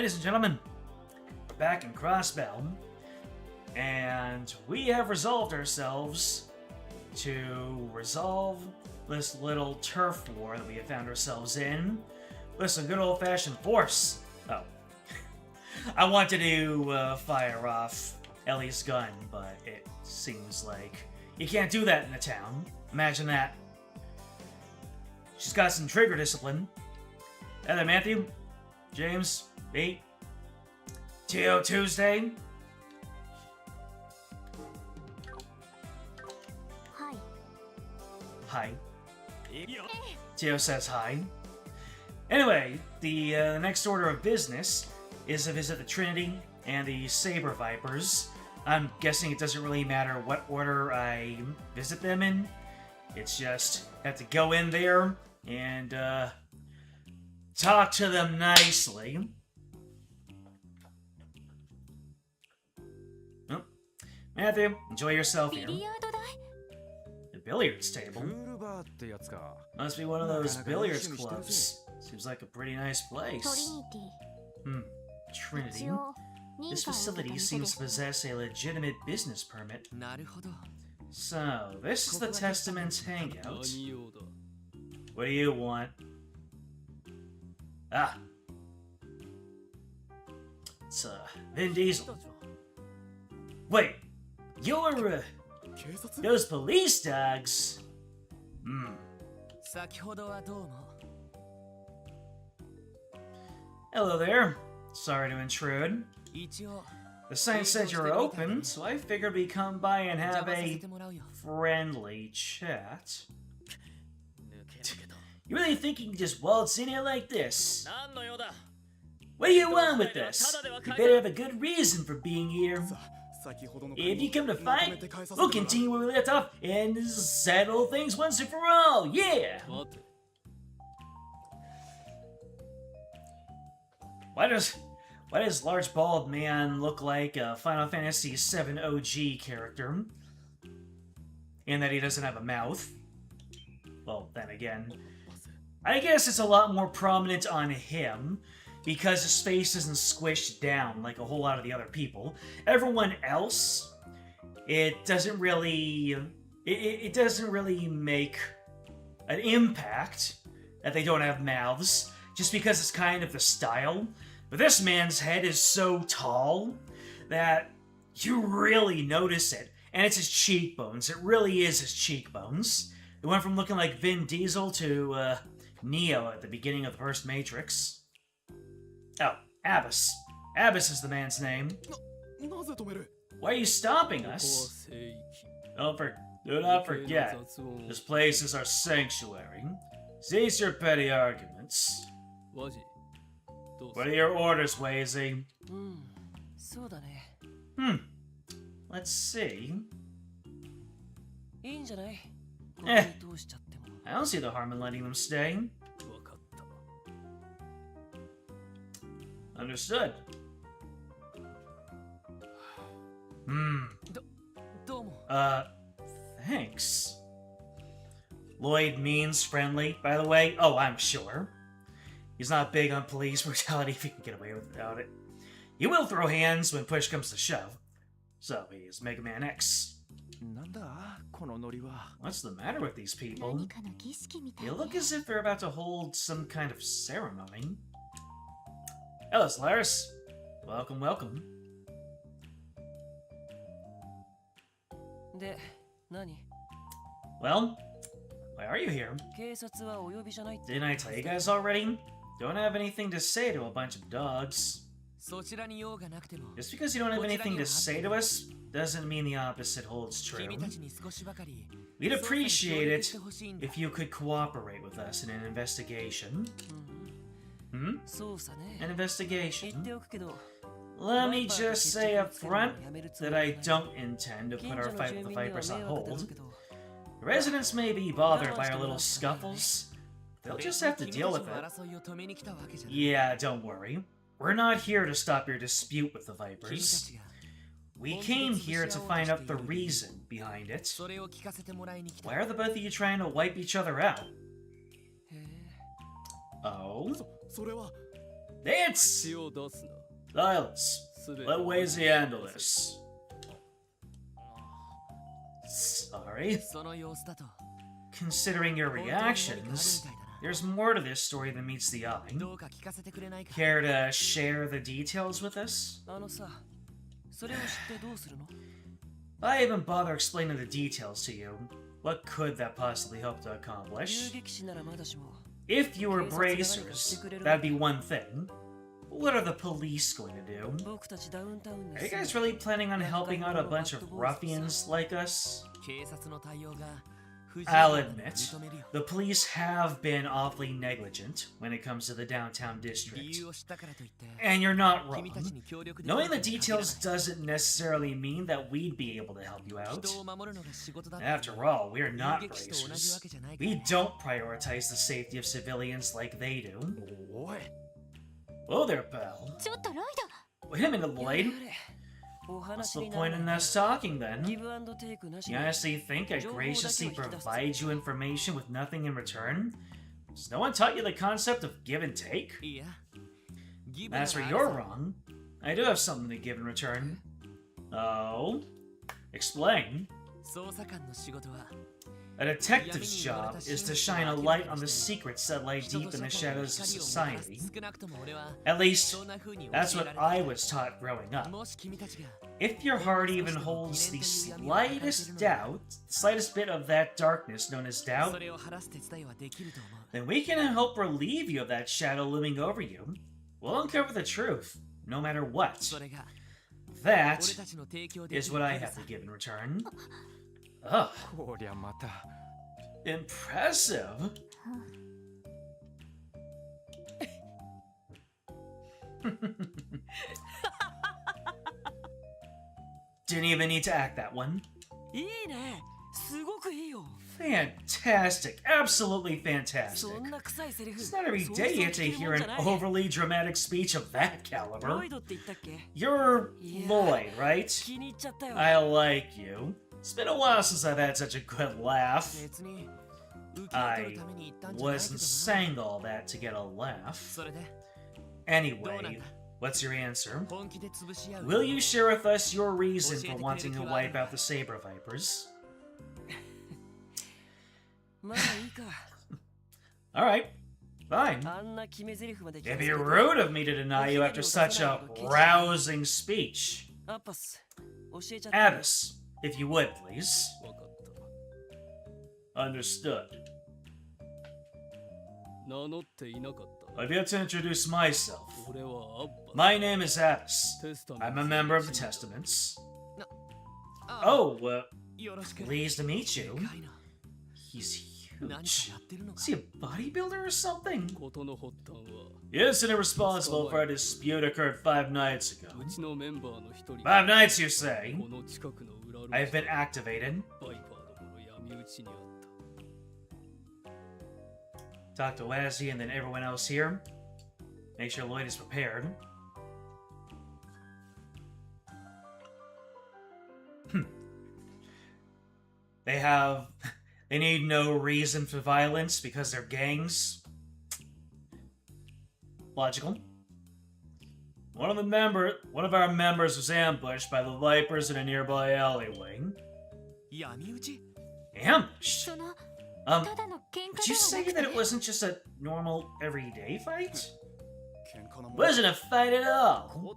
Ladies and gentlemen, we're back in Crossbell, and we have resolved ourselves to resolve this little turf war that we have found ourselves in with some good old-fashioned force. Oh. I wanted to fire off Ellie's gun, but it seems like you can't do that in a town. Imagine that. She's got some trigger discipline. And then Matthew, James, me, T.O. Tuesday. Hi. Hi. T.O. says hi. Anyway, the next order of business is to visit the Trinity and the Saber Vipers. I'm guessing it doesn't really matter what order I visit them in. It's just have to go in there and talk to them nicely. Oh. Matthew, enjoy yourself here. The billiards table? Must be one of those billiards clubs. Seems like a pretty nice place. Trinity. This facility seems to possess a legitimate business permit. So, this is the Testament's hangout. What do you want? Ah. It's, Vin Diesel. Wait, you're, those police dogs? Hello there. Sorry to intrude. The sign said you were open, so I figured we'd come by and have a friendly chat. You really think you can just waltz in here like this? What do you want with this? You better have a good reason for being here. If you come to fight, we'll continue where we left off and settle things once and for all, yeah! Why does large bald man look like a Final Fantasy VII OG character? In that he doesn't have a mouth. Well, then again, I guess it's a lot more prominent on him because his face isn't squished down like a whole lot of the other people. Everyone else, it doesn't really make an impact that they don't have mouths, just because it's kind of the style. But this man's head is so tall that you really notice it. And it's his cheekbones. It really is his cheekbones. It went from looking like Vin Diesel to Neo at the beginning of the first Matrix. Oh, Abbas. Abbas is the man's name. Why are you stopping us? Do not forget, this place is our sanctuary. Cease your petty arguments. What are your orders, Wazy? Let's see. I don't see the harm in letting them stay. Understood. Thanks. Lloyd means friendly, by the way. Oh, I'm sure. He's not big on police brutality if he can get away without it. He will throw hands when push comes to shove. So he is Mega Man X. What's the matter with these people? They look as if they're about to hold some kind of ceremony. Hello, Solaris. Welcome, welcome. Well, why are you here? Didn't I tell you guys already? Don't have anything to say to a bunch of dogs. Just because you don't have anything to say to us, doesn't mean the opposite holds true. We'd appreciate it if you could cooperate with us in an investigation. An investigation? Let me just say up front that I don't intend to put our fight with the Vipers on hold. The residents may be bothered by our little scuffles. They'll just have to deal with it. Yeah, don't worry. We're not here to stop your dispute with the Vipers. We came here to find out the reason behind it. Why are the both of you trying to wipe each other out? Oh? It's... Silence. Let Wazy handle this. Sorry. Considering your reactions, there's more to this story than meets the eye. Care to share the details with us? I even bother explaining the details to you. What could that possibly hope to accomplish? If you were bracers, that'd be one thing. What are the police going to do? Are you guys really planning on helping out a bunch of ruffians like us? I'll admit, the police have been awfully negligent when it comes to the downtown district. And you're not wrong. Knowing the details doesn't necessarily mean that we'd be able to help you out. After all, we're not bracers. We don't prioritize the safety of civilians like they do. Whoa there, pal. Wait a minute, Lloyd. What's the point in us talking, then? You honestly think I'd graciously provide you information with nothing in return? Has no one taught you the concept of give and take? That's where you're wrong. I do have something to give in return. Oh? Explain. A detective's job is to shine a light on the secrets that lie deep in the shadows of society. At least, that's what I was taught growing up. If your heart even holds the slightest doubt, slightest bit of that darkness known as doubt, then we can help relieve you of that shadow looming over you. We'll uncover the truth, no matter what. That is what I have to give in return. Ugh. Impressive. Didn't even need to act that one. Fantastic. Absolutely fantastic. It's not every day you get to hear an overly dramatic speech of that caliber. You're Lloyd, right? I like you. It's been a while since I've had such a good laugh. I wasn't saying all that to get a laugh. Anyway, what's your answer? Will you share with us your reason for wanting to wipe out the Saber Vipers? Alright, fine. It'd be rude of me to deny you after such a rousing speech. Abbas, if you would, please. Understood. I've yet to introduce myself. My name is Abbas. I'm a member of the Testaments. Oh, pleased to meet you. He's huge. Is he a bodybuilder or something? The incident responsible for a dispute occurred 5 nights ago. 5 nights, you say? I've been activated. Talk to Wazzy and then everyone else here. Make sure Lloyd is prepared. They need no reason for violence because they're gangs. Logical. One of our members was ambushed by the Vipers in a nearby alleyway. Ambushed? Would you say that it wasn't just a normal, everyday fight? Wasn't a fight at all.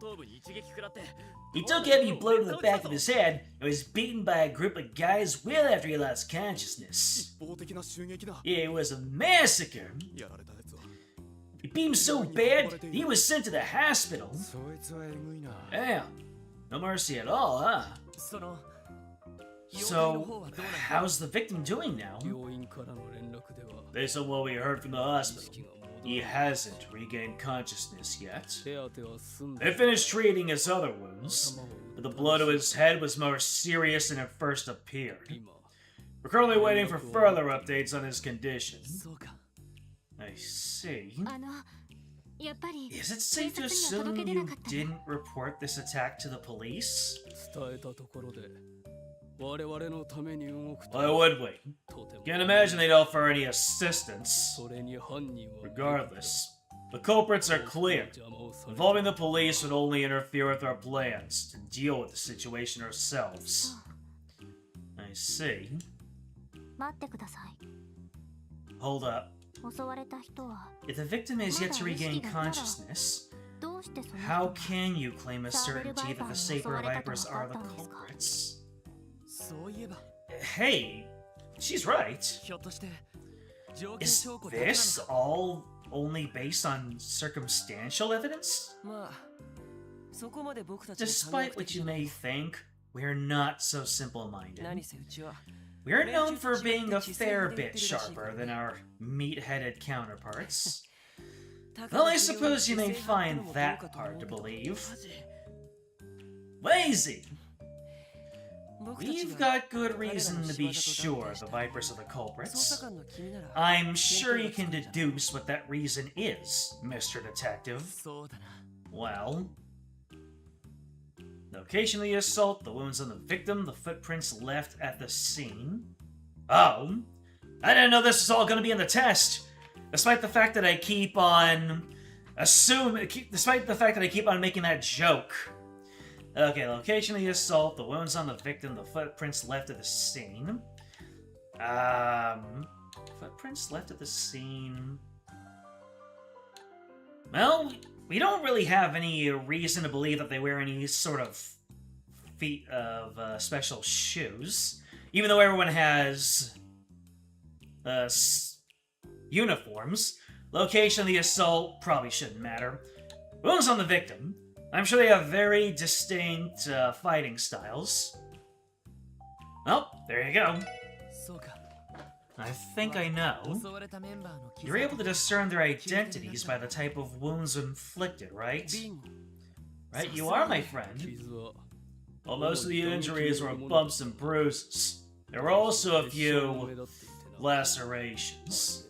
He took a heavy blow to the back of his head and was beaten by a group of guys well after he lost consciousness. It was a massacre. He beat him so bad, he was sent to the hospital. Damn, no mercy at all, huh? So, how's the victim doing now? Based on what we heard from the hospital, he hasn't regained consciousness yet. They finished treating his other wounds, but the blow to his head was more serious than it first appeared. We're currently waiting for further updates on his condition. I see. Is it safe to assume you didn't report this attack to the police? Why would we? Can't imagine they'd offer any assistance. Regardless, The culprits are clear. Involving the police would only interfere with our plans to deal with the situation ourselves. I see. Hold up. If the victim is yet to regain consciousness, how can you claim a certainty that the Saber Vipers are the culprits? Hey, she's right. Is this all only based on circumstantial evidence? Despite what you may think, we're not so simple-minded. We're known for being a fair bit sharper than our meat-headed counterparts. Well, I suppose you may find that hard to believe. Lazy! We've got good reason to be sure the Vipers are the culprits. I'm sure you can deduce what that reason is, Mr. Detective. Well... Location of the assault, the wounds on the victim, the footprints left at the scene. Oh, I didn't know this was all going to be in the test. Despite the fact that I keep on making that joke. Okay, location of the assault, the wounds on the victim, the footprints left at the scene. Footprints left at the scene. Well, we don't really have any reason to believe that they wear any sort of feet of special shoes. Even though everyone has uniforms. Location of the assault probably shouldn't matter. Wounds on the victim. I'm sure they have very distinct fighting styles. Oh, there you go. I think I know. You're able to discern their identities by the type of wounds inflicted, right? Right, you are, my friend. Well, most of the injuries were bumps and bruises. There were also a few lacerations.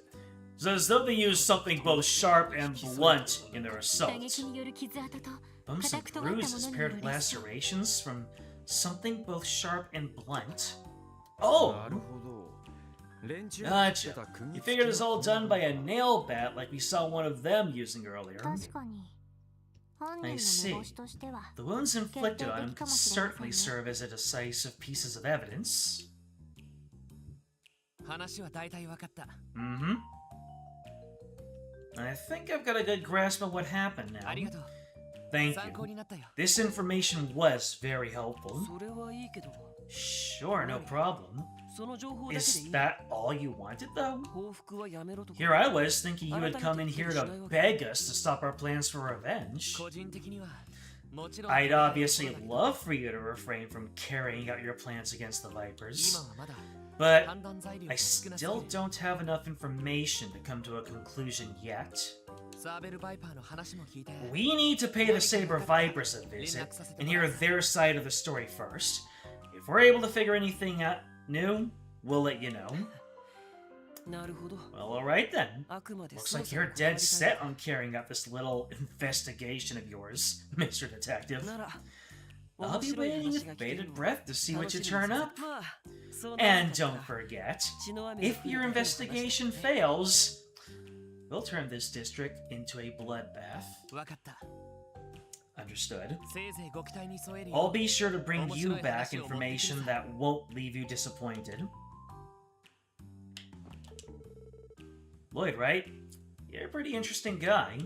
It's as though they used something both sharp and blunt in their assault. Bumps and bruises paired with lacerations from something both sharp and blunt? Oh! Gotcha. You figured it was all done by a nail bat like we saw one of them using earlier. I see. The wounds inflicted on him could certainly serve as a decisive pieces of evidence. Mm-hmm. I think I've got a good grasp of what happened now. Thank you. This information was very helpful. Sure, no problem. Is that all you wanted, though? Here I was thinking you would come in here to beg us to stop our plans for revenge. I'd obviously love for you to refrain from carrying out your plans against the Vipers, but I still don't have enough information to come to a conclusion yet. We need to pay the Saber Vipers a visit and hear their side of the story first. If we're able to figure anything out new, we'll let you know. Well, alright then. Looks like you're dead set on carrying out this little investigation of yours, Mr. Detective. I'll be waiting with bated breath to see what you turn up. And don't forget, if your investigation fails, we'll turn this district into a bloodbath. Understood. I'll be sure to bring you back information that won't leave you disappointed. Lloyd, right? You're a pretty interesting guy.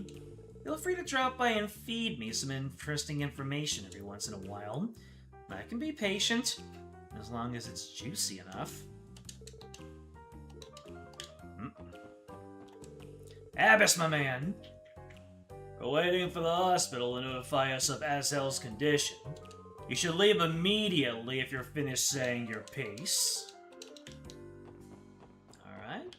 Feel free to drop by and feed me some interesting information every once in a while. I can be patient, as long as it's juicy enough. Abbas, my man! We're waiting for the hospital to notify us of Azel's condition. You should leave immediately if you're finished saying your piece. Alright.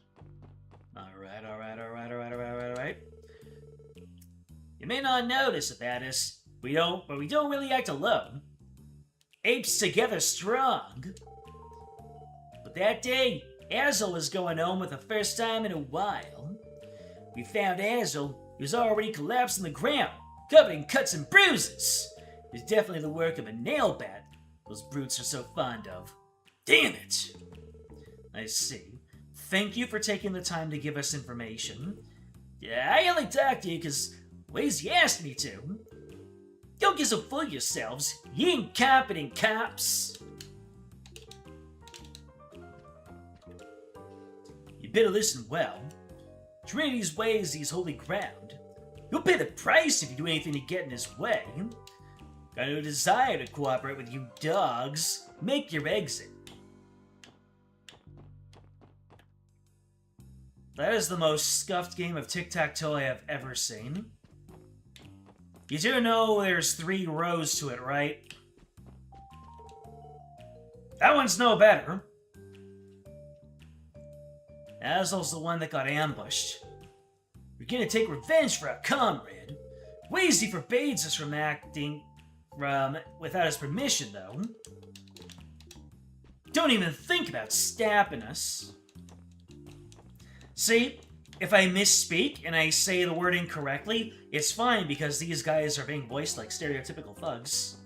You may not notice it, Addis. But we don't really act alone. Apes together strong. But that day, Azel was going home for the first time in a while. We found Azel. He was already collapsed on the ground, covered in cuts and bruises. It was definitely the work of a nail bat those brutes are so fond of. Damn it! I see. Thank you for taking the time to give us information. Yeah, I only talked to you because Lazy asked me to. Don't get so full of yourselves, you incompetent cops. You better listen well. Trinity's way is his holy ground. You'll pay the price if you do anything to get in his way. Got no desire to cooperate with you dogs. Make your exit. That is the most scuffed game of tic-tac-toe I have ever seen. You do know there's 3 rows to it, right? That one's no better. Azel's the one that got ambushed. You're gonna take revenge for a comrade. Wheezy forbids us from acting without his permission, though. Don't even think about stabbing us. See, if I misspeak and I say the word incorrectly, it's fine because these guys are being voiced like stereotypical thugs.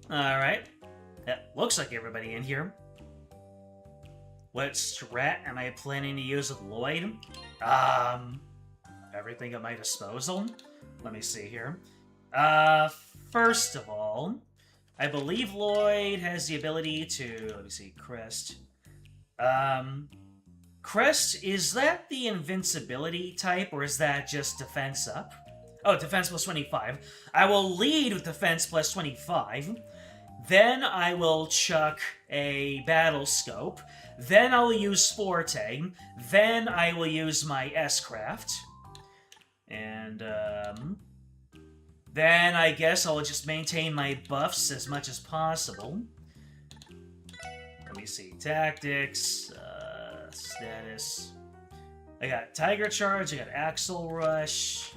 Alright. That looks like everybody in here. What strat am I planning to use with Lloyd? Everything at my disposal? Let me see here. First of all, I believe Lloyd has the ability to... Let me see, Crest. Crest, is that the invincibility type, or is that just defense up? Oh, defense plus 25. I will lead with defense plus 25. Then I will chuck a battle scope. Then I will use Forte. Then I will use my S-Craft. And, then I guess I'll just maintain my buffs as much as possible. Let me see. Tactics, status. I got Tiger Charge, I got Axle Rush.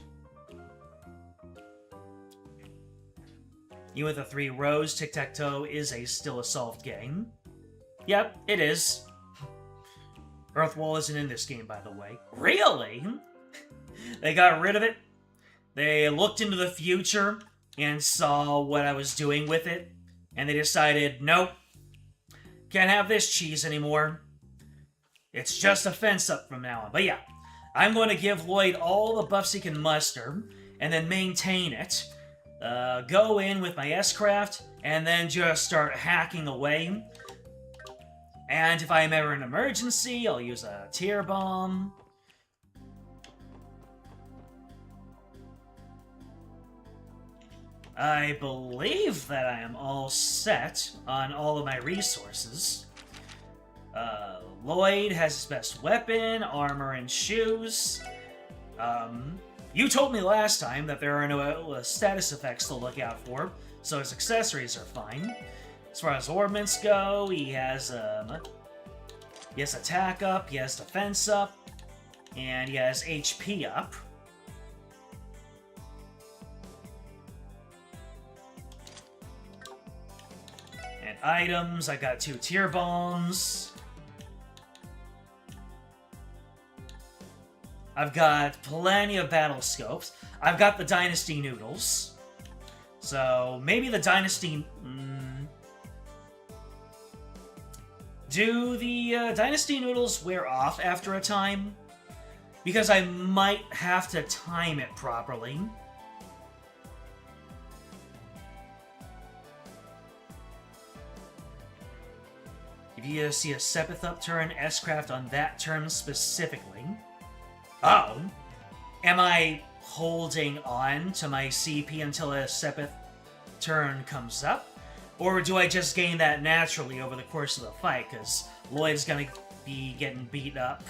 Even with the 3 rows, tic-tac-toe is still a solved game. Yep, it is. Earthwall isn't in this game, by the way. Really? They got rid of it? They looked into the future and saw what I was doing with it, and they decided, nope, can't have this cheese anymore. It's just a fence up from now on. But yeah, I'm going to give Lloyd all the buffs he can muster, and then maintain it. Go in with my S-Craft, and then just start hacking away. And if I'm ever in an emergency, I'll use a tear bomb. I believe that I am all set on all of my resources. Lloyd has his best weapon, armor, and shoes. You told me last time that there are no status effects to look out for, so his accessories are fine. As far as ornaments go, he has attack up, he has defense up, and he has HP up. And items, I got 2 tear bombs. I've got plenty of battle scopes. I've got the Dynasty Noodles. So, maybe the Dynasty... Do the Dynasty Noodles wear off after a time? Because I might have to time it properly. If you see a Sepith upturn, S-Craft on that turn specifically. Oh. Am I holding on to my CP until a Sepith turn comes up? Or do I just gain that naturally over the course of the fight? Because Lloyd's gonna be getting beat up.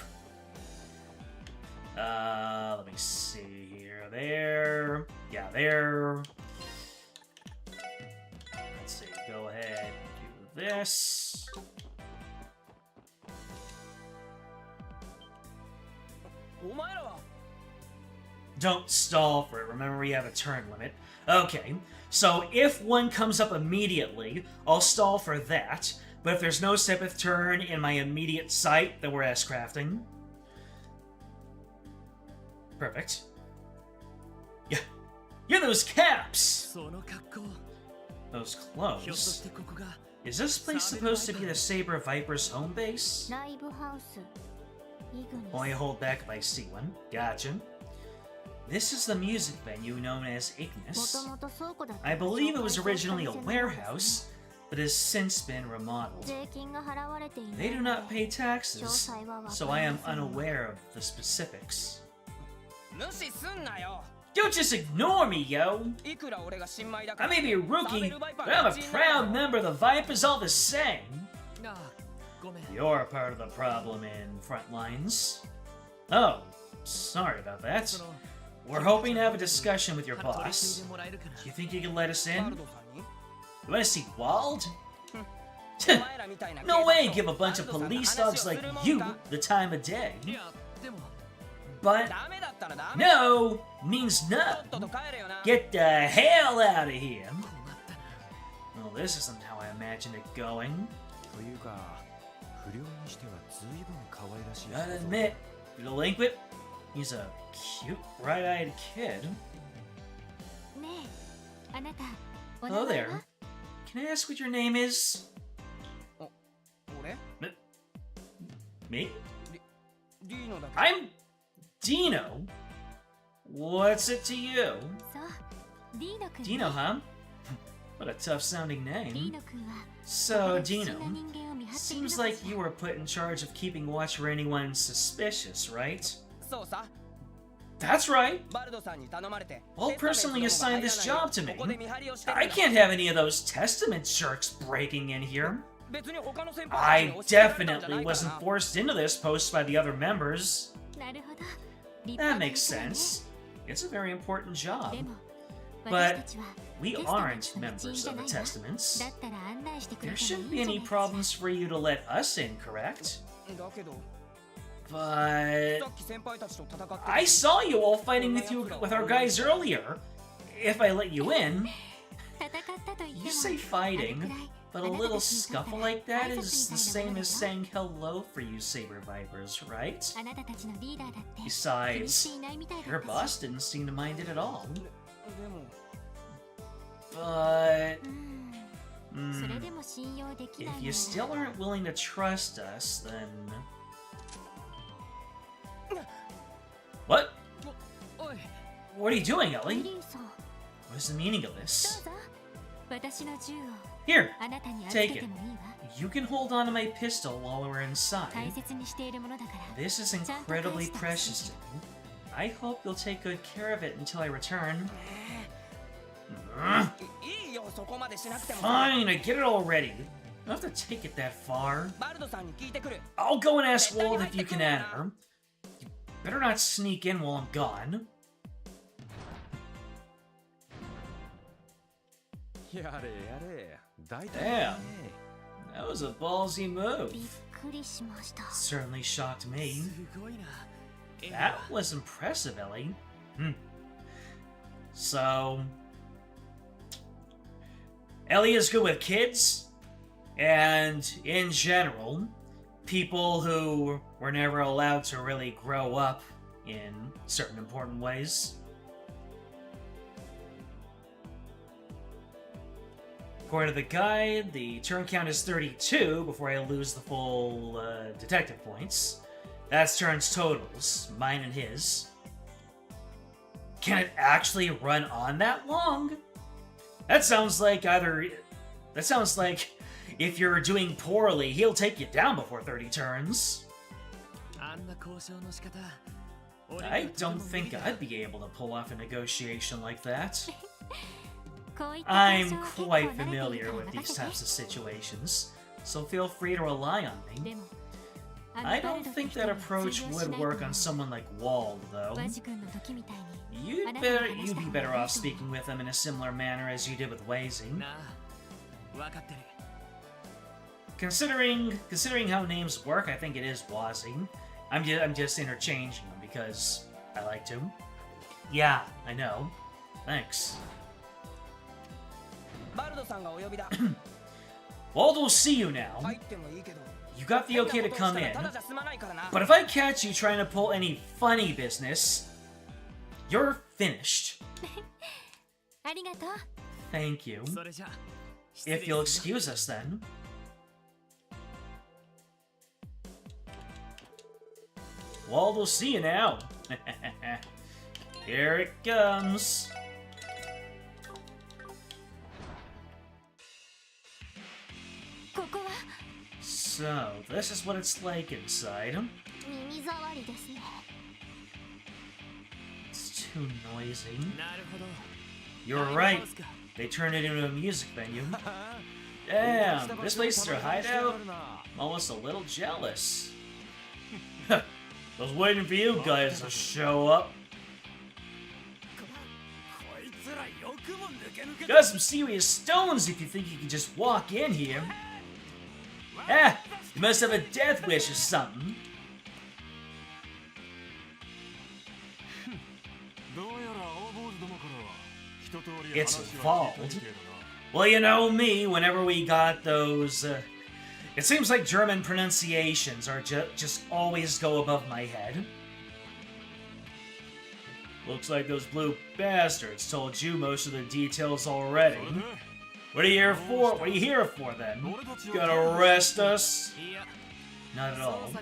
Let me see here. There. Yeah, there. Let's see. Go ahead and do this. Don't stall for it. Remember, we have a turn limit. Okay, so if one comes up immediately, I'll stall for that. But if there's no Sepith turn in my immediate sight, then we're S-crafting. Perfect. Yeah, those caps! Those clothes. Is this place supposed to be the Saber Viper's home base? Only hold back if I see one. Gotcha. This is the music venue known as Ignis. I believe it was originally a warehouse, but has since been remodeled. They do not pay taxes, so I am unaware of the specifics. Don't just ignore me, yo! I may be a rookie, but I'm a proud member of the Vipers all the same. You're part of the problem in front lines. Oh, sorry about that. We're hoping to have a discussion with your boss. Do you think you can let us in? You want to see Wald? No way give a bunch of police dogs like you the time of day. But no means no. Get the hell out of here. Well, this isn't how I imagined it going. Gotta admit, the delinquent, he's a cute, bright-eyed kid. Hello there. Can I ask what your name is? Me? I'm Dino. What's it to you? Dino, huh? What a tough-sounding name. So, Dino, seems like you were put in charge of keeping watch for anyone suspicious, right? That's right. Walt personally assigned this job to me. I can't have any of those Testament jerks breaking in here. I definitely wasn't forced into this post by the other members. That makes sense. It's a very important job. But we aren't members of the Testaments. There shouldn't be any problems for you to let us in, correct? But I saw you all fighting with our guys earlier. If I let you in, you say fighting, but a little scuffle like that is the same as saying hello for you Saber Vipers, right? Besides, your boss didn't seem to mind it at all. But if you still aren't willing to trust us, then... What? What are you doing, Ellie? What is the meaning of this? Here, take it. You can hold on to my pistol while we're inside. This is incredibly precious to me. I hope you'll take good care of it until I return. Fine, I get it already. You don't have to take it that far. I'll go and ask Wald if you can add her. You better not sneak in while I'm gone. Damn, that was a ballsy move. Certainly shocked me. That was impressive, Ellie. So, Ellie is good with kids, and in general, people who were never allowed to really grow up in certain important ways. According to the guide, the turn count is 32 before I lose the full detective points. That's Turn's totals, mine and his. Can it actually run on that long? That sounds like if you're doing poorly, he'll take you down before 30 turns. I don't think I'd be able to pull off a negotiation like that. I'm quite familiar with these types of situations, so feel free to rely on me. I don't think that approach would work on someone like Wald, though. You'd be better off speaking with him in a similar manner as you did with Weizing. Considering how names work, I think it is Wazing. I'm just interchanging them because I like to. Yeah, I know. Thanks. Wald will see you now. You got the okay to come in, but if I catch you trying to pull any funny business, you're finished. Thank you. If you'll excuse us then. Waldo, see you now. Here it comes. So, this is what it's like inside. It's too noisy. You're right. They turned it into a music venue. Damn, this place is their hideout? I'm almost a little jealous. I was waiting for you guys to show up. Got some serious stones if you think you can just walk in here. Ah, you must have a death wish or something. It's evolved. Well, you know me, whenever we got those, it seems like German pronunciations are just always go above my head. Looks like those blue bastards told you most of the details already. What are you here for? What are you here for, then? You gonna arrest us? Not at all.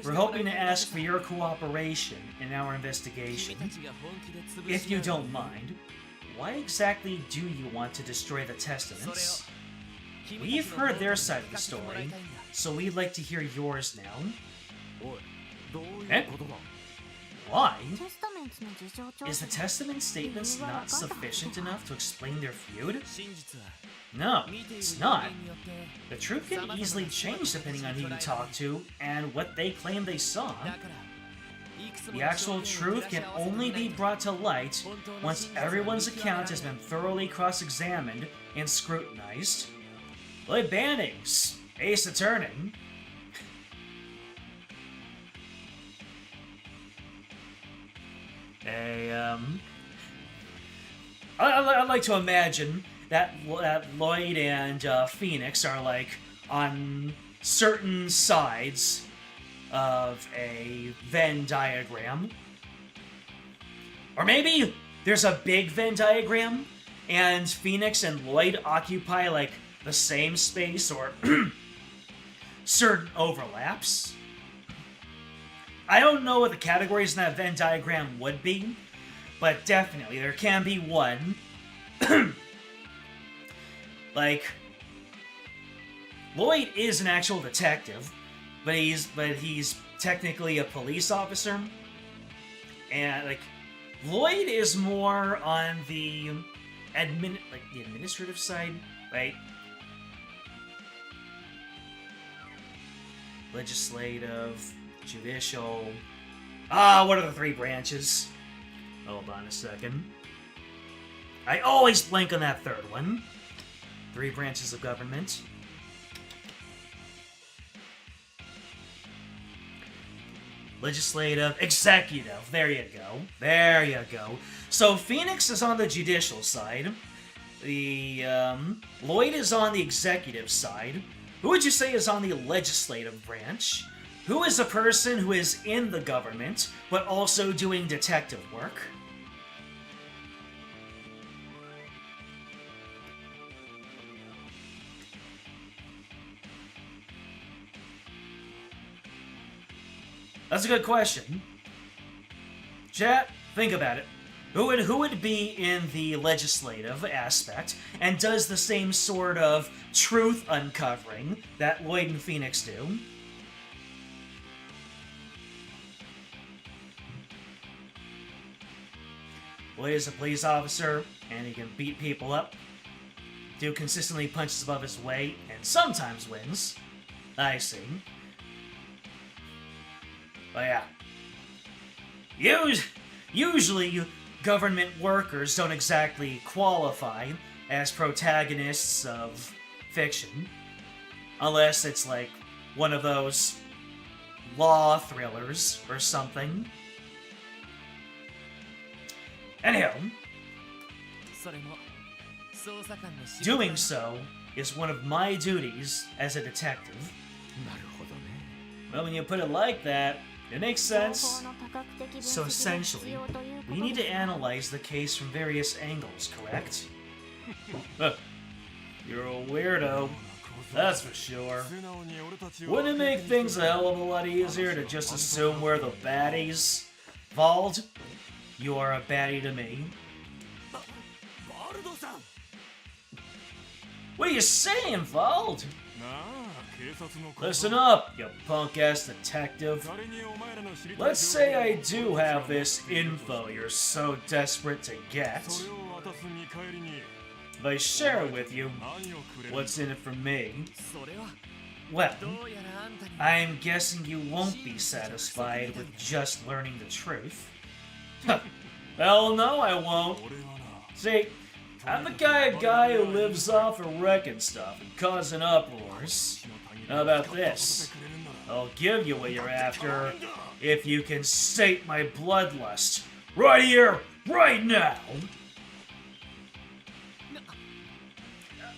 We're hoping to ask for your cooperation in our investigation. If you don't mind, why exactly do you want to destroy the Testaments? We've heard their side of the story, so we'd like to hear yours now. Eh? Why? Is the Testament statements not sufficient enough to explain their feud? No, it's not. The truth can easily change depending on who you talk to and what they claim they saw. The actual truth can only be brought to light once everyone's account has been thoroughly cross-examined and scrutinized. Lloyd Bannings, Ace Attorney. I'd like to imagine that Lloyd and Phoenix are like on certain sides of a Venn diagram. Or maybe there's a big Venn diagram and Phoenix and Lloyd occupy like the same space or certain overlaps. I don't know what the categories in that Venn diagram would be, but definitely there can be one. Like, Lloyd is an actual detective, but he's technically a police officer, and like Lloyd is more on the administrative side, right? Legislative, judicial. What are the three branches? Hold on a second. I always blank on that third one. 3 branches of government. Legislative, executive. There you go. There you go. So Phoenix is on the judicial side. The Lloyd is on the executive side. Who would you say is on the legislative branch? Who is a person who is in the government, but also doing detective work? That's a good question. Chat, think about it. Who would be in the legislative aspect, and does the same sort of truth uncovering that Lloyd and Phoenix do? Lloyd is a police officer, and he can beat people up, do consistently punches above his weight, and sometimes wins. I see. But yeah. Usually, government workers don't exactly qualify as protagonists of fiction. Unless it's like one of those law thrillers or something. Anyhow, doing so is one of my duties as a detective. Well, when you put it like that, it makes sense. So essentially, we need to analyze the case from various angles, correct? You're a weirdo. That's for sure. Wouldn't it make things a hell of a lot easier to just assume we're the baddies? Vald, you are a baddie to me. What are you saying, Vald? Listen up, you punk-ass detective. Let's say I do have this info you're so desperate to get. If I share it with you, what's in it for me? Well, I'm guessing you won't be satisfied with just learning the truth. Hell no, I won't. See, I'm the kind of guy who lives off of wrecking stuff and causing uproars. How about this? I'll give you what you're after if you can sate my bloodlust. Right here, right now!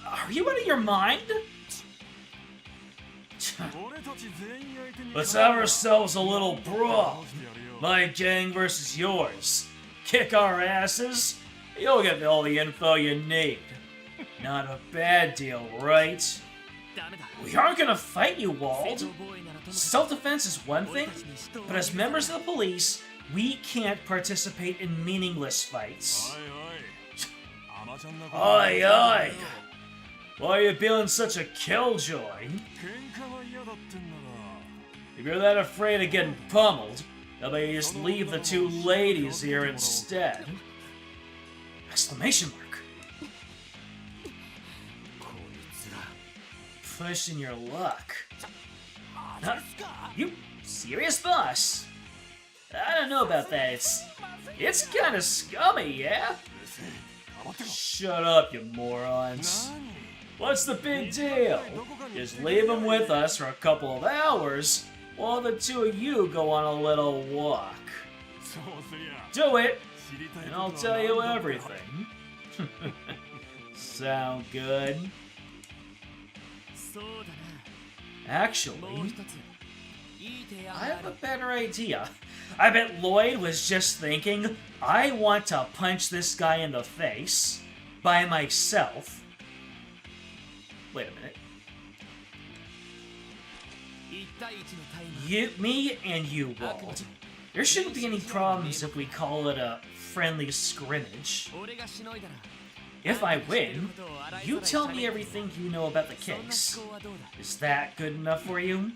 Are you out of your mind? Let's have ourselves a little brawl. My gang versus yours. Kick our asses, you'll get all the info you need. Not a bad deal, right? We aren't gonna fight you, Wald. Self-defense is one thing, but as members of the police, we can't participate in meaningless fights. Aye, aye. Why are you feeling such a killjoy? If you're that afraid of getting pummeled, how about you just leave the two ladies here instead? Exclamation mark. Pushing your luck. Huh? You serious, boss? I don't know about that. It's kind of scummy, yeah? Shut up, you morons. What's the big deal? Just leave them with us for a couple of hours while the two of you go on a little walk. Do it, and I'll tell you everything. Sound good? Actually, I have a better idea. I bet Lloyd was just thinking, I want to punch this guy in the face by myself. Wait a minute. Me and you, Wald. There shouldn't be any problems if we call it a friendly scrimmage. If I win, you tell me everything you know about the case. Is that good enough for you?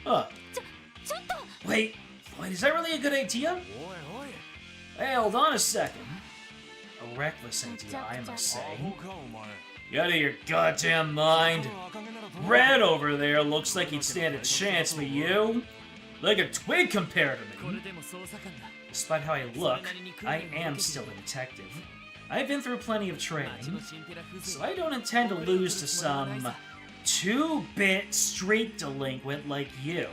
Huh. Wait, is that really a good idea? Hey, hold on a second. A reckless idea, I must say. You out of your goddamn mind? Red over there looks like he'd stand a chance, but you? Like a twig compared to me. Despite how I look, I am still a detective. I've been through plenty of training, so I don't intend to lose to some 2-bit street delinquent like you.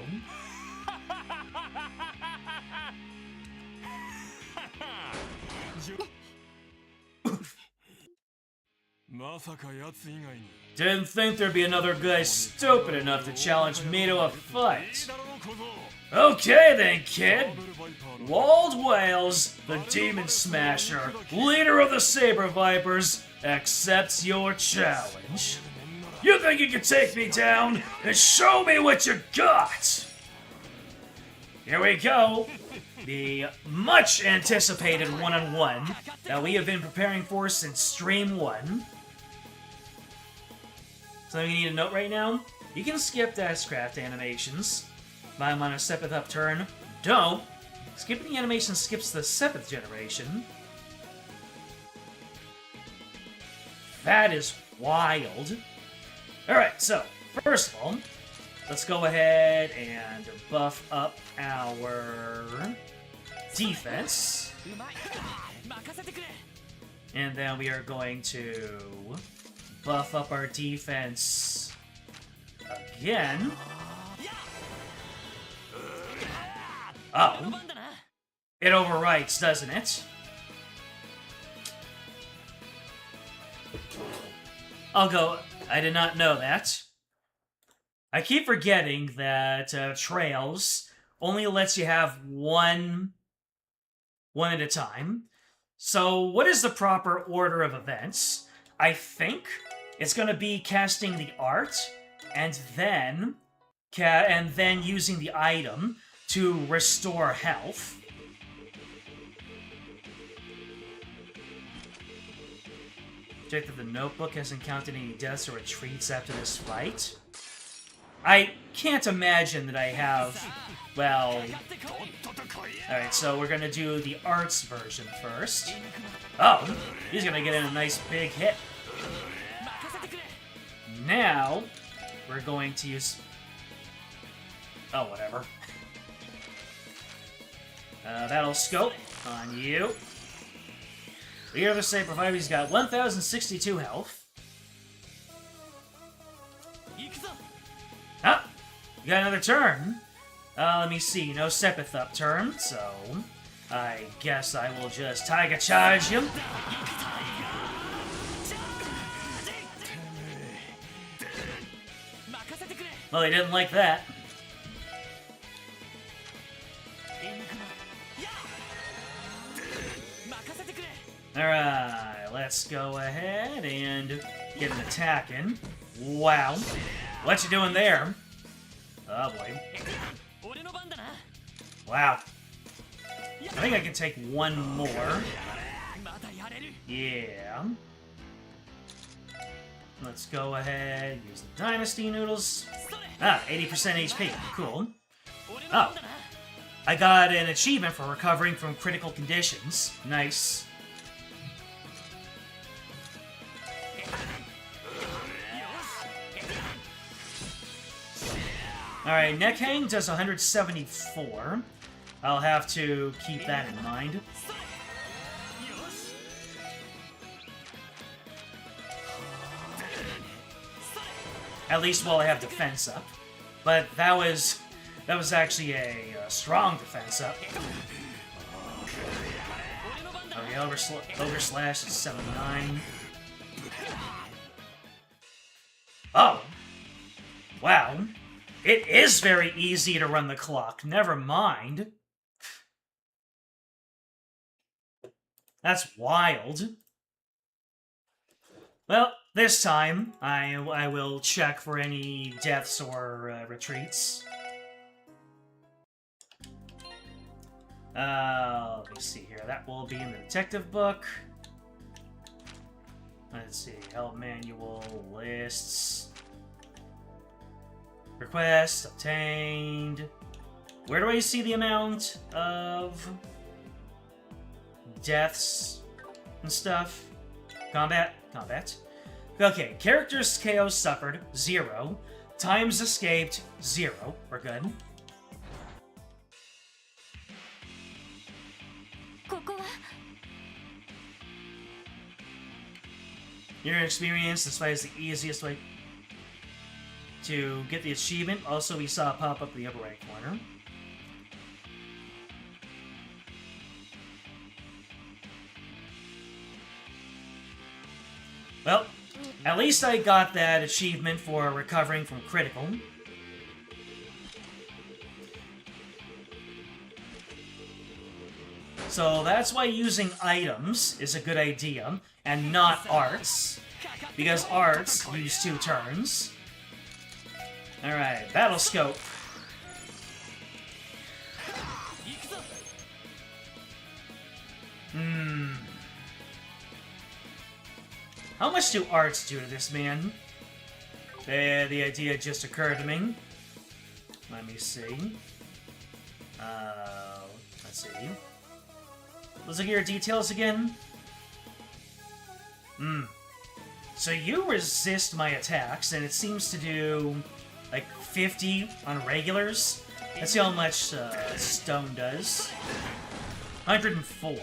Didn't think there'd be another guy stupid enough to challenge me to a fight. Okay then, kid. Wald Wales, the Demon Smasher, leader of the Saber Vipers, accepts your challenge. You think you can take me down? And show me what you got! Here we go. The much anticipated one-on-one that we have been preparing for since Stream 1. Something you need to note right now? You can skip Dashcraft animations. If I'm on a 7th upturn, don't. Skipping the animation skips the 7th generation. That is wild. Alright, so, first of all, let's go ahead and buff up our defense. And then we are going to buff up our defense again. Oh. It overwrites, doesn't it? I'll go. I did not know that. I keep forgetting that Trails only lets you have one at a time. So what is the proper order of events? I think it's gonna be casting the art, and then using the item to restore health. Check that the notebook hasn't counted any deaths or retreats after this fight. I can't imagine that I have... Well... Alright, so we're gonna do the arts version first. Oh, he's gonna get in a nice big hit. Now, we're going to use... Oh, whatever. Battle scope on you. The other save provided he's got 1,062 health. Ah! You got another turn. Let me see. No Sepith upturn, so I guess I will just Tiger Charge him. Well, he didn't like that. Alright, let's go ahead and get an attack in. Wow. What you doing there? Oh boy. Wow. I think I can take one more. Yeah. Let's go ahead, use the Dynasty Noodles. Ah, 80% HP. Cool. Oh. I got an achievement for recovering from critical conditions. Nice. Alright, neck hang does 174. I'll have to keep that in mind. At least while I have defense up. But that was actually a strong defense up. Okay, Overslash is 79. Oh! Wow. It is very easy to run the clock. Never mind. That's wild. Well, this time, I will check for any deaths or retreats. Let me see here. That will be in the detective book. Let's see. Help manual, lists. Request obtained. Where do I see the amount of deaths and stuff? Combat. Okay, characters KO suffered, 0. Times escaped, 0. We're good. Your experience, this fight is the easiest way to get the achievement. Also, we saw it pop up in the upper right corner. Well, at least I got that achievement for recovering from critical. So that's why using items is a good idea, and not arts, because arts use 2 turns. Alright, battle scope. How much do arts do to this man? The idea just occurred to me. Let me see. Let's see. Let's look at your details again. So you resist my attacks, and it seems to do like 50 on regulars. Let's see how much stone does. 104.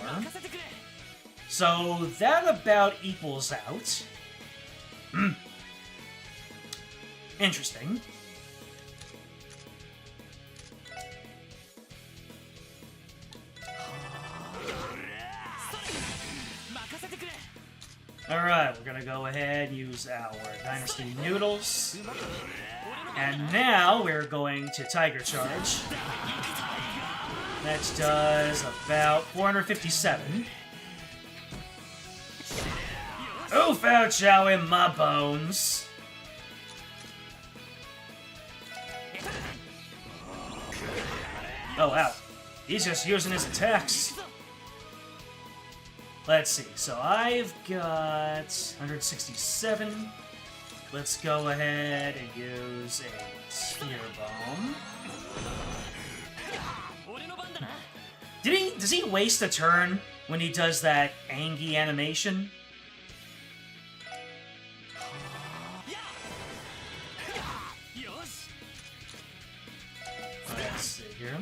So that about equals out. Interesting. Alright, we're gonna go ahead and use our Dynasty Noodles. And now we're going to Tiger Charge. That does about 457. Who found Chow in my bones? Oh, wow. He's just using his attacks. Let's see. So I've got 167. Let's go ahead and use a Spear Bomb. Does he waste a turn when he does that Angie animation? Let's see here.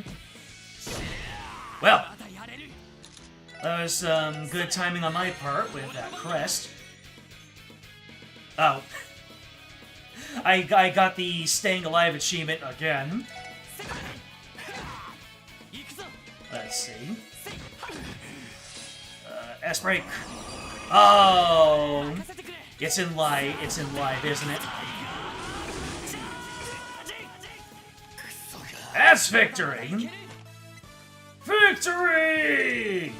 Well, that was good timing on my part with that crest. Oh. I got the Staying Alive achievement again. Let's see. S-Break. Oh! It's in live, isn't it? That's victory! Victory!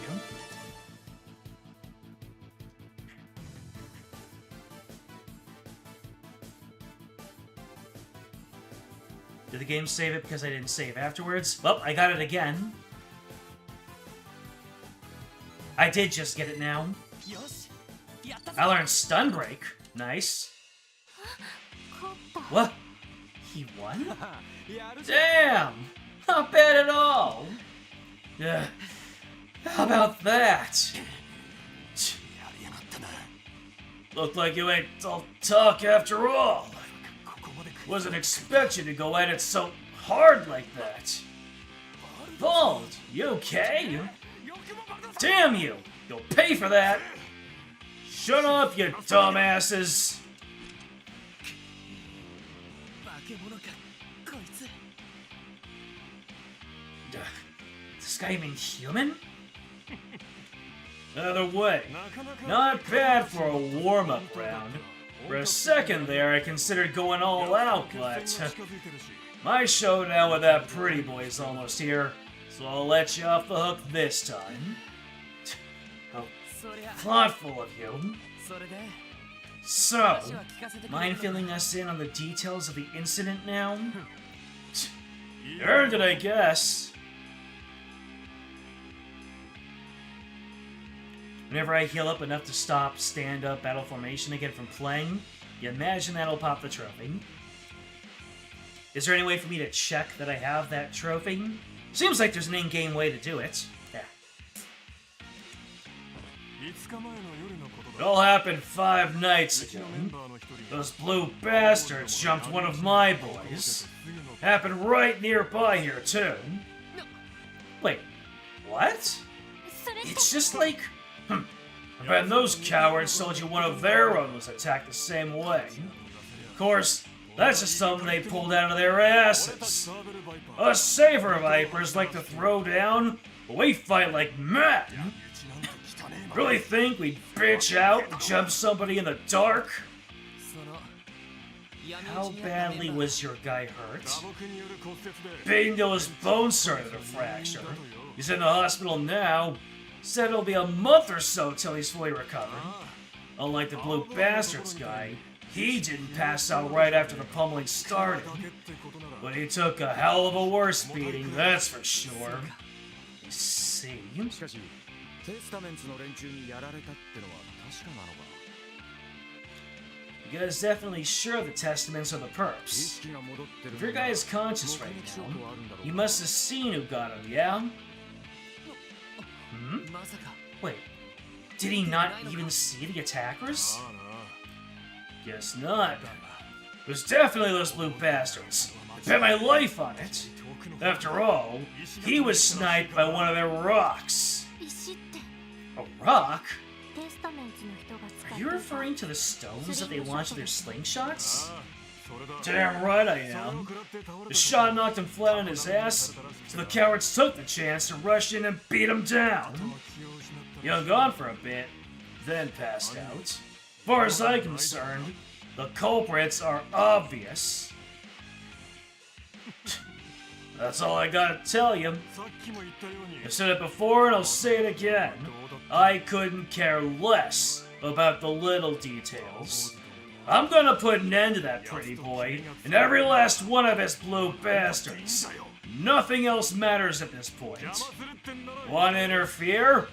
Did the game save it because I didn't save afterwards? Well, I got it again. I did just get it now. I learned Stun Break. Nice. What? He won? Damn! Not bad at all! How about that? Looked like you ain't all talk after all. Wasn't expecting to go at it so hard like that. Bald, you okay? Damn you! You'll pay for that! Shut up, you dumbasses! This guy even human? Either way, not bad for a warm-up round. For a second there, I considered going all out, but my showdown with that pretty boy is almost here, so I'll let you off the hook this time. How thoughtful of you. So, mind filling us in on the details of the incident now? You earned it, I guess. Whenever I heal up enough to stop stand-up battle formation again from playing, you imagine that'll pop the trophy. Is there any way for me to check that I have that trophy? Seems like there's an in-game way to do it. Yeah. It all happened 5 nights ago. Those blue bastards jumped one of my boys. Happened right nearby here, too. Wait, what? It's just like... I bet those cowards told you one of their own was attacked the same way. Of course, that's just something they pulled out of their asses. Us Saber Vipers like to throw down, but we fight like men. Really think we'd bitch out and jump somebody in the dark? How badly was your guy hurt? Bitten till his bones started to fracture. He's in the hospital now. Said it'll be a month or so till he's fully recovered. Unlike the blue bastards guy, he didn't pass out right after the pummeling started. But he took a hell of a worse beating, that's for sure. I see. You guys definitely sure the Testaments are the perps. If your guy is conscious right now, you must have seen who got him, yeah? Hmm? Wait, did he not even see the attackers? Guess not. It was definitely those blue bastards. I bet my life on it. After all, he was sniped by one of their rocks. A rock? Are you referring to the stones that they launched with their slingshots? Damn right I am. The shot knocked him flat on his ass, so the cowards took the chance to rush in and beat him down. He hung on for a bit, then passed out. As far as I'm concerned, the culprits are obvious. That's all I gotta tell you. I've said it before and I'll say it again. I couldn't care less about the little details. I'm gonna put an end to that pretty boy and every last one of his blue bastards. Nothing else matters at this point. Want to interfere?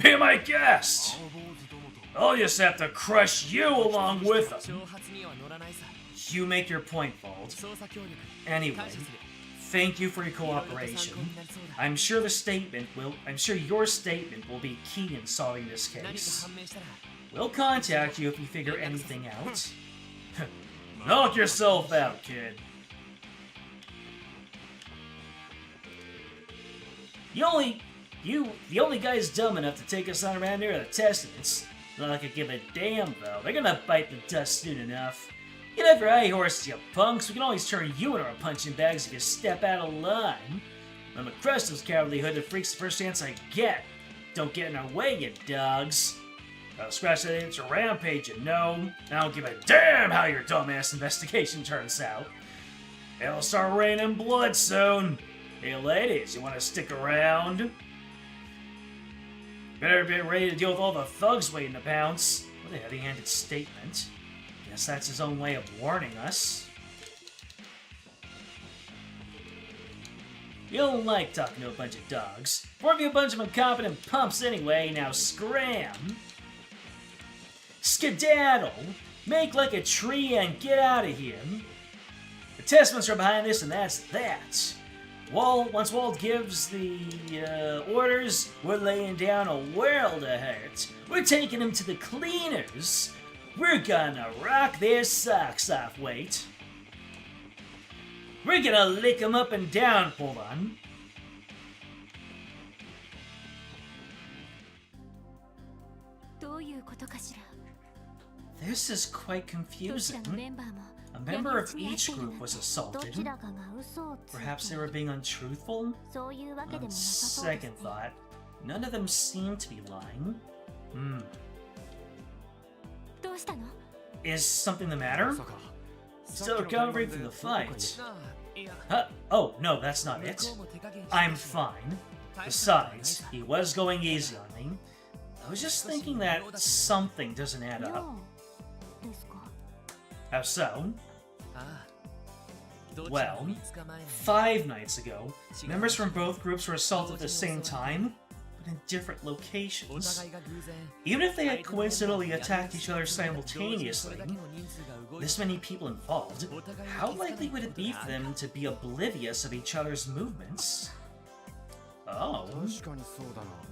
Be my guest! I'll just have to crush you along with them. You make your point, Vault. Anyway, thank you for your cooperation. I'm sure your statement will be key in solving this case. We'll contact you if we figure anything out. Knock yourself out, kid. The only guys dumb enough to take us on around here are the Testaments. Not like I give a damn, though. They're gonna bite the dust soon enough. Get off your high horse, you punks. We can always turn you into our punching bags if you step out of line. I'm a crush those cowardly hooded freaks the first chance I get. Don't get in our way, you dogs. I'll scratch that itch a rampage, you know. I don't give a damn how your dumbass investigation turns out. It'll start raining blood soon. Hey ladies, you want to stick around? Better be ready to deal with all the thugs waiting to pounce. What a heavy-handed statement. Guess that's his own way of warning us. You don't like talking to a bunch of dogs. We're a bunch of incompetent pumps anyway, now scram! Skedaddle! Make like a tree and get out of here. The Testaments are behind this and that's that. Once Walt gives the orders, we're laying down a world of hurt. We're taking them to the cleaners. We're gonna rock their socks off, wait. We're gonna lick them up and down, hold on. This is quite confusing. A member of each group was assaulted. Perhaps they were being untruthful? On second thought, none of them seem to be lying. Is something the matter? Still recovering from the fight. Oh, no, that's not it. I'm fine. Besides, he was going easy on me. I was just thinking that something doesn't add up. How so? Well, 5 nights ago, members from both groups were assaulted at the same time, but in different locations. Even if they had coincidentally attacked each other simultaneously, this many people involved, how likely would it be for them to be oblivious of each other's movements? Oh,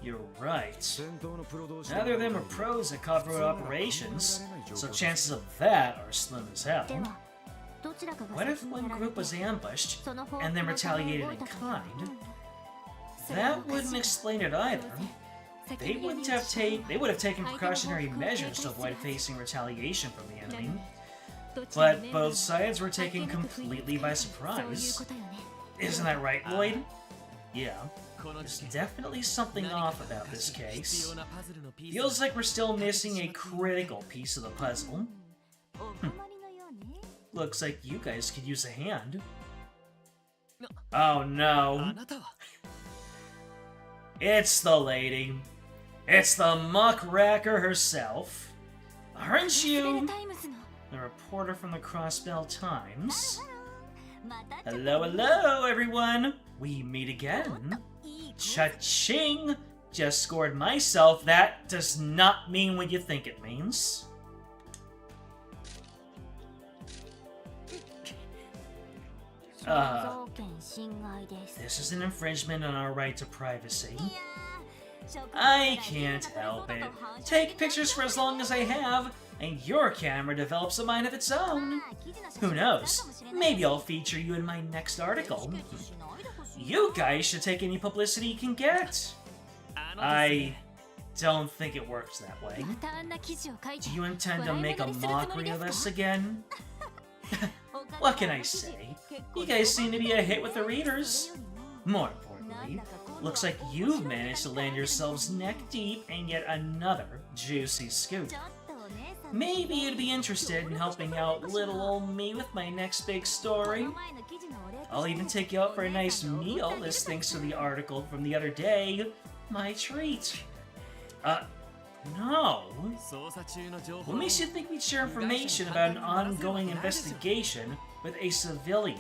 you're right. Neither of them are pros at covert operations, so chances of that are slim as hell. What if one group was ambushed and then retaliated in kind? That wouldn't explain it either. They would have taken precautionary measures to avoid facing retaliation from the enemy. But both sides were taken completely by surprise. Isn't that right, Lloyd? Yeah. There's definitely something off about this case. Feels like we're still missing a critical piece of the puzzle. Looks like you guys could use a hand. Oh no. It's the lady. It's the muckracker herself. Aren't you? The reporter from the Crossbell Times. Hello, hello, everyone. We meet again. Cha-ching! Just scored myself. That does not mean what you think it means. This is an infringement on our right to privacy. I can't help it. Take pictures for as long as I have, and your camera develops a mind of its own. Who knows? Maybe I'll feature you in my next article. You guys should take any publicity you can get. I don't think it works that way. Do you intend to make a mockery of us again? What can I say? You guys seem to be a hit with the readers. More importantly, looks like you've managed to land yourselves neck deep in yet another juicy scoop. Maybe you'd be interested in helping out little old me with my next big story. I'll even take you out for a nice meal, this thanks to the article from the other day. My treat. No. What makes you think we'd share information about an ongoing investigation with a civilian?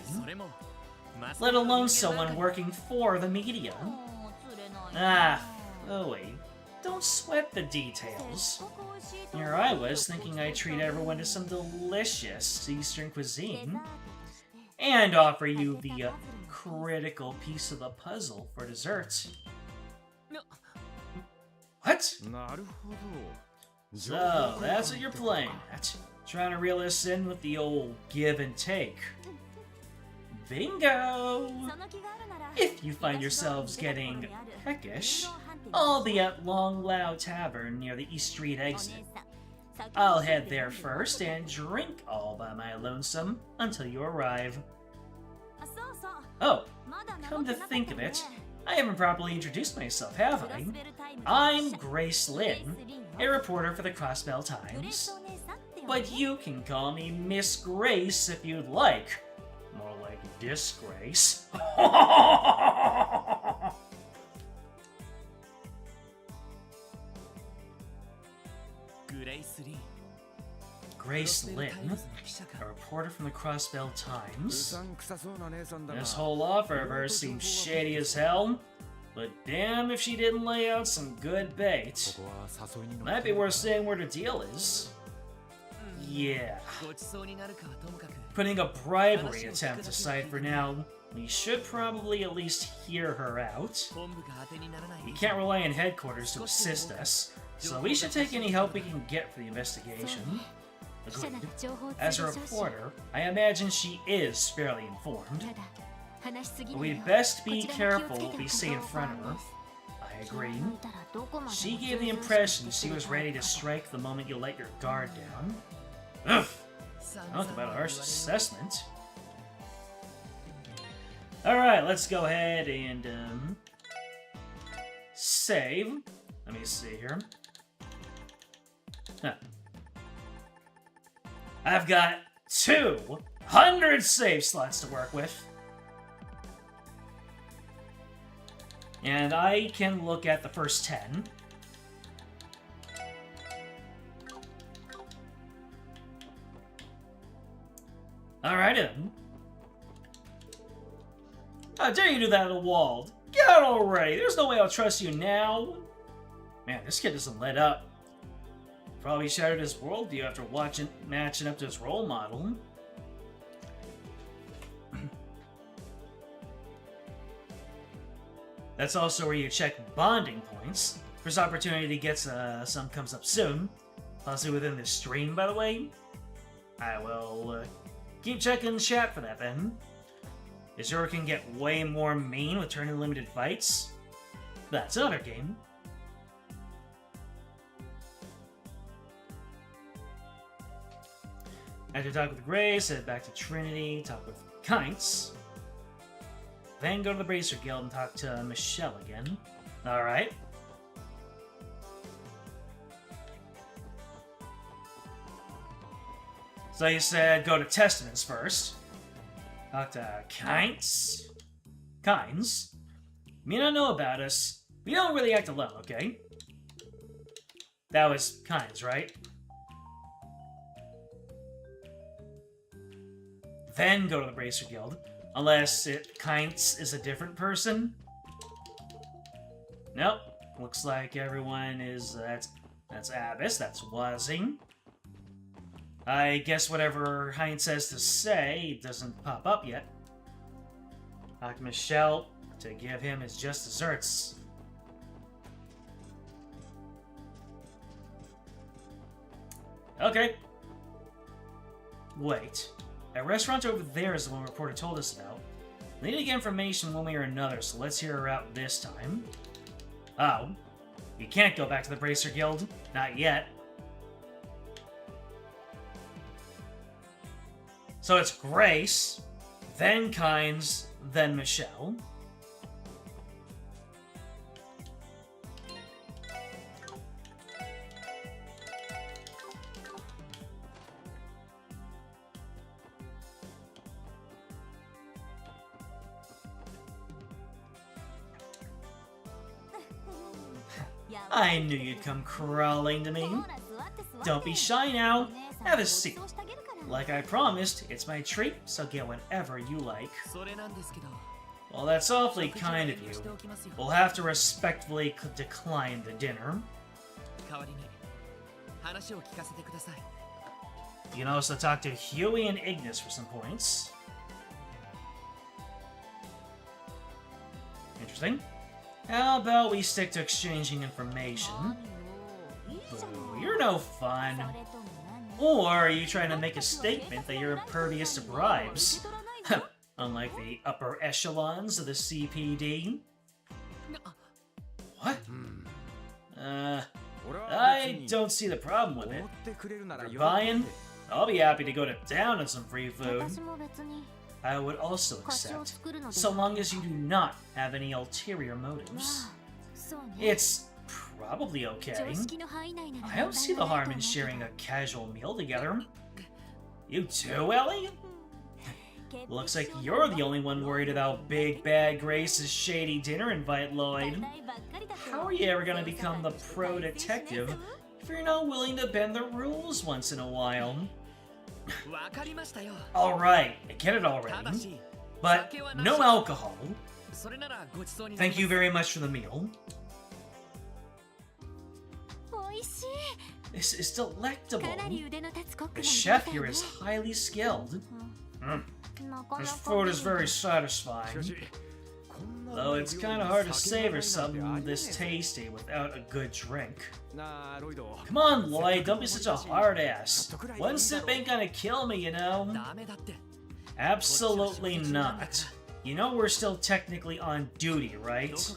Let alone someone working for the media. Ah, Chloe, don't sweat the details. Here I was thinking I'd treat everyone to some delicious Eastern cuisine and offer you the critical piece of the puzzle for dessert. What? So, that's what you're playing at. Trying to reel us in with the old give and take. Bingo! If you find yourselves getting peckish, I'll be at Long Lao Tavern near the East Street exit. I'll head there first and drink all by my lonesome until you arrive. Oh, come to think of it, I haven't properly introduced myself, have I? I'm Grace Lynn, a reporter for the Crossbell Times. But you can call me Miss Grace if you'd like. More like disgrace. Grace Lynn, a reporter from the Crossbell Times. This whole offer of hers seems shady as hell, but damn if she didn't lay out some good bait. Might be worth saying where the deal is. Yeah. Putting a bribery attempt aside for now, we should probably at least hear her out. We can't rely on headquarters to assist us, so we should take any help we can get for the investigation. Agreed. As a reporter, I imagine she is fairly informed. But we'd best be careful what we say in front of her. I agree. She gave the impression she was ready to strike the moment you let your guard down. Ugh! Talk about a harsh assessment. Alright, let's go ahead and, save. Let me see here. Huh. I've got 200 save slots to work with. And I can look at the first 10. Alright then. How dare you do that at a wall? Get out already! There's no way I'll trust you now! Man, this kid doesn't let up. Probably shattered his worldview after matching up to his role model. That's also where you check bonding points. First opportunity to get some comes up soon. Possibly within this stream, by the way. I will keep checking chat for that then. Azura can get way more mean with turning limited fights. That's another game. After talk with Grace, head back to Trinity, talk with Kites. Then go to the Bracer Guild and talk to Michelle again. Alright. So you said go to Testaments first. Talk to Kites. Kynes. You may not know about us. We don't really act alone, okay? That was Kynes, right? Then go to the Bracer Guild. Unless Kites is a different person. Nope. Looks like everyone is... that's Abyss, that's Wazing. I guess whatever Heinz says to say doesn't pop up yet. Talk to Michelle to give him his just desserts. Okay. Wait. That restaurant over there is the one reporter told us about. We need to get information one way or another, so let's hear her out this time. Oh. You can't go back to the Bracer Guild. Not yet. So it's Grace, then Kynes, then Michelle. I knew you'd come crawling to me. Don't be shy now. Have a seat. Like I promised, it's my treat, so get whatever you like. Well, that's awfully kind of you. We'll have to respectfully decline the dinner. You can also talk to Huey and Ignis for some points. Interesting. How about we stick to exchanging information? Boo, you're no fun. Or are you trying to make a statement that you're impervious to bribes? Unlike the upper echelons of the CPD? What? I don't see the problem with it. If you're buying, I'll be happy to go to town on some free food. I would also accept, so long as you do not have any ulterior motives. It's probably okay. I don't see the harm in sharing a casual meal together. You too, Ellie? Looks like you're the only one worried about Big Bad Grace's shady dinner invite, Lloyd. How are you ever gonna become the pro detective if you're not willing to bend the rules once in a while? Alright, I get it already. But no alcohol. Thank you very much for the meal. This is delectable. The chef here is highly skilled. This food is very satisfying. Though it's kinda hard to savor something this tasty without a good drink. Come on, Lloyd, don't be such a hard ass. One sip ain't gonna kill me, you know? Absolutely not. You know we're still technically on duty, right?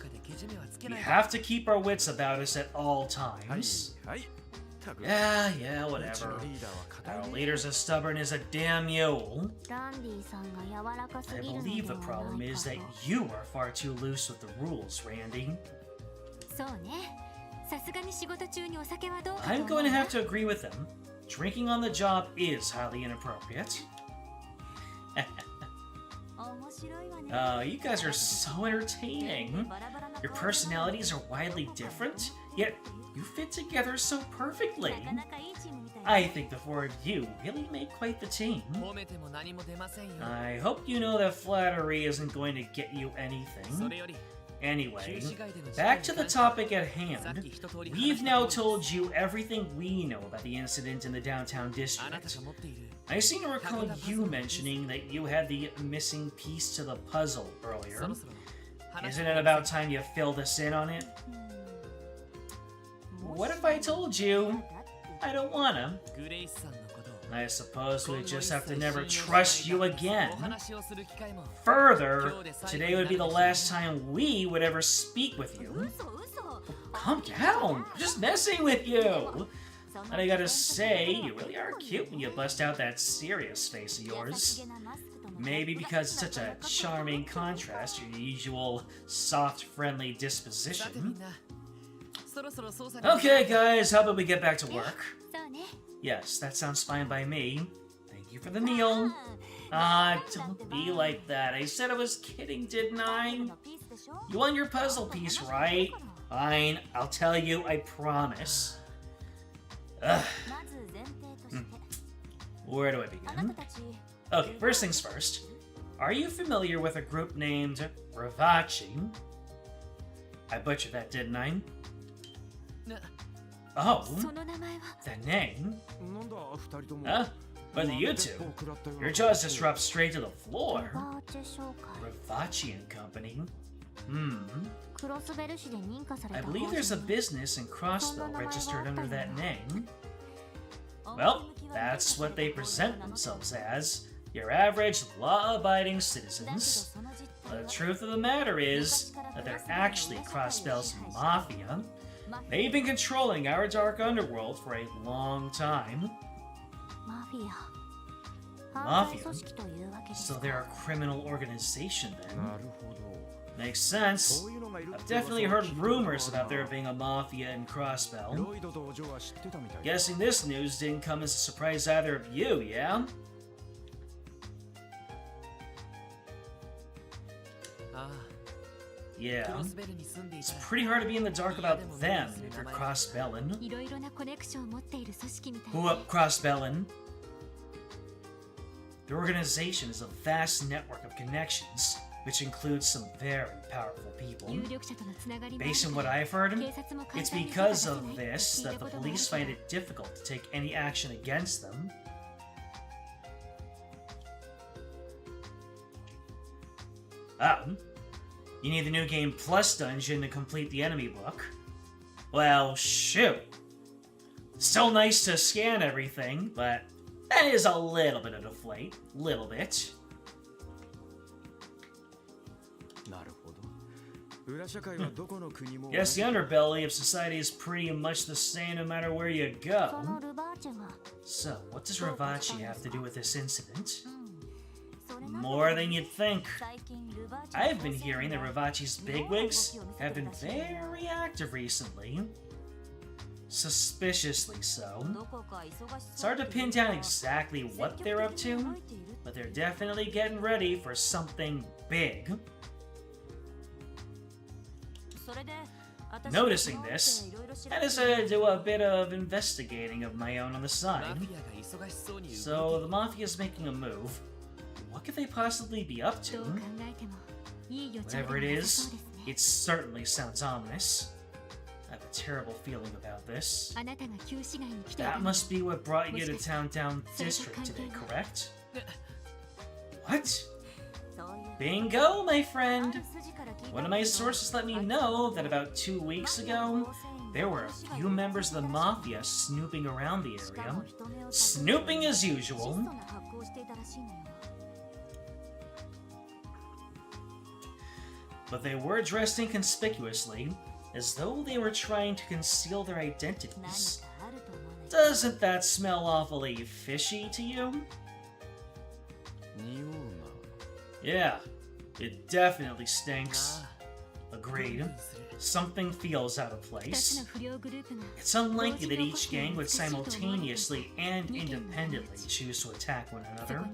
We have to keep our wits about us at all times. Yeah, whatever. Our leader's as stubborn as a damn mule. I believe the problem is that you are far too loose with the rules, Randy. I'm going to have to agree with them. Drinking on the job is highly inappropriate. You guys are so entertaining. Your personalities are widely different, yet you fit together so perfectly. I think the four of you really make quite the team. I hope you know that flattery isn't going to get you anything. Anyway, back to the topic at hand. We've now told you everything we know about the incident in the downtown district. I seem to recall you mentioning that you had the missing piece to the puzzle earlier. Isn't it about time you filled us in on it? What if I told you I don't wanna? I suppose we just have to never trust you again. Further, today would be the last time we would ever speak with you. Calm down, I'm just messing with you. And I gotta say, you really are cute when you bust out that serious face of yours. Maybe because it's such a charming contrast to your usual soft, friendly disposition. Okay, guys, how about we get back to work? Yes, that sounds fine by me. Thank you for the meal. Don't be like that. I said I was kidding, didn't I? You want your puzzle piece, right? Fine, I'll tell you, I promise. Ugh. Where do I begin? Okay, first things first. Are you familiar with a group named Ravachi? I butchered that, didn't I? Oh, the name? Huh? What are you two? Your jaws just dropped straight to the floor. Ravachi and Company? I believe there's a business in Crossville registered under that name. Well, that's what they present themselves as. Your average, law-abiding citizens. The truth of the matter is that they're actually Crossville's mafia. They've been controlling our dark underworld for a long time. Mafia? So they're a criminal organization then? Makes sense. I've definitely heard rumors about there being a mafia in Crossbell. Guessing this news didn't come as a surprise to either of you, yeah? Yeah. It's pretty hard to be in the dark about them if you're cross-bellin. Who up, cross-bellin? The organization is a vast network of connections, which includes some very powerful people. Based on what I've heard, it's because of this that the police find it difficult to take any action against them. Oh. You need the New Game Plus dungeon to complete the enemy book. Well, shoot. Still nice to scan everything, but that is a little bit of deflate. Little bit. Yes, the underbelly of society is pretty much the same no matter where you go. So, what does Ravachi have to do with this incident? More than you'd think. I've been hearing that Ravachi's bigwigs have been very active recently. Suspiciously so. It's hard to pin down exactly what they're up to, but they're definitely getting ready for something big. Noticing this, I decided to do a bit of investigating of my own on the side. So the Mafia's making a move. What could they possibly be up to? Whatever it is, it certainly sounds ominous. I have a terrible feeling about this. That must be what brought you to Town District today, correct? What? Bingo, my friend! One of my sources let me know that about 2 weeks ago, there were a few members of the Mafia snooping around the area. Snooping as usual. But they were dressed inconspicuously, as though they were trying to conceal their identities. Doesn't that smell awfully fishy to you? Yeah, it definitely stinks. Agreed. Something feels out of place. It's unlikely that each gang would simultaneously and independently choose to attack one another.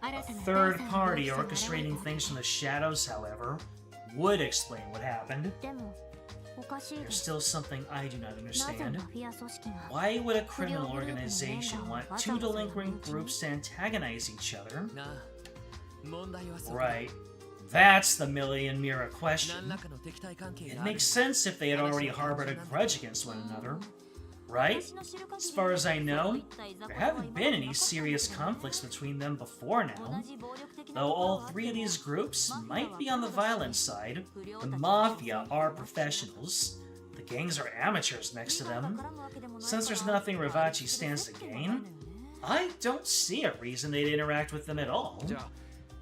A third party orchestrating things from the shadows, however, would explain what happened. There's still something I do not understand. Why would a criminal organization want two delinquent groups to antagonize each other? Right. That's the million mirror question. It makes sense if they had already harbored a grudge against one another. Right? As far as I know, there haven't been any serious conflicts between them before now. Though all three of these groups might be on the violent side, the Mafia are professionals. The gangs are amateurs next to them. Since there's nothing Ravachi stands to gain, I don't see a reason they'd interact with them at all.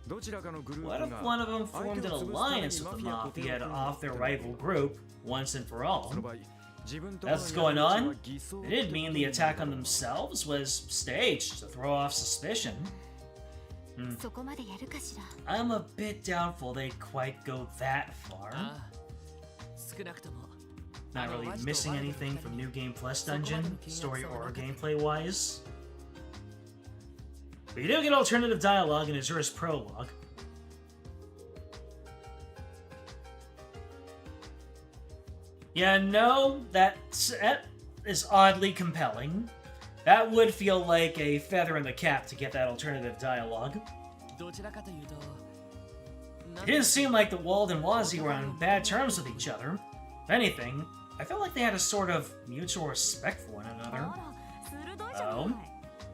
What if one of them formed an alliance with the Mafia to off their rival group once and for all? That's what's going on? It didn't mean the attack on themselves was staged to throw off suspicion. I'm a bit doubtful they'd quite go that far. Not really missing anything from New Game Plus Dungeon, story or gameplay-wise. But you do get alternative dialogue in Azura's prologue. Yeah, no, that is oddly compelling. That would feel like a feather in the cap to get that alternative dialogue. It didn't seem like the Wald and Wazi were on bad terms with each other. If anything, I felt like they had a sort of mutual respect for one another. Oh,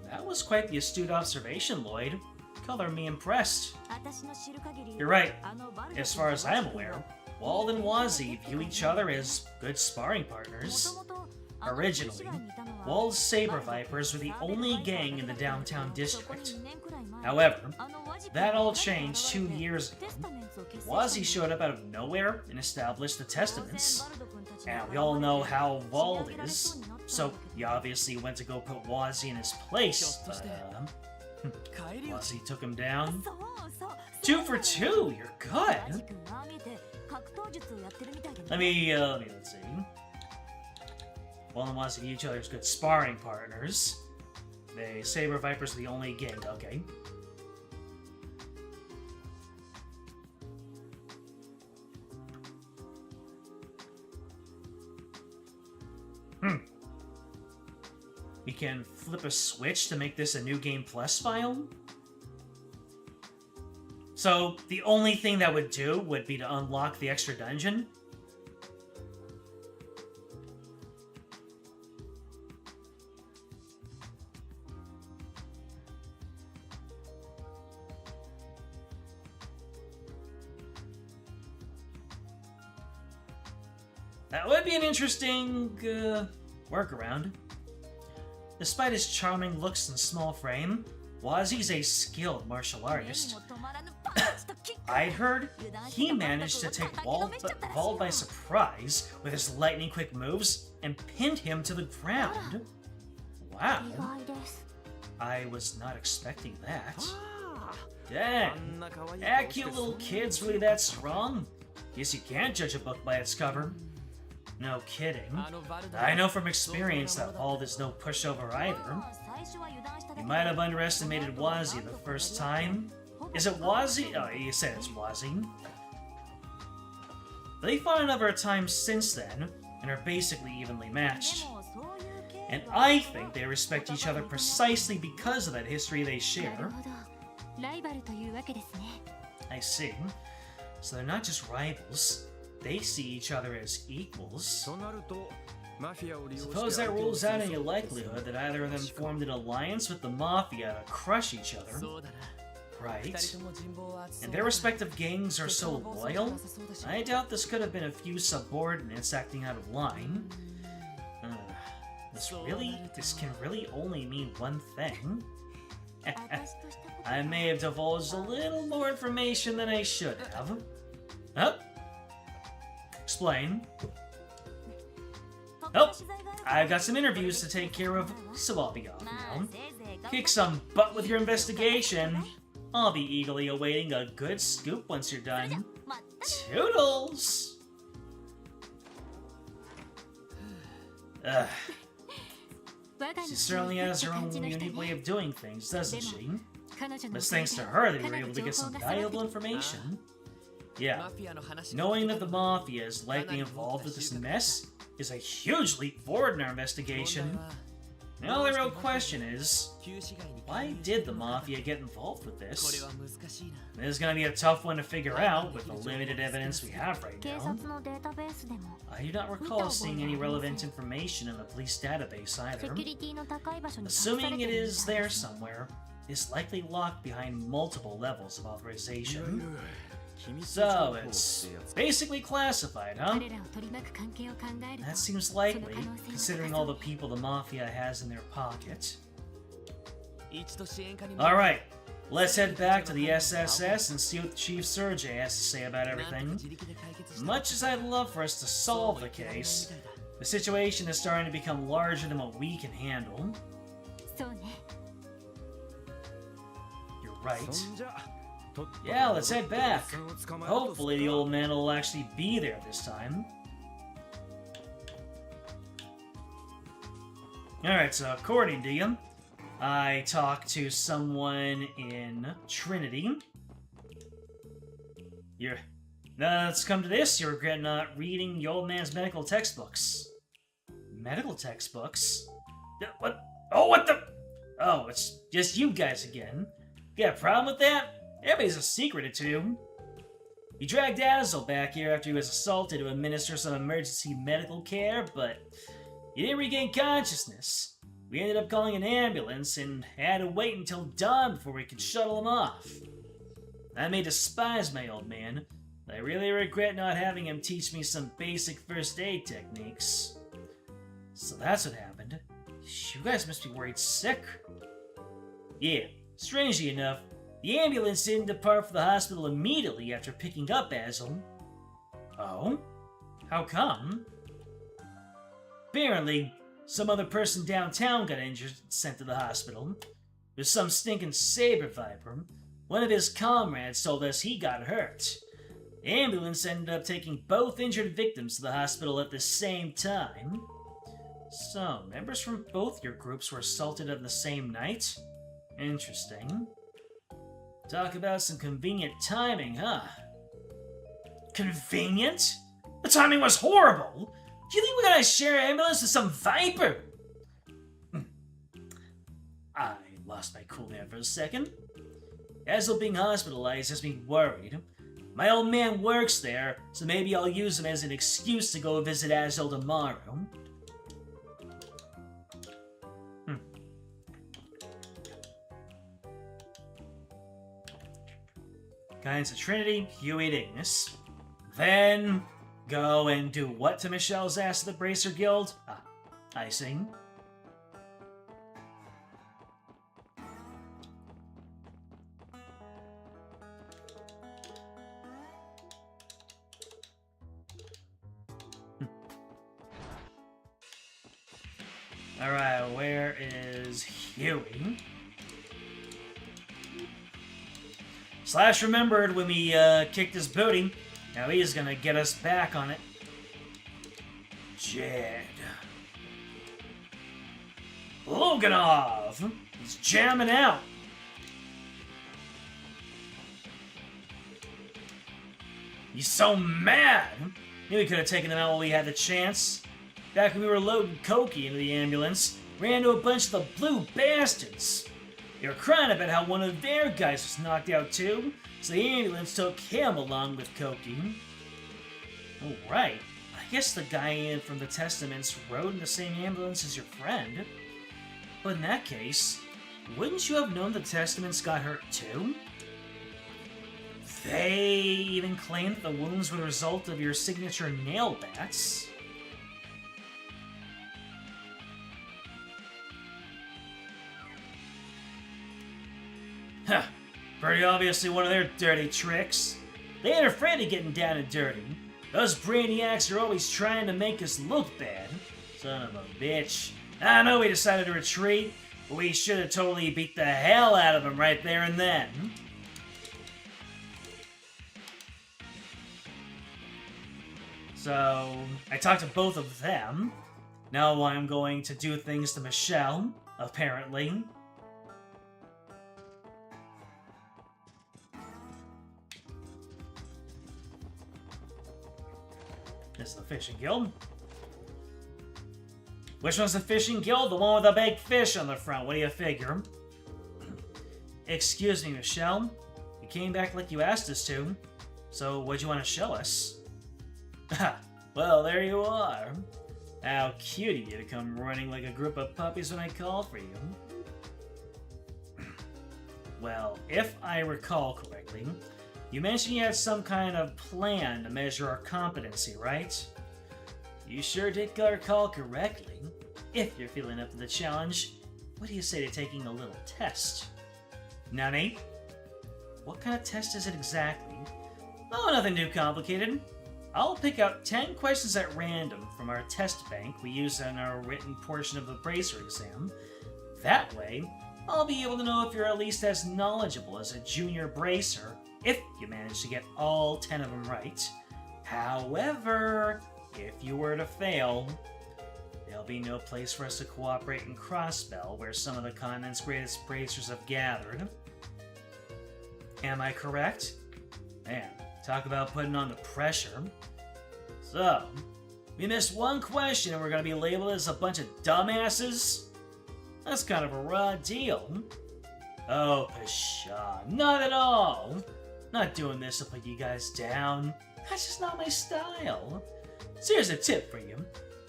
that was quite the astute observation, Lloyd. Color me impressed. You're right. As far as I'm aware, Wald and Wazi view each other as good sparring partners. Originally, Wald's Saber Vipers were the only gang in the downtown district. However, that all changed 2 years ago. Wazi showed up out of nowhere and established the Testaments. And we all know how Wald is, so he obviously went to go put Wazi in his place, but Wazi took him down. 2 for 2, you're good! Let's see. Wald and Wazi view each other as good sparring partners. The Saber Vipers are the only gang, okay. we can flip a switch to make this a New Game Plus file. So, the only thing that would do would be to unlock the extra dungeon. That would be an interesting workaround. Despite his charming looks and small frame, Wazi's a skilled martial artist. I'd heard he managed to take Vault by surprise with his lightning-quick moves and pinned him to the ground. Wow. I was not expecting that. Dang. That cute little kid's really that strong? Guess you can't judge a book by its cover. No kidding. I know from experience that Vault is no pushover either. You might have underestimated Wazi the first time. Is it Wazi? Oh, you said it's Wazi. They fought a number of times since then, and are basically evenly matched. And I think they respect each other precisely because of that history they share. I see. So they're not just rivals. They see each other as equals. Suppose that rules out any likelihood that either of them formed an alliance with the Mafia to crush each other. Right. And their respective gangs are so loyal, I doubt this could have been a few subordinates acting out of line. This can really only mean one thing. I may have divulged a little more information than I should have. Oh. Explain. Oh, I've got some interviews to take care of, so I'll be off now. Kick some butt with your investigation. I'll be eagerly awaiting a good scoop once you're done. Toodles! She certainly has her own unique way of doing things, doesn't she? It's thanks to her that we were able to get some valuable information. Yeah, knowing that the Mafia is likely involved with this mess is a huge leap forward in our investigation. The only real question is, why did the Mafia get involved with this? This is going to be a tough one to figure out with the limited evidence we have right now. I do not recall seeing any relevant information in the police database either. Assuming it is there somewhere, it's likely locked behind multiple levels of authorization. So, it's basically classified, huh? That seems likely, considering all the people the Mafia has in their pocket. Alright, let's head back to the SSS and see what Chief Sergei has to say about everything. Much as I'd love for us to solve the case, the situation is starting to become larger than what we can handle. You're right. Yeah, let's head back. Hopefully the old man will actually be there this time. Alright, so according to you, I talked to someone in Trinity. Let's come to this. You regret not reading the old man's medical textbooks. Medical textbooks? What? Oh, what the? Oh, it's just you guys again. You got a problem with that? Everybody's a secret or two. We dragged Azel back here after he was assaulted to administer some emergency medical care, but he didn't regain consciousness. We ended up calling an ambulance and had to wait until dawn before we could shuttle him off. I may despise my old man, but I really regret not having him teach me some basic first aid techniques. So that's what happened. You guys must be worried sick. Yeah, strangely enough, the ambulance didn't depart for the hospital immediately after picking up Azel. Oh? How come? Apparently, some other person downtown got injured and sent to the hospital. There's some stinking saber viper. One of his comrades told us he got hurt. The ambulance ended up taking both injured victims to the hospital at the same time. So, members from both your groups were assaulted on the same night? Interesting. Talk about some convenient timing, huh? Convenient? The timing was horrible! Do you think we're gonna share an ambulance with some viper? lost my cool there for a second. Asel being hospitalized has me worried. My old man works there, so maybe I'll use him as an excuse to go visit Asel tomorrow. Guidance of Trinity, Huey Ignis. Then go and do what to Michelle's ass at the Bracer Guild? Ah, I see. Alright, where is Huey? Slash remembered when we kicked his booty. Now he's gonna get us back on it. Jed. Loganov! He's jamming out. He's so mad! Knew we could have taken them out while we had the chance. Back when we were loading Koki into the ambulance, ran into a bunch of the blue bastards. They were crying about how one of their guys was knocked out too, so the ambulance took him along with Koki. Oh, right. I guess the guy from the Testaments rode in the same ambulance as your friend. But in that case, wouldn't you have known the Testaments got hurt too? They even claimed that the wounds were the result of your signature nail bats. Huh. Pretty obviously one of their dirty tricks. They ain't afraid of getting down and dirty. Those brainiacs are always trying to make us look bad. Son of a bitch. I know we decided to retreat, but we should have totally beat the hell out of them right there and then. So, I talked to both of them. Now I'm going to do things to Michelle, apparently. This is the fishing guild. Which one's the fishing guild? The one with the big fish on the front. What do you figure? Excuse me, Michelle. You came back like you asked us to. So, what'd you want to show us? Well, there you are. How cute of you to come running like a group of puppies when I call for you. Well, if I recall correctly, you mentioned you had some kind of plan to measure our competency, right? You sure did recall correctly. If you're feeling up to the challenge, what do you say to taking a little test? Nani? What kind of test is it exactly? Oh, nothing too complicated. I'll pick out 10 questions at random from our test bank we use in our written portion of the Bracer exam. That way, I'll be able to know if you're at least as knowledgeable as a junior Bracer if you manage to get all 10 of them right. However, if you were to fail, there'll be no place for us to cooperate in Crossbell, where some of the continent's greatest Bracers have gathered. Am I correct? Man, talk about putting on the pressure. So, we missed one question and we're gonna be labeled as a bunch of dumbasses? That's kind of a raw deal. Oh, pshaw, not at all. Not doing this to put you guys down. That's just not my style. So here's a tip for you.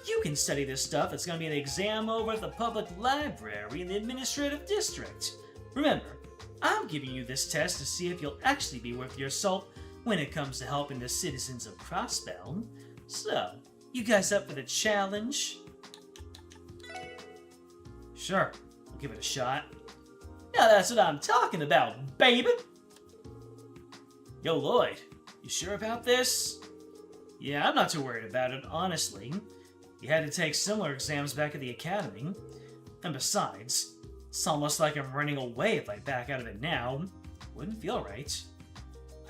You can study this stuff. It's going to be an exam over at the public library in the administrative district. Remember, I'm giving you this test to see if you'll actually be worth your salt when it comes to helping the citizens of Crossbell. So, you guys up for the challenge? Sure, I'll give it a shot. Now that's what I'm talking about, baby! Yo, Lloyd, you sure about this? Yeah, I'm not too worried about it, honestly. You had to take similar exams back at the academy. And besides, it's almost like I'm running away if I back out of it now. Wouldn't feel right.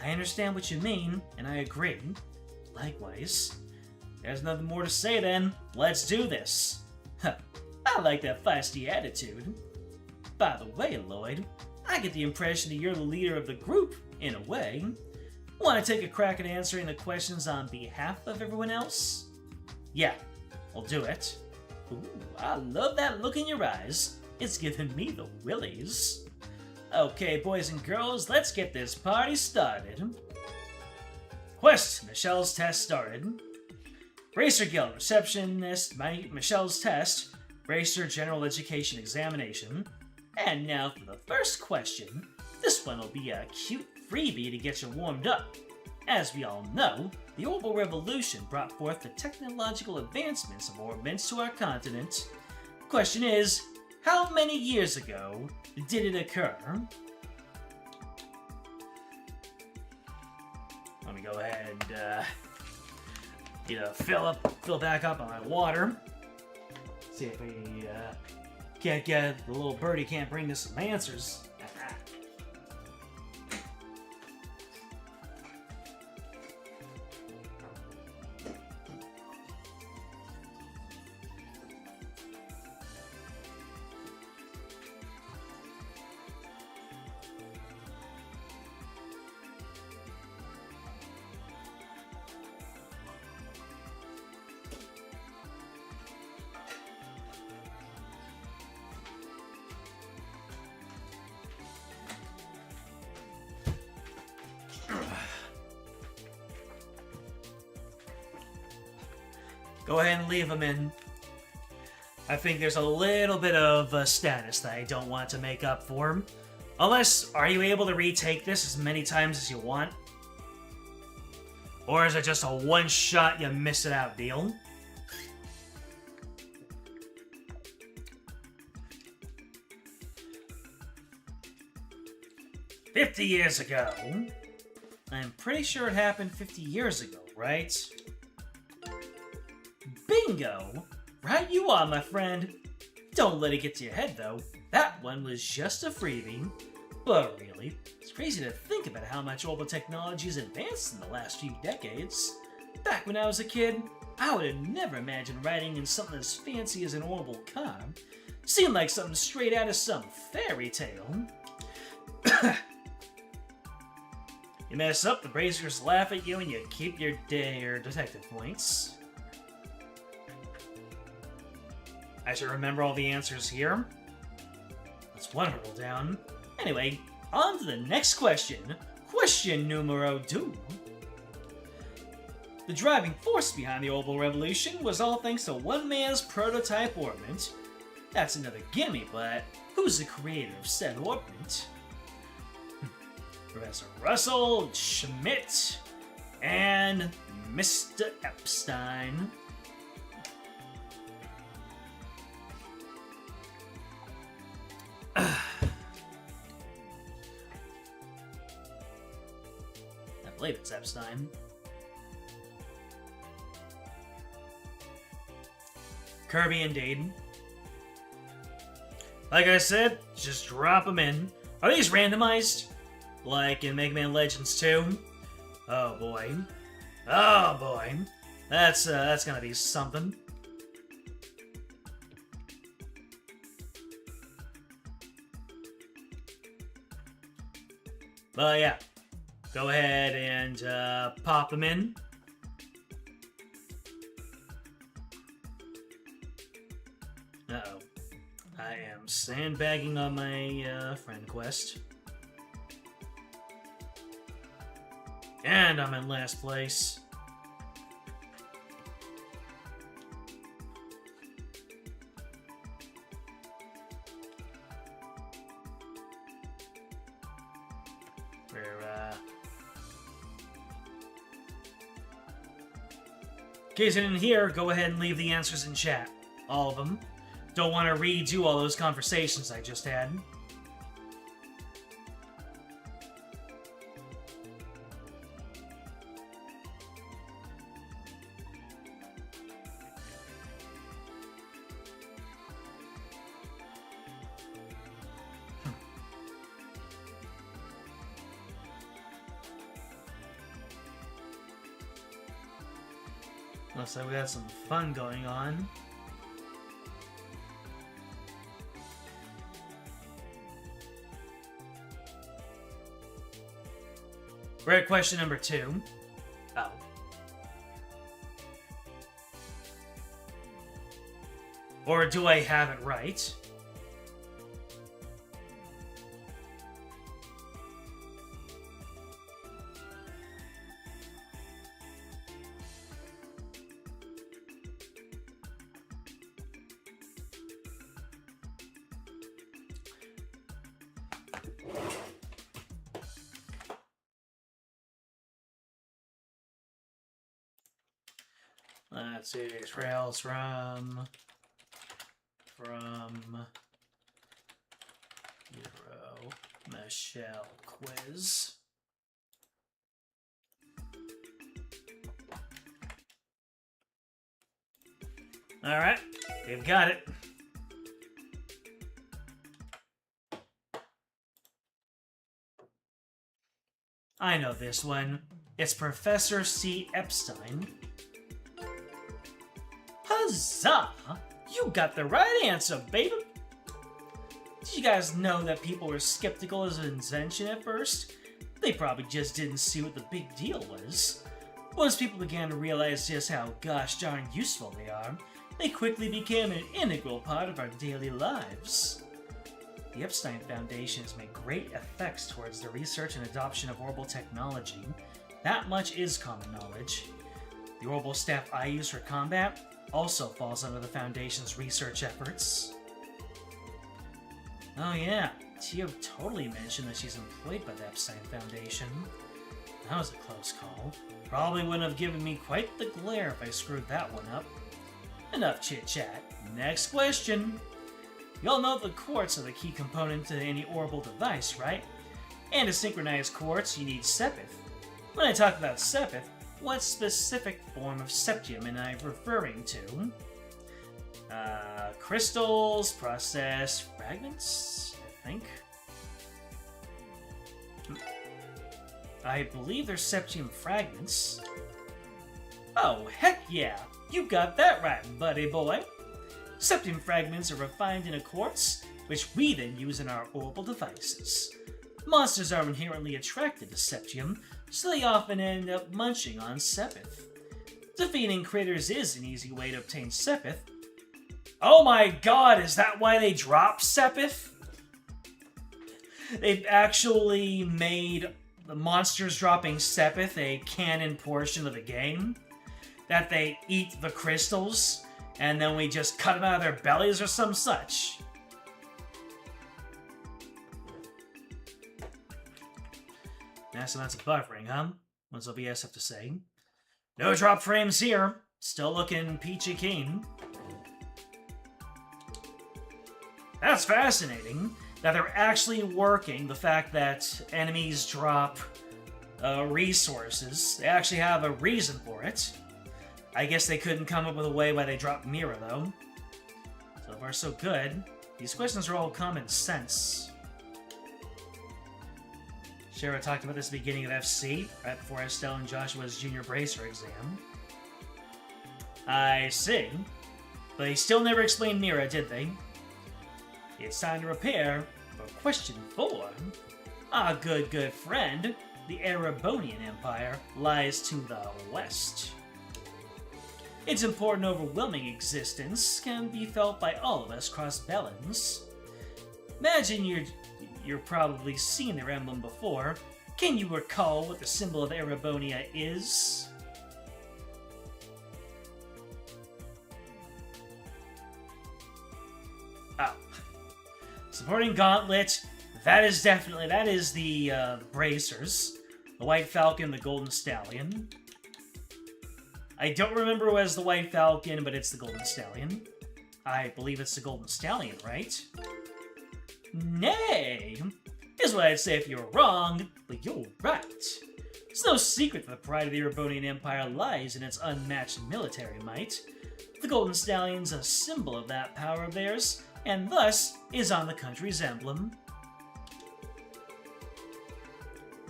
I understand what you mean, and I agree. Likewise. There's nothing more to say then. Let's do this. Huh, I like that feisty attitude. By the way, Lloyd, I get the impression that you're the leader of the group, in a way. Want to take a crack at answering the questions on behalf of everyone else? Yeah, I'll do it. Ooh, I love that look in your eyes. It's giving me the willies. Okay, boys and girls, let's get this party started. Quest, Michelle's test started. Bracer Guild, receptionist, Michelle's test. Bracer general education examination. And now for the first question. This one will be a cute freebie to get you warmed up. As we all know, the Orbital Revolution brought forth the technological advancements of orbits to our continent. The question is, how many years ago did it occur? Let me go ahead and fill back up on my water. See if we can't get the little birdie can't bring us some answers. Go ahead and leave them in. I think there's a little bit of status that I don't want to make up for. Unless, are you able to retake this as many times as you want? Or is it just a one-shot, you miss it out deal? "50 years ago." I'm pretty sure it happened 50 years ago, right? Bingo! Right you are, my friend. Don't let it get to your head, though. That one was just a freebie. But really, it's crazy to think about how much orbital technology has advanced in the last few decades. Back when I was a kid, I would have never imagined riding in something as fancy as an orbital car. Seemed like something straight out of some fairy tale. You mess up, the bracers laugh at you, and you keep your detective points. I should remember all the answers here. That's one hurdle down. Anyway, on to the next question. Question numero 2. The driving force behind the Orbital Revolution was all thanks to one man's prototype orbit. That's another gimme, but who's the creator of said orbit? Professor Russell, Schmidt, and Mr. Epstein. I believe it's Epstein. Kirby indeed. Like I said, just drop them in. Are these randomized? Like in Mega Man Legends 2? Oh boy. Oh boy. That's gonna be something. But yeah, go ahead and pop them in. Uh-oh. I am sandbagging on my friend quest. And I'm in last place. In case you didn't hear, go ahead and leave the answers in chat. All of them. Don't want to redo all those conversations I just had. Looks like we got some fun going on. We're at question number 2. Oh. Or do I have it right? Let's see, trails from Hero Michelle quiz. Alright, they've got it. I know this one. It's Professor C. Epstein. Huzzah! You got the right answer, baby! Did you guys know that people were skeptical as an invention at first? They probably just didn't see what the big deal was. Once people began to realize just how gosh darn useful they are, they quickly became an integral part of our daily lives. The Epstein Foundation has made great effects towards the research and adoption of orbital technology. That much is common knowledge. The orbital staff I use for combat also falls under the Foundation's research efforts. Oh yeah, Tio totally mentioned that she's employed by the Epstein Foundation. That was a close call. Probably wouldn't have given me quite the glare if I screwed that one up. Enough chit-chat. Next question. You all know the quartz are the key component to any orbital device, right? And to synchronize quartz, you need sepith. When I talk about sepith, what specific form of septium am I referring to? Crystals, processed fragments, I think. I believe they're septium fragments. Oh, heck yeah! You got that right, buddy boy! Septium fragments are refined in a quartz, which we then use in our orbital devices. Monsters are inherently attracted to septium, so they often end up munching on sepith. Defeating critters is an easy way to obtain sepith. Oh my god, is that why they drop sepith? They've actually made the monsters dropping sepith a canon portion of the game? That they eat the crystals, and then we just cut them out of their bellies or some such? So that's buffering, huh? What's OBS have to say? No drop frames here. Still looking peachy keen. That's fascinating that they're actually working the fact that enemies drop resources. They actually have a reason for it. I guess they couldn't come up with a way why they dropped Mira, though. So far, so good. These questions are all common sense. Shara talked about this at the beginning of FC, right before Estelle and Joshua's junior bracer exam. I see. But they still never explained Mira, did they? It's time to prepare for question 4. Our good friend, the Erebonian Empire, lies to the west. Its important, overwhelming existence can be felt by all of us cross-Bellans. Imagine you've probably seen their emblem before. Can you recall what the symbol of Erebonia is? Oh. Supporting Gauntlet, that is the Bracers. The White Falcon, the Golden Stallion. I don't remember who has the White Falcon, but it's the Golden Stallion. I believe it's the Golden Stallion, right? Nay! Is what I'd say if you were wrong, but you're right. It's no secret that the pride of the Erebonian Empire lies in its unmatched military might. The Golden Stallion's a symbol of that power of theirs, and thus is on the country's emblem.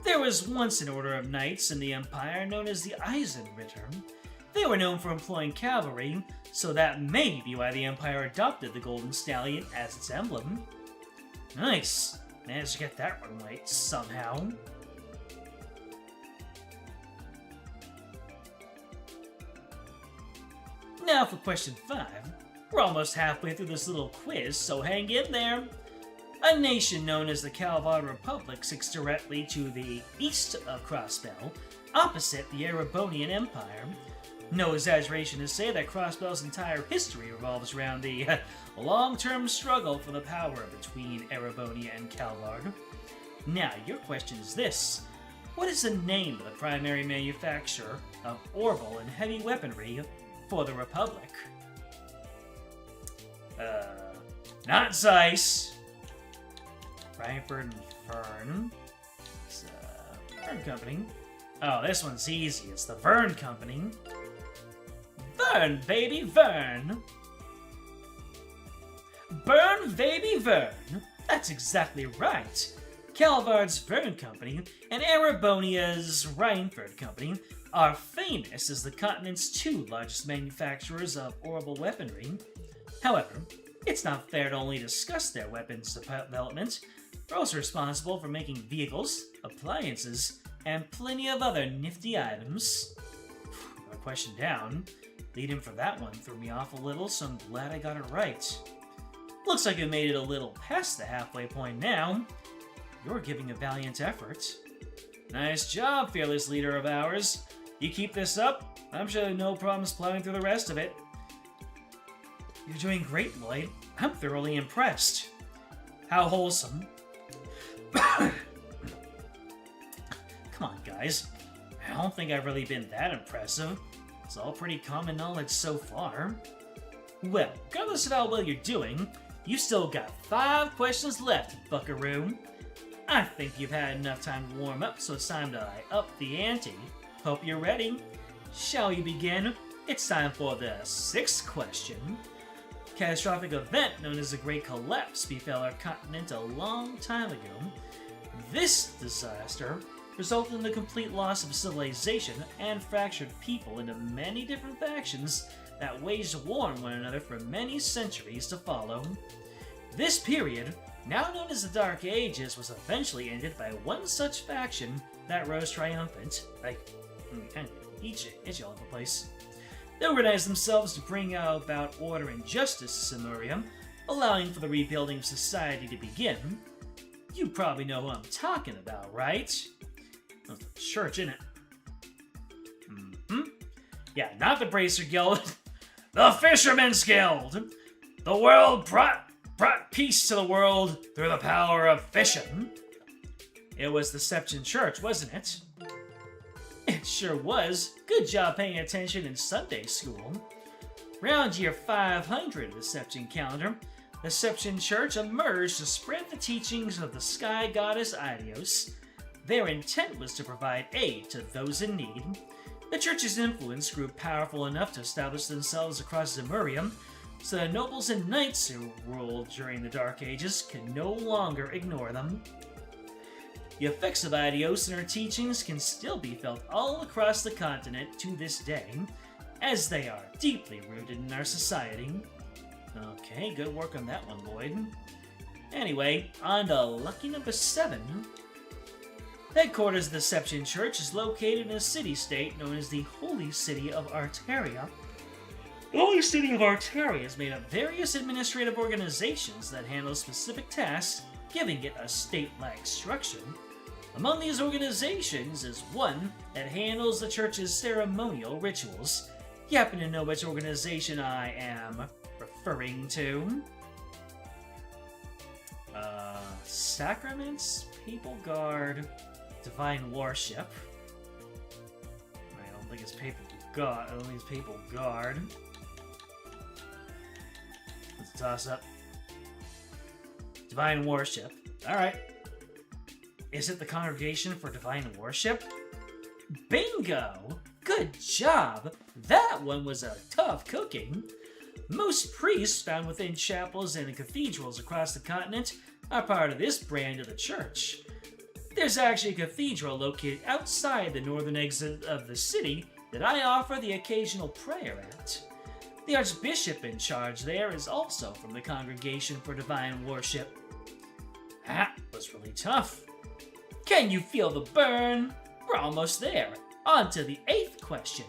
There was once an order of knights in the Empire known as the Eisenritter. They were known for employing cavalry, so that may be why the Empire adopted the Golden Stallion as its emblem. Nice. Managed to get that one right somehow. Now for question 5. We're almost halfway through this little quiz, so hang in there. A nation known as the Calvar Republic sits directly to the east of Crossbell, opposite the Erebonian Empire. No exaggeration to say that Crossbell's entire history revolves around the long-term struggle for the power between Erebonia and Calvar. Now, your question is this. What is the name of the primary manufacturer of orbital and heavy weaponry for the Republic. Not Zeiss. Frankfurt and Vern. It's, Vern Company. Oh, this one's easy. It's the Vern Company. Vern, baby, Vern. Burn, baby, Vern. That's exactly right. Calvard's Vern Company and Erebonia's Reinford Company are famous as the continent's two largest manufacturers of orbital weaponry. However, it's not fair to only discuss their weapons development. They're also responsible for making vehicles, appliances, and plenty of other nifty items. Got a question down. Leading for that one threw me off a little, so I'm glad I got it right. Looks like you made it a little past the halfway point now. You're giving a valiant effort. Nice job, fearless leader of ours. You keep this up, I'm sure no problems plowing through the rest of it. You're doing great, Lloyd. I'm thoroughly impressed. How wholesome. Come on, guys. I don't think I've really been that impressive. It's all pretty common knowledge so far. Well, regardless of how well you're doing, you've still got 5 questions left, buckaroo. I think you've had enough time to warm up, so it's time to up the ante. Hope you're ready. Shall we begin? It's time for the 6th question. A catastrophic event known as the Great Collapse befell our continent a long time ago. This disaster resulted in the complete loss of civilization and fractured people into many different factions that waged war on one another for many centuries to follow. This period, now known as the Dark Ages, was eventually ended by one such faction that rose triumphant, each all over the place. They organized themselves to bring about order and justice in Simuria, allowing for the rebuilding of society to begin. You probably know who I'm talking about, right? That's the church, isn't it? Yeah, not the Bracer Guild. The Fisherman's Guild! The world brought peace to the world through the power of fishing. It was the Septon Church, wasn't it? It sure was. Good job paying attention in Sunday school. Around year 500 of the Septon calendar, the Septon Church emerged to spread the teachings of the sky goddess Idios. Their intent was to provide aid to those in need. The church's influence grew powerful enough to establish themselves across Zemuria, so the nobles and knights who ruled during the Dark Ages could no longer ignore them. The effects of Idios and her teachings can still be felt all across the continent to this day, as they are deeply rooted in our society. Okay, good work on that one, Lloyd. Anyway, on to lucky number 7. Headquarters of the Septon Church is located in a city-state known as the Holy City of Arteria. The Holy City of Arteria is made up of various administrative organizations that handle specific tasks, giving it a state-like structure. Among these organizations is one that handles the church's ceremonial rituals. You happen to know which organization I am referring to? Sacraments, Papal Guard, Divine Worship. I don't think it's Papal Guard. I don't think it's Papal Guard. Let's toss up. Divine Worship. Alright. Is it the Congregation for Divine Worship? Bingo! Good job! That one was a tough cooking. Most priests found within chapels and cathedrals across the continent are part of this brand of the church. There's actually a cathedral located outside the northern exit of the city that I offer the occasional prayer at. The archbishop in charge there is also from the Congregation for Divine Worship. That was really tough. Can you feel the burn? We're almost there. On to the 8th question.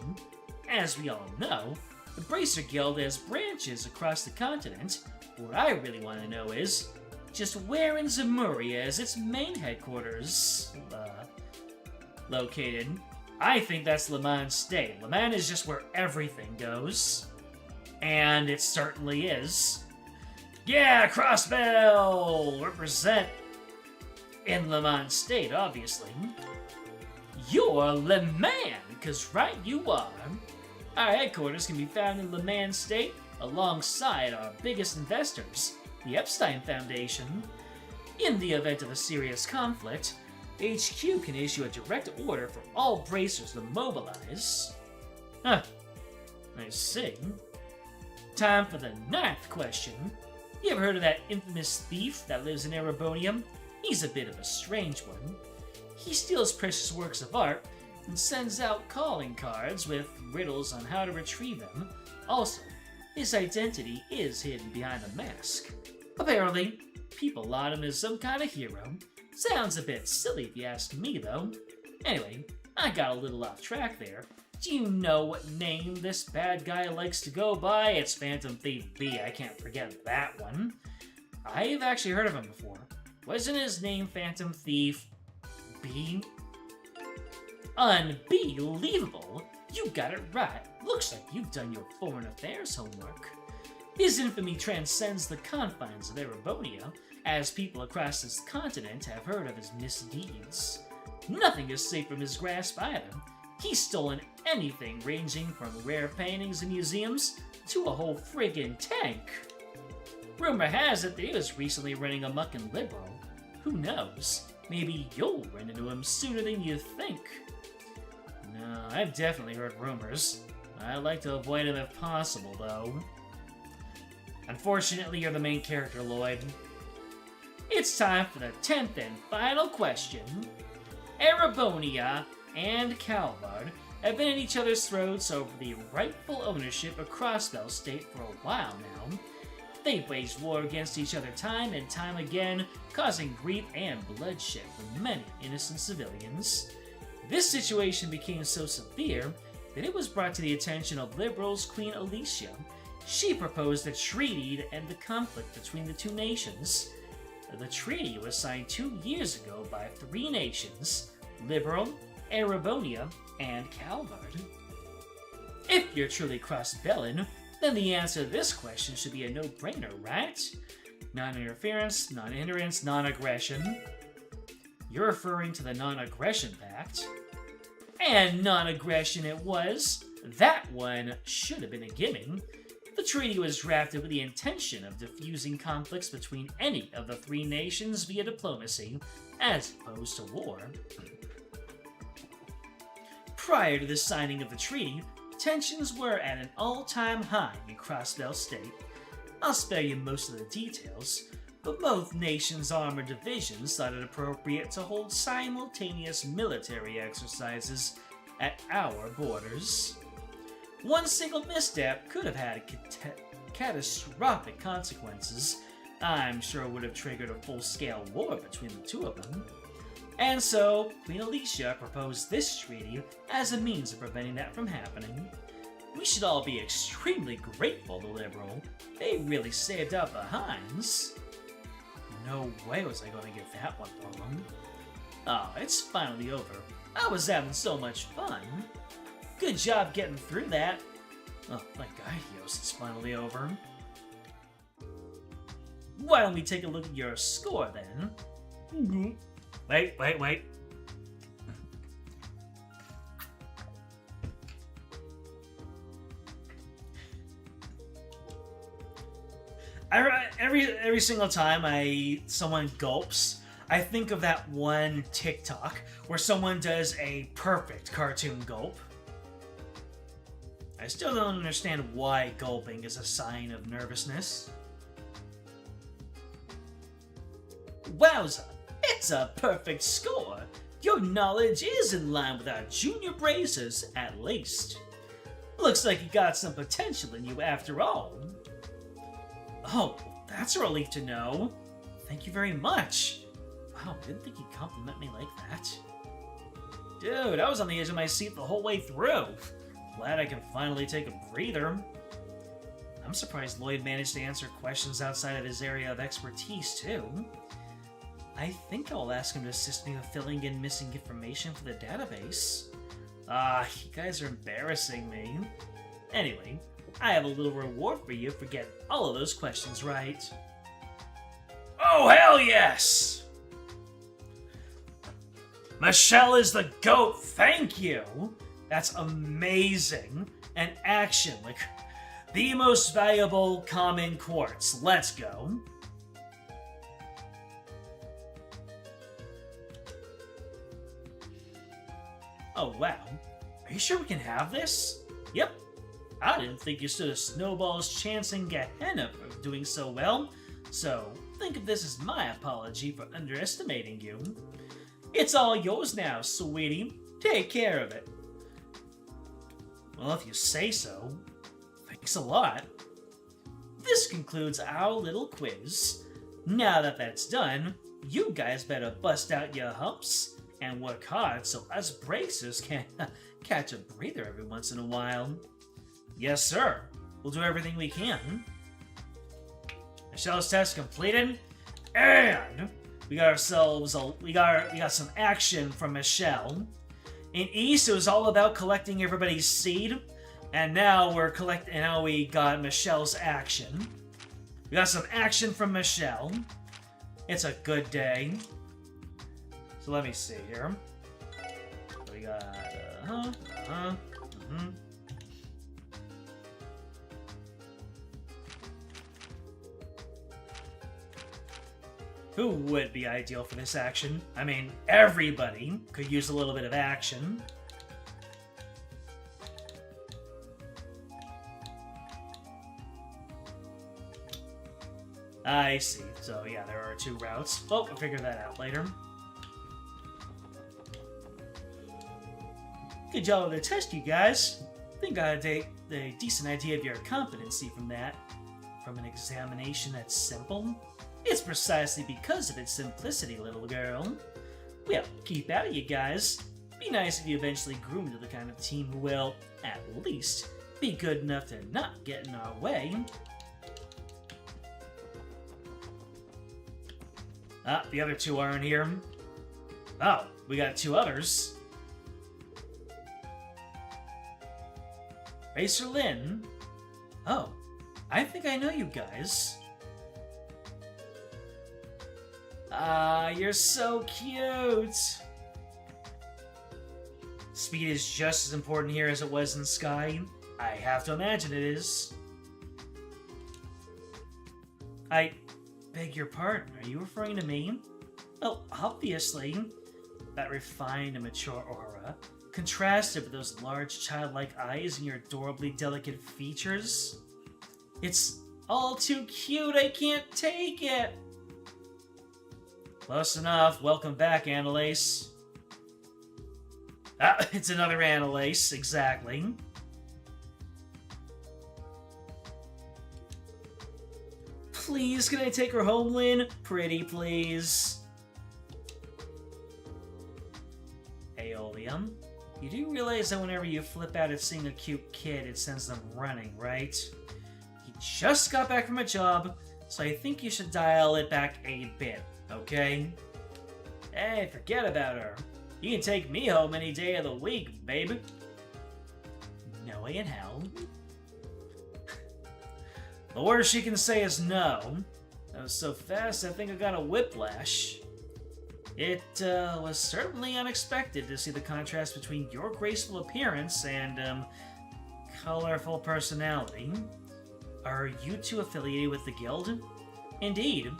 As we all know, the Bracer Guild has branches across the continent. What I really want to know is, just where in Zemuria is its main headquarters located? I think that's Le Mans State. Le Mans is just where everything goes. And it certainly is. Yeah, Crossbell! Represent in Le Mans State, obviously. You're Le Mans, because right you are. Our headquarters can be found in Le Mans State, alongside our biggest investors, the Epstein Foundation. In the event of a serious conflict, HQ can issue a direct order for all bracers to mobilize. Huh. I see. Time for the 9th question. You ever heard of that infamous thief that lives in Erebonium? He's a bit of a strange one. He steals precious works of art and sends out calling cards with riddles on how to retrieve them. Also, his identity is hidden behind a mask. Apparently, people laud him as some kind of hero. Sounds a bit silly if you ask me, though. Anyway, I got a little off track there. Do you know what name this bad guy likes to go by? It's Phantom Thief B, I can't forget that one. I've actually heard of him before. Wasn't his name Phantom Thief B? Unbelievable! You got it right. Looks like you've done your foreign affairs homework. His infamy transcends the confines of Erebonia, as people across this continent have heard of his misdeeds. Nothing is safe from his grasp either. He's stolen anything ranging from rare paintings in museums to a whole friggin' tank. Rumor has it that he was recently running amok in Liberal. Who knows? Maybe you'll run into him sooner than you think. No, I've definitely heard rumors. I like to avoid him if possible, though. Unfortunately, you're the main character, Lloyd. It's time for the 10th and final question. Erebonia and Calvard have been at each other's throats over the rightful ownership of Crossbell State for a while now. They've waged war against each other time and time again, causing grief and bloodshed for many innocent civilians. This situation became so severe that it was brought to the attention of Liberals' Queen Alicia. She proposed a treaty to end the conflict between the two nations. The treaty was signed 2 years ago by 3 nations: Liberal, Erebonia, and Calvard. If you're truly cross-bellin', then the answer to this question should be a no-brainer, right? Non-interference, non-hindrance, non-aggression. You're referring to the Non-Aggression Pact. And non-aggression it was. That one should have been a gimme. The treaty was drafted with the intention of diffusing conflicts between any of the 3 nations via diplomacy, as opposed to war. Prior to the signing of the treaty, tensions were at an all-time high in Crossbell State. I'll spare you most of the details, but both nations' armored divisions thought it appropriate to hold simultaneous military exercises at our borders. One single misstep could have had catastrophic consequences. I'm sure it would have triggered a full-scale war between the two of them. And so, Queen Alicia proposed this treaty as a means of preventing that from happening. We should all be extremely grateful to Liberal. They really saved our behinds. No way was I going to get that one wrong. Oh, it's finally over. I was having so much fun. Good job getting through that. Oh, thank God, Yos, it's finally over. Why don't we take a look at your score, then? Wait. Every single time someone gulps, I think of that one TikTok where someone does a perfect cartoon gulp. I still don't understand why gulping is a sign of nervousness. Wowza! It's a perfect score! Your knowledge is in line with our junior bracers, at least. Looks like you got some potential in you after all. Oh, that's a relief to know. Thank you very much. Wow, I didn't think you'd compliment me like that. Dude, I was on the edge of my seat the whole way through. Glad I can finally take a breather. I'm surprised Lloyd managed to answer questions outside of his area of expertise, too. I think I'll ask him to assist me with filling in missing information for the database. You guys are embarrassing me. Anyway, I have a little reward for you for getting all of those questions right. Oh, hell yes! Michelle is the GOAT, thank you! That's amazing. And action, like the most valuable common quartz. Let's go. Oh, wow. Are you sure we can have this? Yep. I didn't think you stood a snowball's chance in Gehenna for doing so well, so think of this as my apology for underestimating you. It's all yours now, sweetie. Take care of it. Well, if you say so. Thanks a lot. This concludes our little quiz. Now that that's done, you guys better bust out your humps and work hard so us bracers can catch a breather every once in a while. Yes, sir. We'll do everything we can. Michelle's test completed, and we got ourselves we got some action from Michelle. In East, it was all about collecting everybody's seed, and now we got Michelle's action. We got some action from Michelle. It's a good day. So let me see here. We got, Who would be ideal for this action? I mean, everybody could use a little bit of action. I see. So yeah, there are 2 routes. Oh, we'll figure that out later. Good job on the test, you guys. I think I had a decent idea of your competency from that. From an examination that's simple. It's precisely because of its simplicity, little girl. Well, keep at it, you guys. Be nice if you eventually groom to the kind of team who will, at least, be good enough to not get in our way. Ah, the other 2 aren't here. Oh, we got 2 others. Racer Lynn? Oh, I think I know you guys. Ah, you're so cute! Speed is just as important here as it was in Sky. I have to imagine it is. I beg your pardon, are you referring to me? Well, obviously. That refined and mature aura, contrasted with those large childlike eyes and your adorably delicate features. It's all too cute, I can't take it! Close enough. Welcome back, Annalise. Ah, it's another Annalise, exactly. Please, can I take her home, Lynn? Pretty, please. Aeolium, you do realize that whenever you flip out at seeing a cute kid, it sends them running, right? He just got back from a job, so I think you should dial it back a bit. Okay? Hey, forget about her. You can take me home any day of the week, baby. No way in hell. The worst she can say is no. That was so fast, I think I got a whiplash. It was certainly unexpected to see the contrast between your graceful appearance and, colorful personality. Are you 2 affiliated with the guild? Indeed.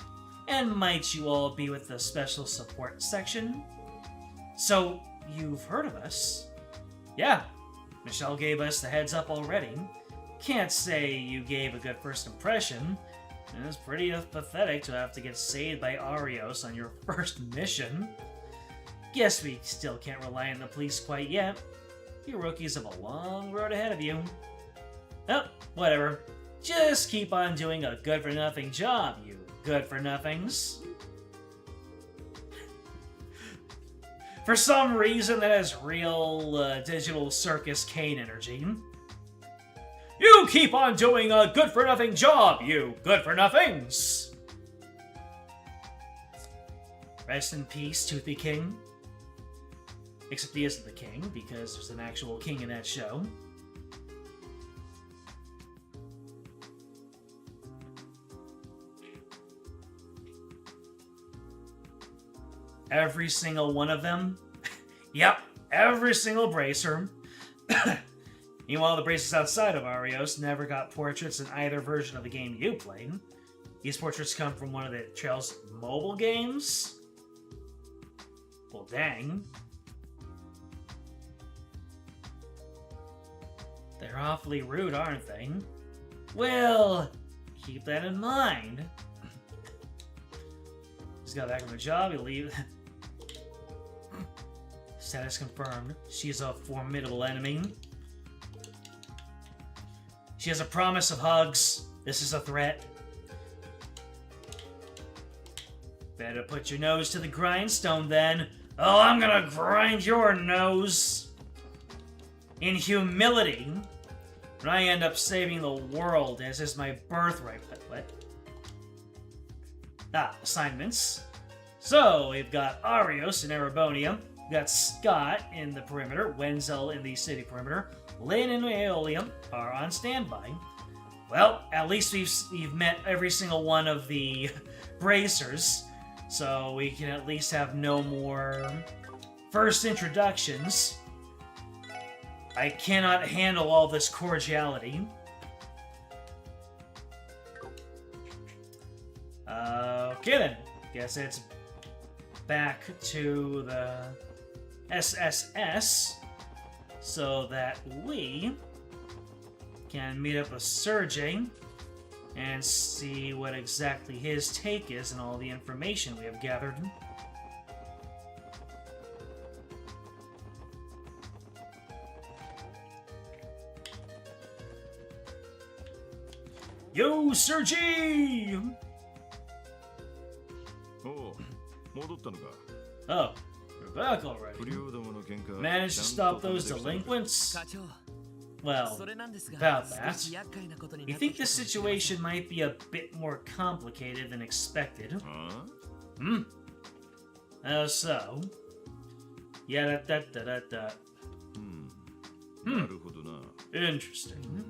And might you all be with the special support section? So, you've heard of us? Yeah, Michelle gave us the heads up already. Can't say you gave a good first impression. It was pretty pathetic to have to get saved by Arios on your first mission. Guess we still can't rely on the police quite yet. You rookies have a long road ahead of you. Oh, whatever. Just keep on doing a good-for-nothing job, you good-for-nothings. For some reason, that has real digital Circus Kane energy. You keep on doing a good-for-nothing job, you good-for-nothings! Rest in peace, Toothy King. Except he isn't the king, because there's an actual king in that show. Every single one of them? Yep, every single bracer. Meanwhile, the bracelets outside of Arios never got portraits in either version of the game you played. These portraits come from one of the Trail's mobile games? Well, dang. They're awfully rude, aren't they? Well, keep that in mind. He's got back on the job, he'll leave. Status confirmed. She's a formidable enemy. She has a promise of hugs. This is a threat. Better put your nose to the grindstone then. Oh, I'm gonna grind your nose. In humility. When I end up saving the world, as is my birthright. What? Assignments. So, we've got Arios in Erebonia. We've got Scott in the perimeter. Wenzel in the city perimeter. Lynn and Aeolium are on standby. Well, at least we've met every single one of the bracers, so we can at least have no more first introductions. I cannot handle all this cordiality. Okay then. Guess it's back to the SSS so that we can meet up with Sergey and see what exactly his take is and all the information we have gathered. Yo, Sergey! Oh, you're back already. Managed to stop those delinquents? Well, about that. You think the situation might be a bit more complicated than expected? How so? Yeah, Interesting.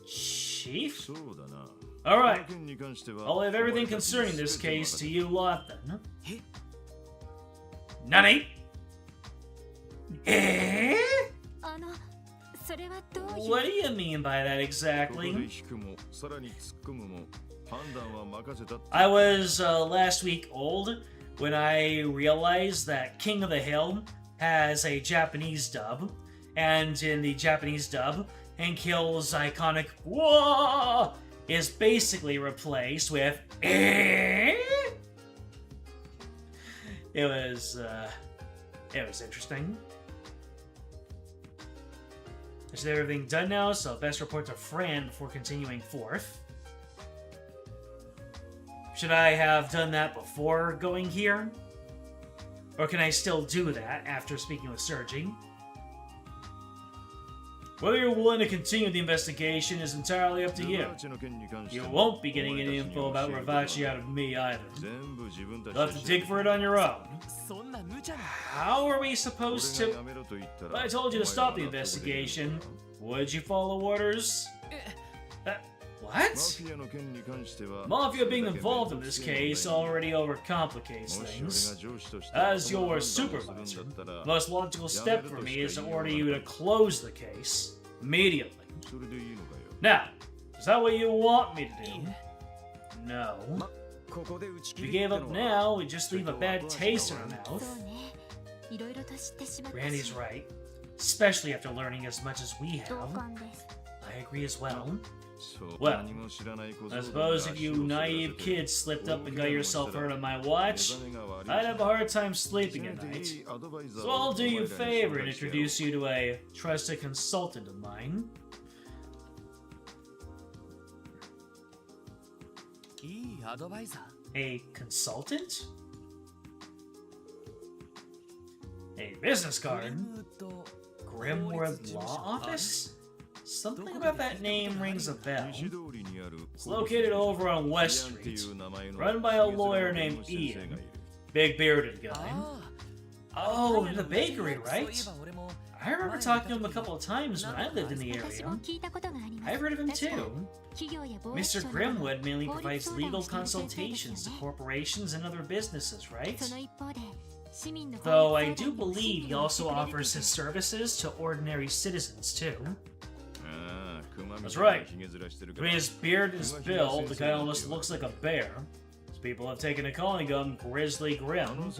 Chief? Alright. I'll leave everything concerning this case to you lot then. Nani? Eh? What do you mean by that exactly? I was last week old when I realized that King of the Hill has a Japanese dub, and in the Japanese dub, Hank Hill's iconic "Whoa" is basically replaced with eh? It was interesting. Is everything done now? So best report to Fran before continuing forth. Should I have done that before going here? Or can I still do that after speaking with Sergey? Whether you're willing to continue the investigation is entirely up to you. You won't be getting any info about Ravachi out of me either. You'll have to dig for it on your own. How are we supposed to... If I told you to stop the investigation, would you follow orders? What? Mafia being involved in this case already overcomplicates things. As your supervisor, the most logical step for me is to order you to close the case immediately. Now, is that what you want me to do? No. If you gave up now, we just leave a bad taste in our mouth. Randy's right, especially after learning as much as we have. I agree as well. Well, I suppose if you naive kids slipped up and got yourself hurt on my watch, I'd have a hard time sleeping at night. So I'll do you a favor and introduce you to a trusted consultant of mine. A consultant? A business card? Grimwood Law Office? Something about that name rings a bell. It's located over on West Street, run by a lawyer named Ian. Big bearded guy. Oh, the bakery, right? I remember talking to him a couple of times when I lived in the area. I've heard of him too. Mr. Grimwood mainly provides legal consultations to corporations and other businesses, right? Though I do believe he also offers his services to ordinary citizens, too. That's right. Between his beard and his build, the guy almost looks like a bear. People have taken to calling him Grizzly Grim.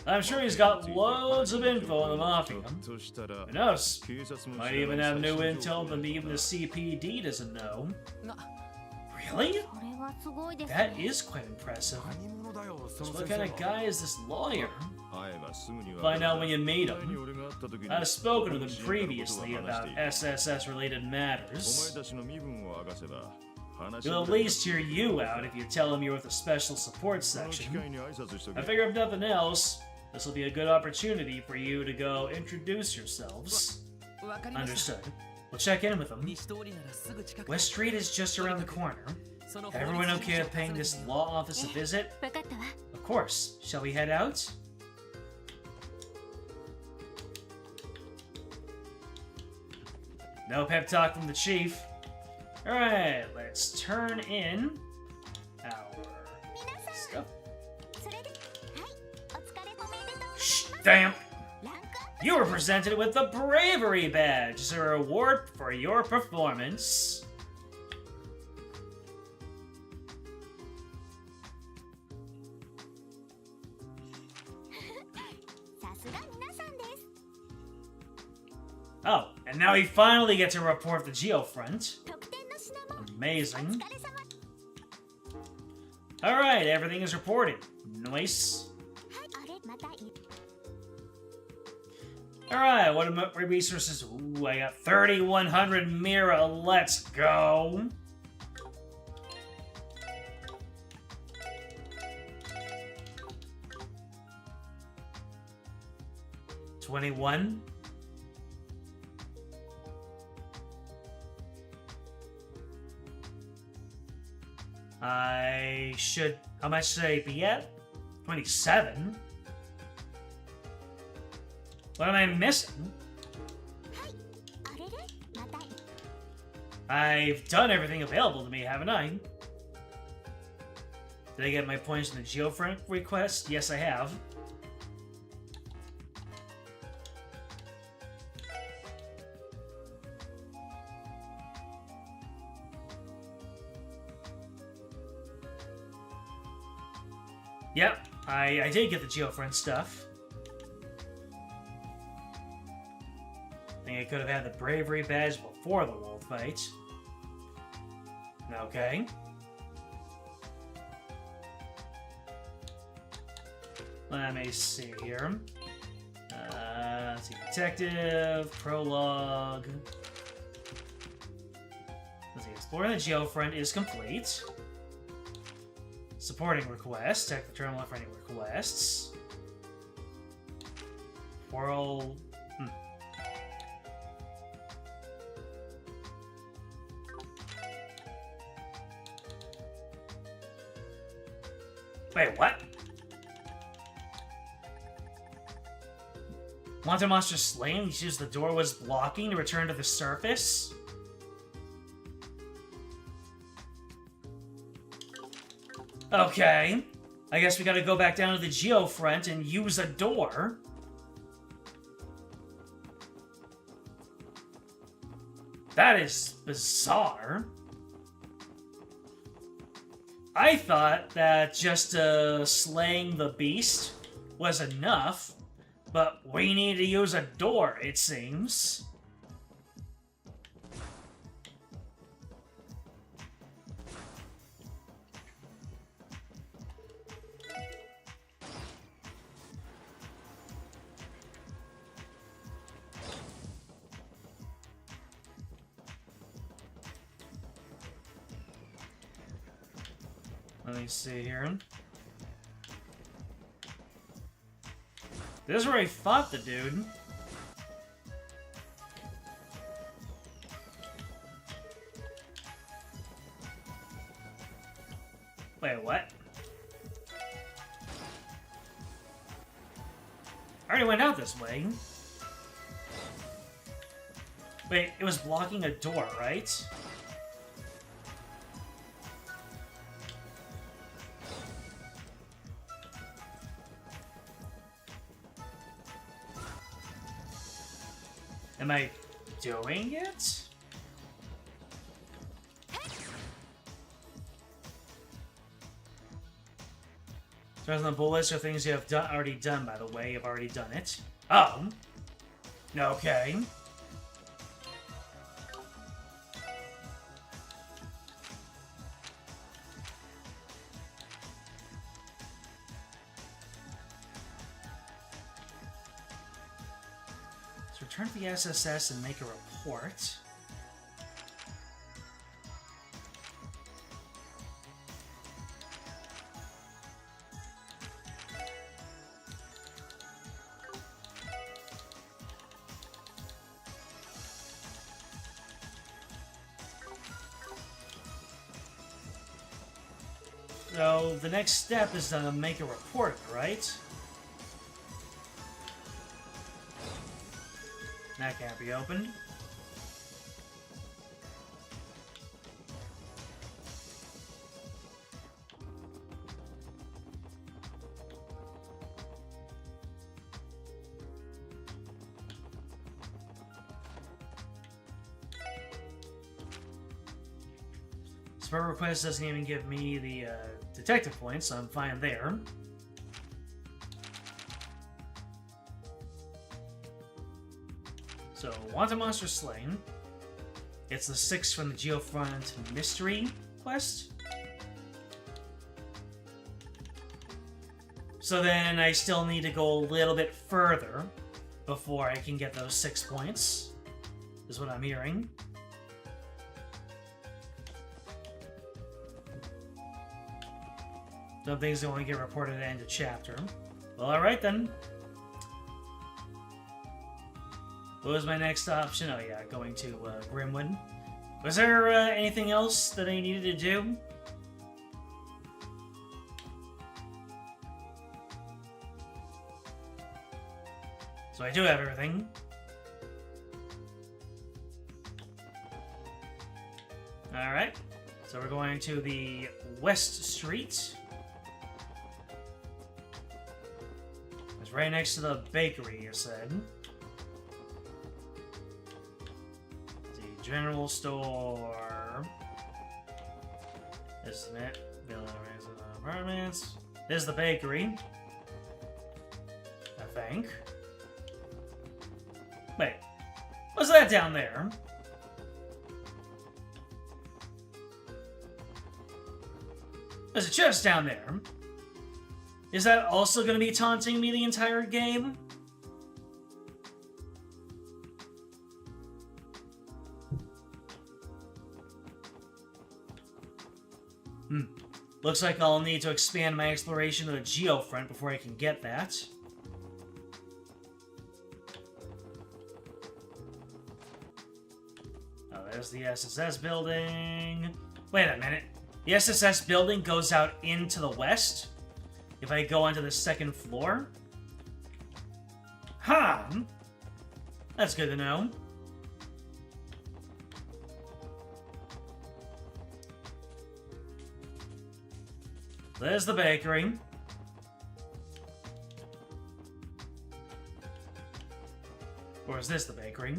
I'm sure he's got loads of info on the Mafia. Who knows? Might even have new intel that even the CPD doesn't know. Really? That is quite impressive. So what kind of guy is this lawyer? Find out when you meet him. I've spoken with him previously about SSS-related matters. He'll at least hear you out if you tell him you're with the special support section. I figure if nothing else, this will be a good opportunity for you to go introduce yourselves. Understood. We'll check in with him. West Street is just around the corner. Everyone okay with paying this law office a visit? Of course. Shall we head out? No pep talk from the chief. Alright, let's turn in our stuff. Shh, damn! You were presented with the Bravery Badge as a reward for your performance. Oh, and now we finally get to report the Geofront. Amazing. Alright, everything is reported. Nice. Alright, what resources? Ooh, I got 3,100 Mira. Let's go. $21. I should... How much should I be at? 27? What am I missing? I've done everything available to me, haven't I? Did I get my points in the Geofront request? Yes, I have. Yep, I did get the Geofront stuff. I think I could have had the Bravery Badge before the wolf fight. Okay. Let me see here. Let's see, Detective, Prologue. Let's see, Exploring the Geofront is complete. Supporting requests. Check the terminal for any requests. World. Wait, what? Wanted monster slain? You used the door was blocking to return to the surface? Okay. I guess we gotta go back down to the Geofront and use a door. That is bizarre. I thought that just slaying the beast was enough, but we need to use a door, it seems. Let me see here. This is where he fought the dude. Wait, what? I already went out this way. Wait, it was blocking a door, right? Am I doing it? Those on the bullet list are things you have already done, by the way. You've already done it. Oh. Okay. So return to the SSS and make a report. So, the next step is to make a report, right? That can't be opened. Support request doesn't even give me the detective points, so I'm fine there. So, Wanted Monster Slain. It's the 6 from the Geofront Mystery quest. So then I still need to go a little bit further before I can get those 6 points, is what I'm hearing. Some things that only get reported at the end of chapter. Well, alright then. What was my next option? Oh yeah, going to Grimwood. Was there anything else that I needed to do? So I do have everything. Alright. So we're going to the West Street. It's right next to the bakery, you said. The general store. Isn't it? Apartments. This is the bakery. I think. Wait. What's that down there? There's a chest down there. Is that also going to be taunting me the entire game? Looks like I'll need to expand my exploration of the Geofront before I can get that. Oh, there's the SSS building. Wait a minute. The SSS building goes out into the west? If I go onto the second floor? Huh. That's good to know. There's the bakery. Or is this the bakery?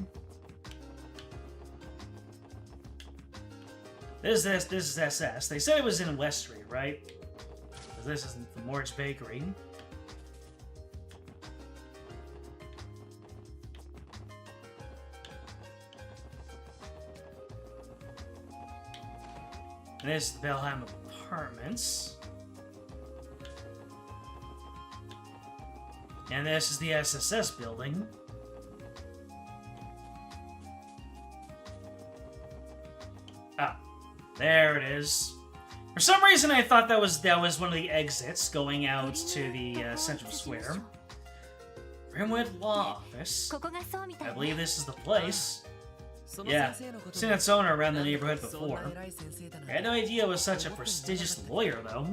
This is SS. They said it was in West Street, right? Because this isn't the Morge Bakery. And this is the Belheim Apartments. And this is the SSS building. Ah, there it is. For some reason, I thought that was one of the exits going out to the central square. Grimwood Law Office. I believe this is the place. Yeah, I've seen its owner around the neighborhood before. I had no idea it was such a prestigious lawyer, though.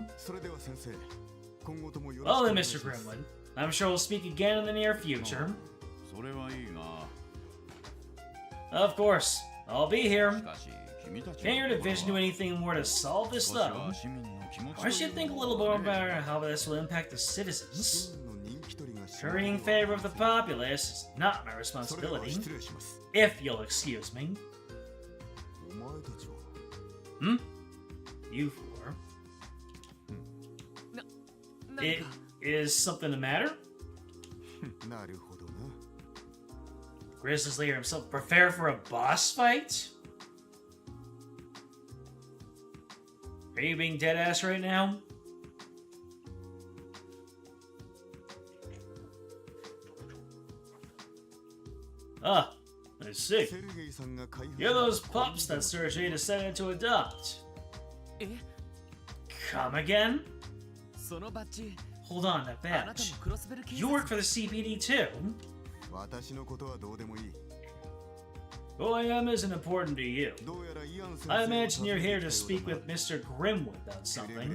Well then, Mr. Grimwood. I'm sure we'll speak again in the near future. Of course, I'll be here. Can't your division do anything more to solve this, though? I should think a little more about how this will impact the citizens. Currying favor of the populace is not my responsibility. If you'll excuse me. Hmm? You four. Is something the matter? Grizzly Slayer himself prepare for a boss fight? Are you being deadass right now? Ah, I see. You're those pups that Sergei decided to adopt. Come again? Hold on, that badge. You work for the CPD too? Who I am isn't important to you. I imagine you're here to speak with Mr. Grimwood about something.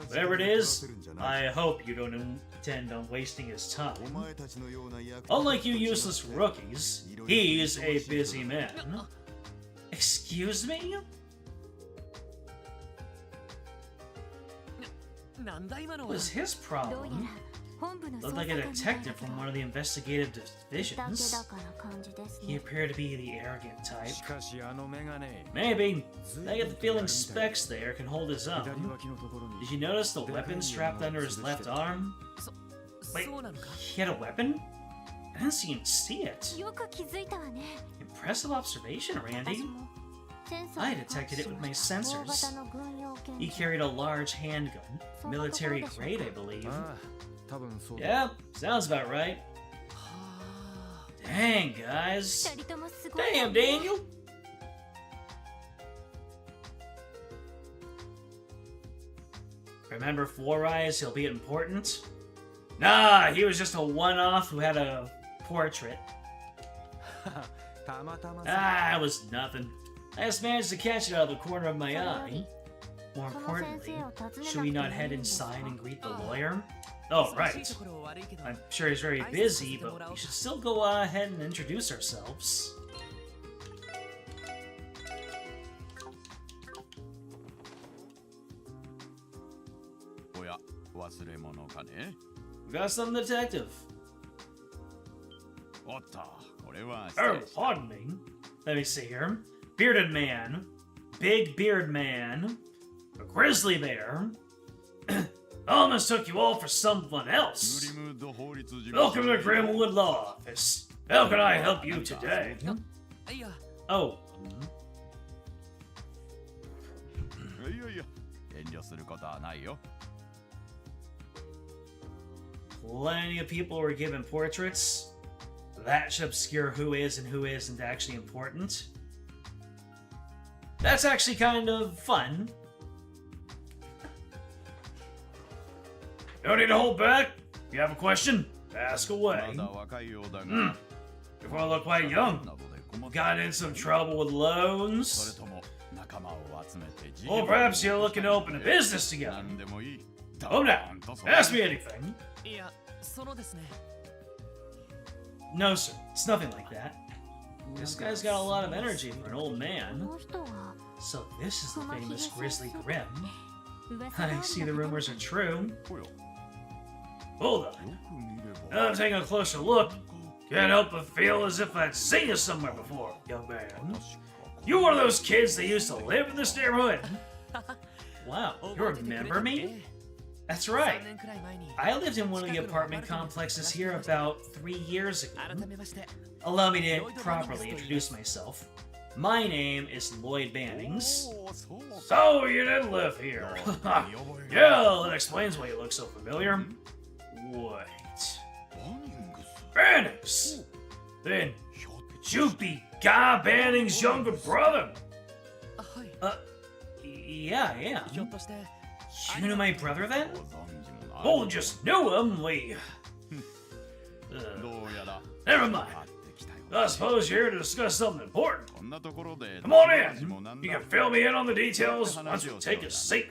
Whatever it is, I hope you don't intend on wasting his time. Unlike you useless rookies, he's a busy man. Excuse me? What was his problem? Looked like a detective from one of the investigative divisions. He appeared to be the arrogant type. Maybe. I get the feeling Specs there can hold his own. Did you notice the weapon strapped under his left arm? Wait, he had a weapon? I didn't see it. Impressive observation, Randy. I detected it with my sensors. He carried a large handgun. Military grade, I believe. Yeah, sounds about right. Dang, guys. Damn, Daniel. Remember Four Eyes? He'll be important? Nah, he was just a one-off who had a portrait. It was nothing. I just managed to catch it out of the corner of my eye. More importantly, should we not head inside and greet the lawyer? Oh, right. I'm sure he's very busy, but we should still go ahead and introduce ourselves. We got some detective. Pardon me. Let me see here. Bearded man. Big beard man. A grizzly bear. I almost took you all for someone else. Welcome to Grimwood Law Office. How can I help you today? Oh. Plenty of people were given portraits. That should obscure who is and who isn't actually important. That's actually kind of fun. No need to hold back. If you have a question, ask away. Before I look quite young, got in some trouble with loans? Or perhaps you're looking to open a business together. Oh, now, ask me anything. No, sir, it's nothing like that. This guy's got a lot of energy for an old man. So this is the famous Grizzly Grim. I see the rumors are true. Hold on. Now I'm taking a closer look. Can't help but feel as if I'd seen you somewhere before, young man. You one of those kids that used to live in this neighborhood? Wow, you remember me? That's right. I lived in one of the apartment complexes here about 3 years ago. Allow me to properly introduce myself. My name is Lloyd Bannings. So you did live here. Yeah, that explains why you look so familiar. Wait. Bannings? Then, could you be Guy Bannings' younger brother? Yeah, I am. You knew my brother then? Oh, just knew him, never mind. I suppose you're here to discuss something important. Come on in. You can fill me in on the details once we take a seat.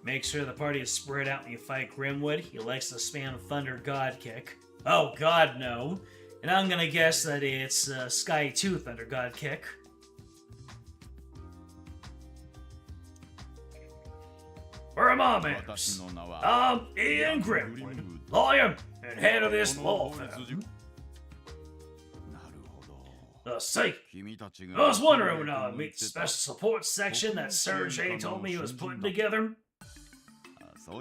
Make sure the party is spread out when you fight Grimwood. He likes to spam Thunder God Kick. Oh God, no. And I'm gonna guess that it's Sky 2 Thunder God Kick. Where are my manners? I'm Ian Grimwood, lawyer and head of this law firm. See, I was wondering when I meet the special support section that Sir J told me he was putting together. Oh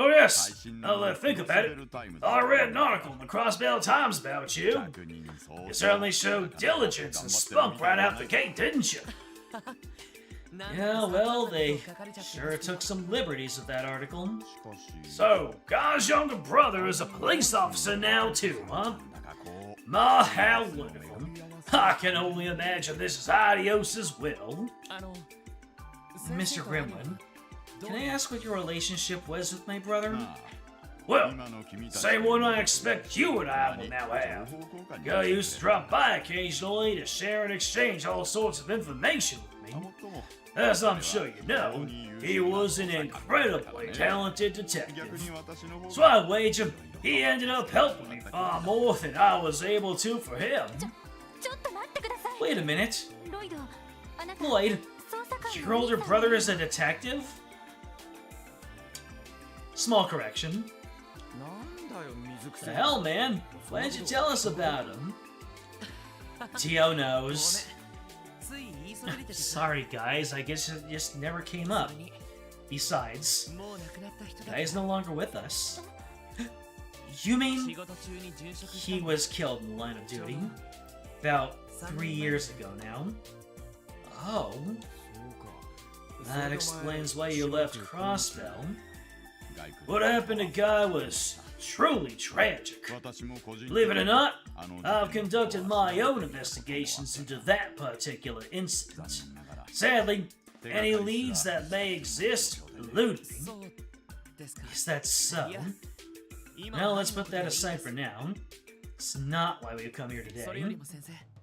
yes, now that I think about it, I read an article in the Crossbell Times about you. You certainly showed diligence and spunk right out the gate, didn't you? Yeah, well, they sure took some liberties with that article. So, Guy's younger brother is a police officer now too, huh? My, how wonderful. I can only imagine this is Adios's will. Mr. Grimwood, can I ask what your relationship was with my brother? Well, same one I expect you and I will now have. Guy used to drop by occasionally to share and exchange all sorts of information with me. As I'm sure you know, he was an incredibly talented detective. So I wager he ended up helping me far more than I was able to for him. Wait a minute. Lloyd, your older brother is a detective? Small correction. The hell, man? Why didn't you tell us about him? Tio knows. Sorry, guys. I guess it just never came up. Besides, the guy's no longer with us. You mean he was killed in the line of duty? About 3 years ago now. Oh. That explains why you left Crossbell. What happened to Guy was truly tragic. Believe it or not, I've conducted my own investigations into that particular incident. Sadly, any leads that may exist elude me. Is that so? Well, let's put that aside for now. It's not why we've come here today.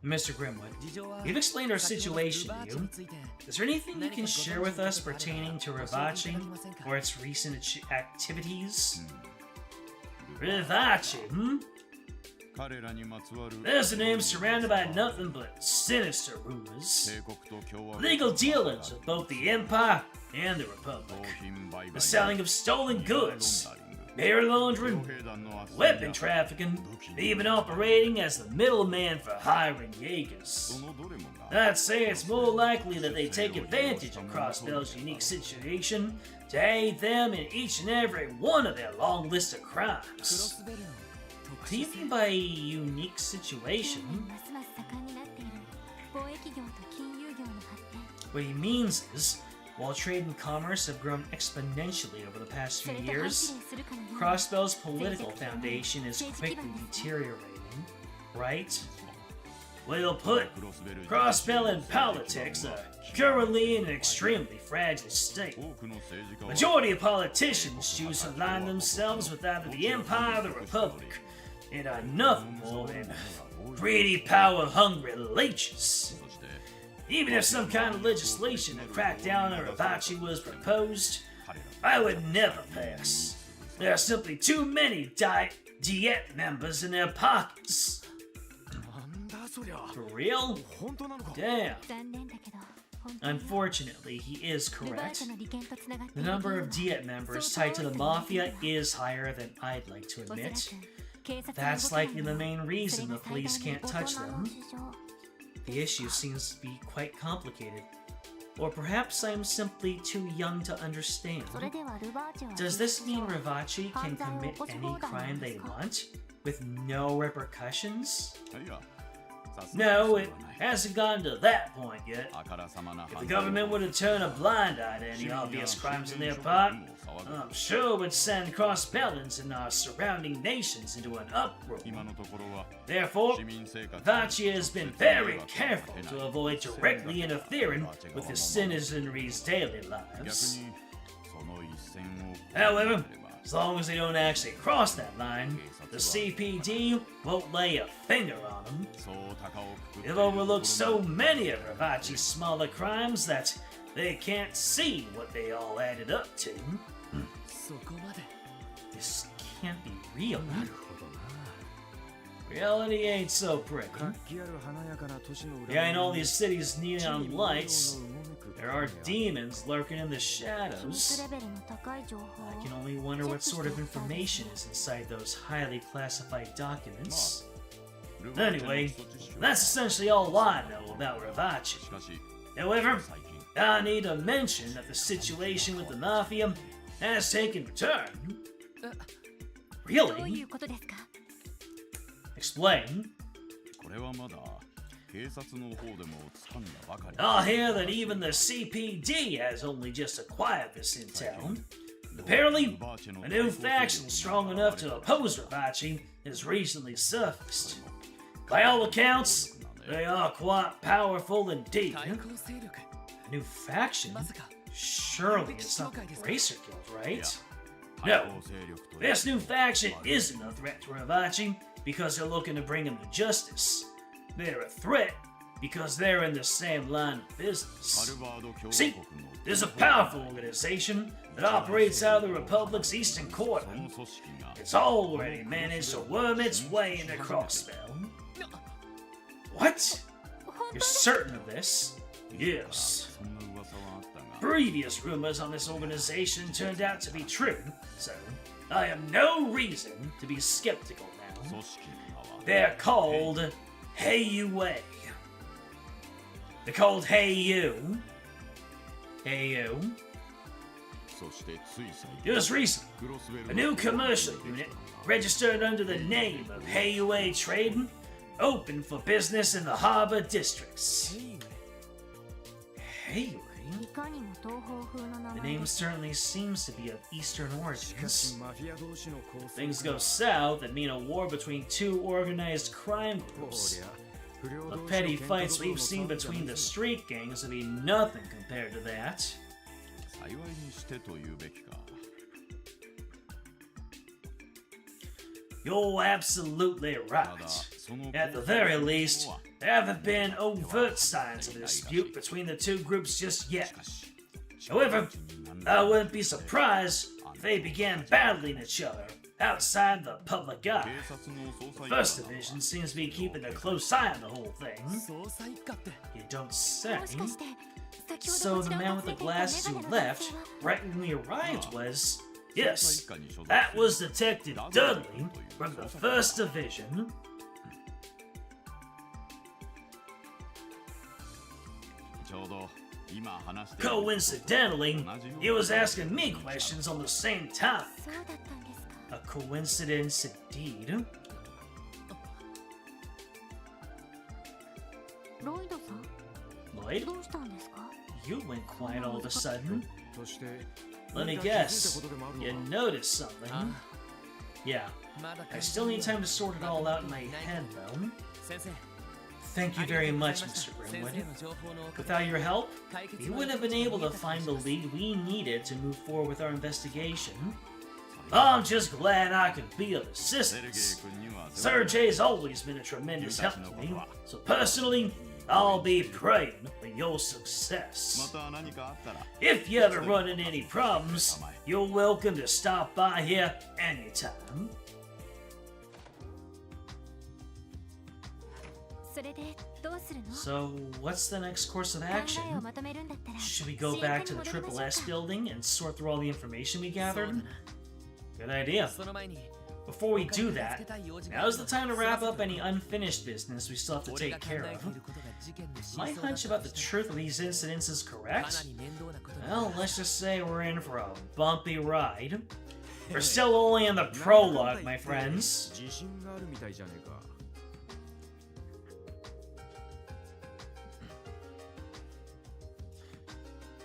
Mr. Grimwood, we've explained our situation to you. Is there anything you can share with us pertaining to Rivachi or its recent activities? Rivachi, hmm? There's a name surrounded by nothing but sinister rumors. Legal dealings with both the Empire and the Republic. The selling of stolen goods. Beer laundering, weapon trafficking, even operating as the middleman for hiring Jaegers. I'd say it's more likely that they take advantage of Crossbell's unique situation to aid them in each and every one of their long list of crimes. What do you mean by unique situation? What he means is, while trade and commerce have grown exponentially over the past few years, Crossbell's political foundation is quickly deteriorating, right? Well put, Crossbell and politics are currently in an extremely fragile state. Majority of politicians choose to align themselves with either the Empire or the Republic, and are nothing more than greedy, power-hungry leeches. Even if some kind of legislation to crack down on Rivachi was proposed, I would never pass. There are simply too many Diet members in their pockets. For real? Damn. Unfortunately, he is correct. The number of Diet members tied to the Mafia is higher than I'd like to admit. That's likely the main reason the police can't touch them. The issue seems to be quite complicated. Or perhaps I'm simply too young to understand. Does this mean Rivachi can commit any crime they want, with no repercussions? No, it hasn't gotten to that point yet. If the government were to turn a blind eye to any obvious crimes on their part, I'm sure it would send Crossbellans and our surrounding nations into an uproar. Therefore, Rivachi has been very careful to avoid directly interfering with the citizenry's daily lives. However, as long as they don't actually cross that line, the CPD won't lay a finger on them. They've overlooked so many of Rivachi's smaller crimes that they can't see what they all added up to. This can't be real. Reality ain't so pretty. Behind all these cities' neon lights, There are demons lurking in the shadows. I can only wonder what sort of information is inside those highly classified documents. Anyway, that's essentially all I know about Ravachi. However, I need to mention that the situation with the Mafia has taken a turn. Really? Explain. I hear that even the CPD has only just acquired this intel. Apparently, a new faction strong enough to oppose Ravachi has recently surfaced. By all accounts, they are quite powerful indeed. A new faction? Surely it's not the Bracer Guild, right? No, this new faction isn't a threat to Ravachi because they're looking to bring him to justice. They're a threat because they're in the same line of business. See, there's a powerful organization that operates out of the Republic's eastern quarter. It's already managed to worm its way into Crossbell. What? You're certain of this? Yes. Previous rumors on this organization turned out to be true, so I have no reason to be skeptical now. They're called HeyUA. They're called HeyU. HeyU. Just recently, a new commercial unit registered under the name of HeyUA Trading opened for business in the harbor districts. HeyUA? The name certainly seems to be of Eastern origins. If things go south, that mean a war between two organized crime groups. The petty fights we've seen between the street gangs would be nothing compared to that. You're absolutely right. At the very least, there haven't been overt signs of a dispute between the two groups just yet. However, I wouldn't be surprised if they began battling each other outside the public eye. The First Division seems to be keeping a close eye on the whole thing. You don't say. So the man with the glasses who left right when we arrived was... Yes, that was Detective Dudley from the First Division. Coincidentally, he was asking me questions on the same topic. A coincidence indeed. Lloyd? You went quiet all of a sudden. Let me guess, you noticed something? Yeah, I still need time to sort it all out in my head, though. Thank you very much, Mr. Grimwood. Without your help, we wouldn't have been able to find the lead we needed to move forward with our investigation. I'm just glad I could be of assistance. Sir J's always been a tremendous help to me, so personally, I'll be praying for your success. If you ever run into any problems, you're welcome to stop by here anytime. So, what's the next course of action? Should we go back to the Triple S building and sort through all the information we gathered? Good idea. Before we do that, now's the time to wrap up any unfinished business we still have to take care of. If my hunch about the truth of these incidents is correct, well, let's just say we're in for a bumpy ride. We're still only in the prologue, my friends.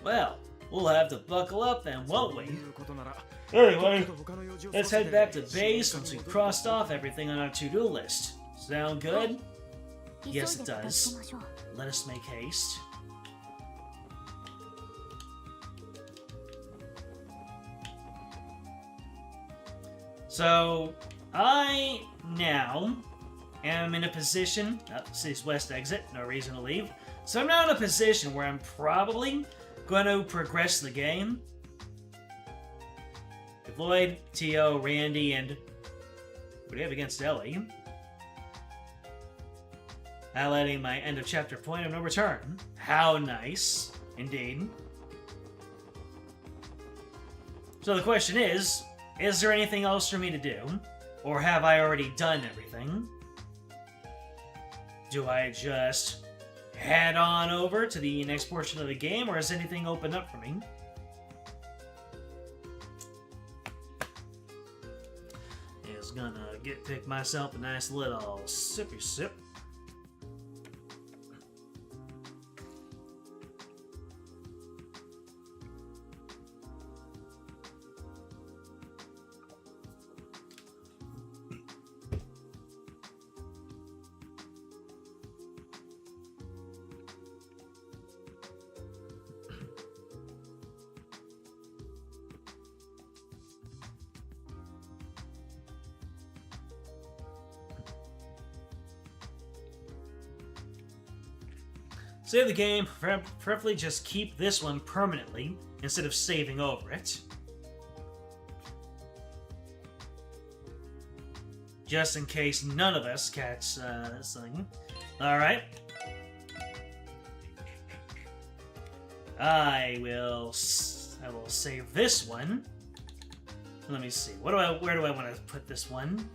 Well, we'll have to buckle up then, won't we? Anyway, let's head back to base once we've crossed off everything on our to-do list. Sound good? Yes, it does. Let us make haste. So, I now am in a position... city's west exit, no reason to leave. So I'm now in a position where I'm probably going to progress the game. Lloyd, Tio, Randy, and what do you have against Ellie? Highlighting my end of chapter point of no return. How nice. Indeed. So the question is there anything else for me to do? Or have I already done everything? Do I just head on over to the next portion of the game, or has anything opened up for me? Just gonna pick myself a nice little sippy sip. Save the game, preferably just keep this one permanently, instead of saving over it. Just in case none of us catch this thing. Alright. I will save this one. Let me see. Where do I want to put this one?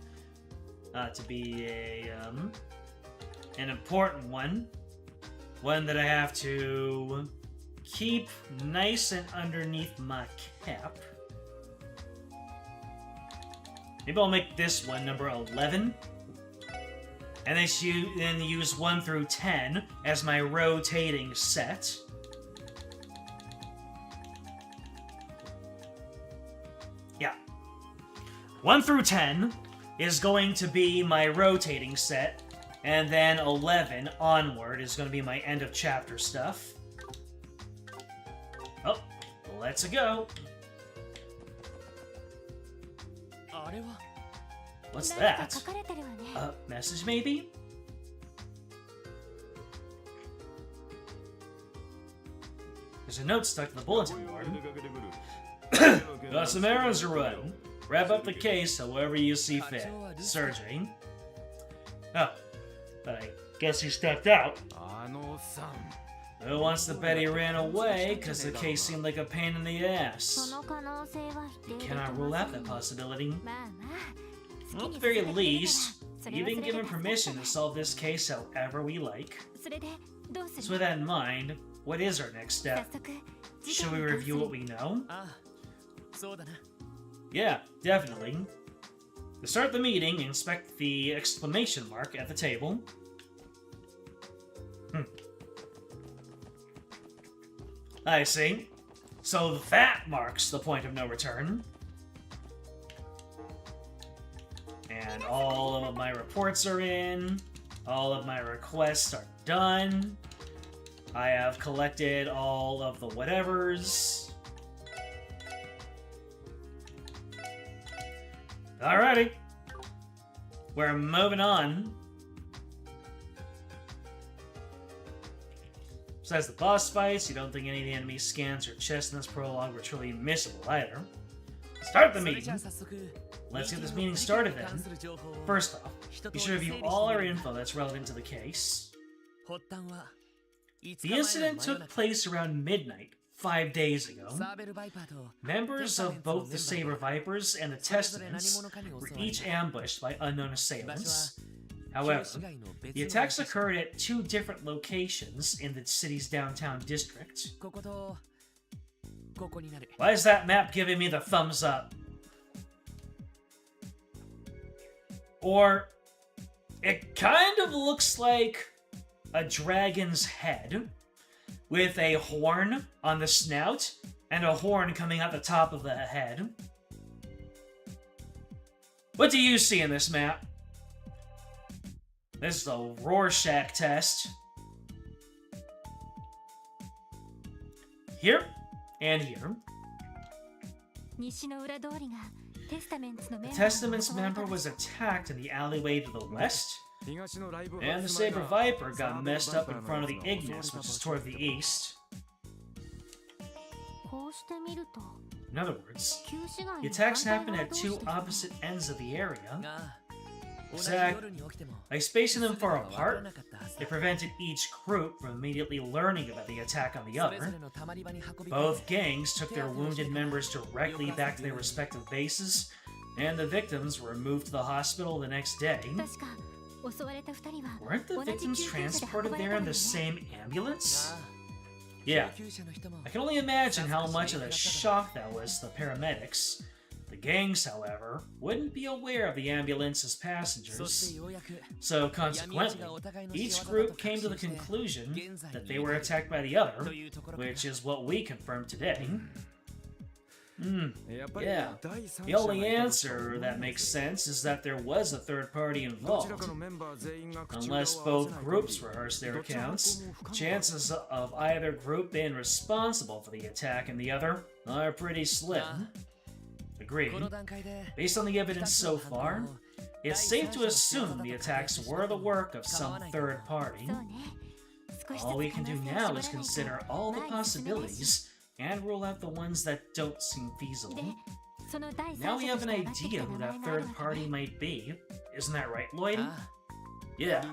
To be an important one. One that I have to keep nice and underneath my cap. Maybe I'll make this one number 11. And then use 1 through 10 as my rotating set. Yeah. 1 through 10 is going to be my rotating set. And then 11 onward is going to be my end of chapter stuff. Oh, let's go. What's that? A message, maybe? There's a note stuck to the bulletin board. Got some errands to run. Wrap up the case however you see fit. Sergey. Oh. But I guess he stepped out. Who wants to bet he ran away because the case seemed like a pain in the ass? You cannot rule out that possibility. Well, at the very least, you've been given permission to solve this case however we like. So with that in mind, what is our next step? Should we review what we know? Yeah, definitely. To start the meeting, inspect the exclamation mark at the table. I see. So that marks the point of no return. And all of my reports are in. All of my requests are done. I have collected all of the whatevers. Alrighty. We're moving on. Besides the boss fights, you don't think any of the enemy scans or chests in this prologue were truly missable either. Start the meeting! Let's get this meeting started then. First off, be sure to review all our info that's relevant to the case. The incident took place around midnight, 5 days ago. Members of both the Saber Vipers and the Testaments were each ambushed by unknown assailants. However, the attacks occurred at 2 different locations in the city's downtown district. Why is that map giving me the thumbs up? Or, it kind of looks like a dragon's head with a horn on the snout and a horn coming out the top of the head. What do you see in this map? This is a Rorschach test. Here and here. The Testament's member was attacked in the alleyway to the west, and the Saber Viper got messed up in front of the Ignis, which is toward the east. In other words, the attacks happened at 2 opposite ends of the area, Exactly. By spacing them far apart, it prevented each group from immediately learning about the attack on the other. Both gangs took their wounded members directly back to their respective bases, and the victims were moved to the hospital the next day. Weren't the victims transported there in the same ambulance? Yeah. I can only imagine how much of a shock that was to the paramedics. The gangs, however, wouldn't be aware of the ambulance's passengers. So consequently, each group came to the conclusion that they were attacked by the other, which is what we confirmed today. Yeah. The only answer that makes sense is that there was a third party involved. Unless both groups rehearsed their accounts, chances of either group being responsible for the attack and the other are pretty slim. Agreed. Based on the evidence so far, it's safe to assume the attacks were the work of some third party. All we can do now is consider all the possibilities and rule out the ones that don't seem feasible. Now we have an idea who that third party might be. Isn't that right, Lloyd? Yeah.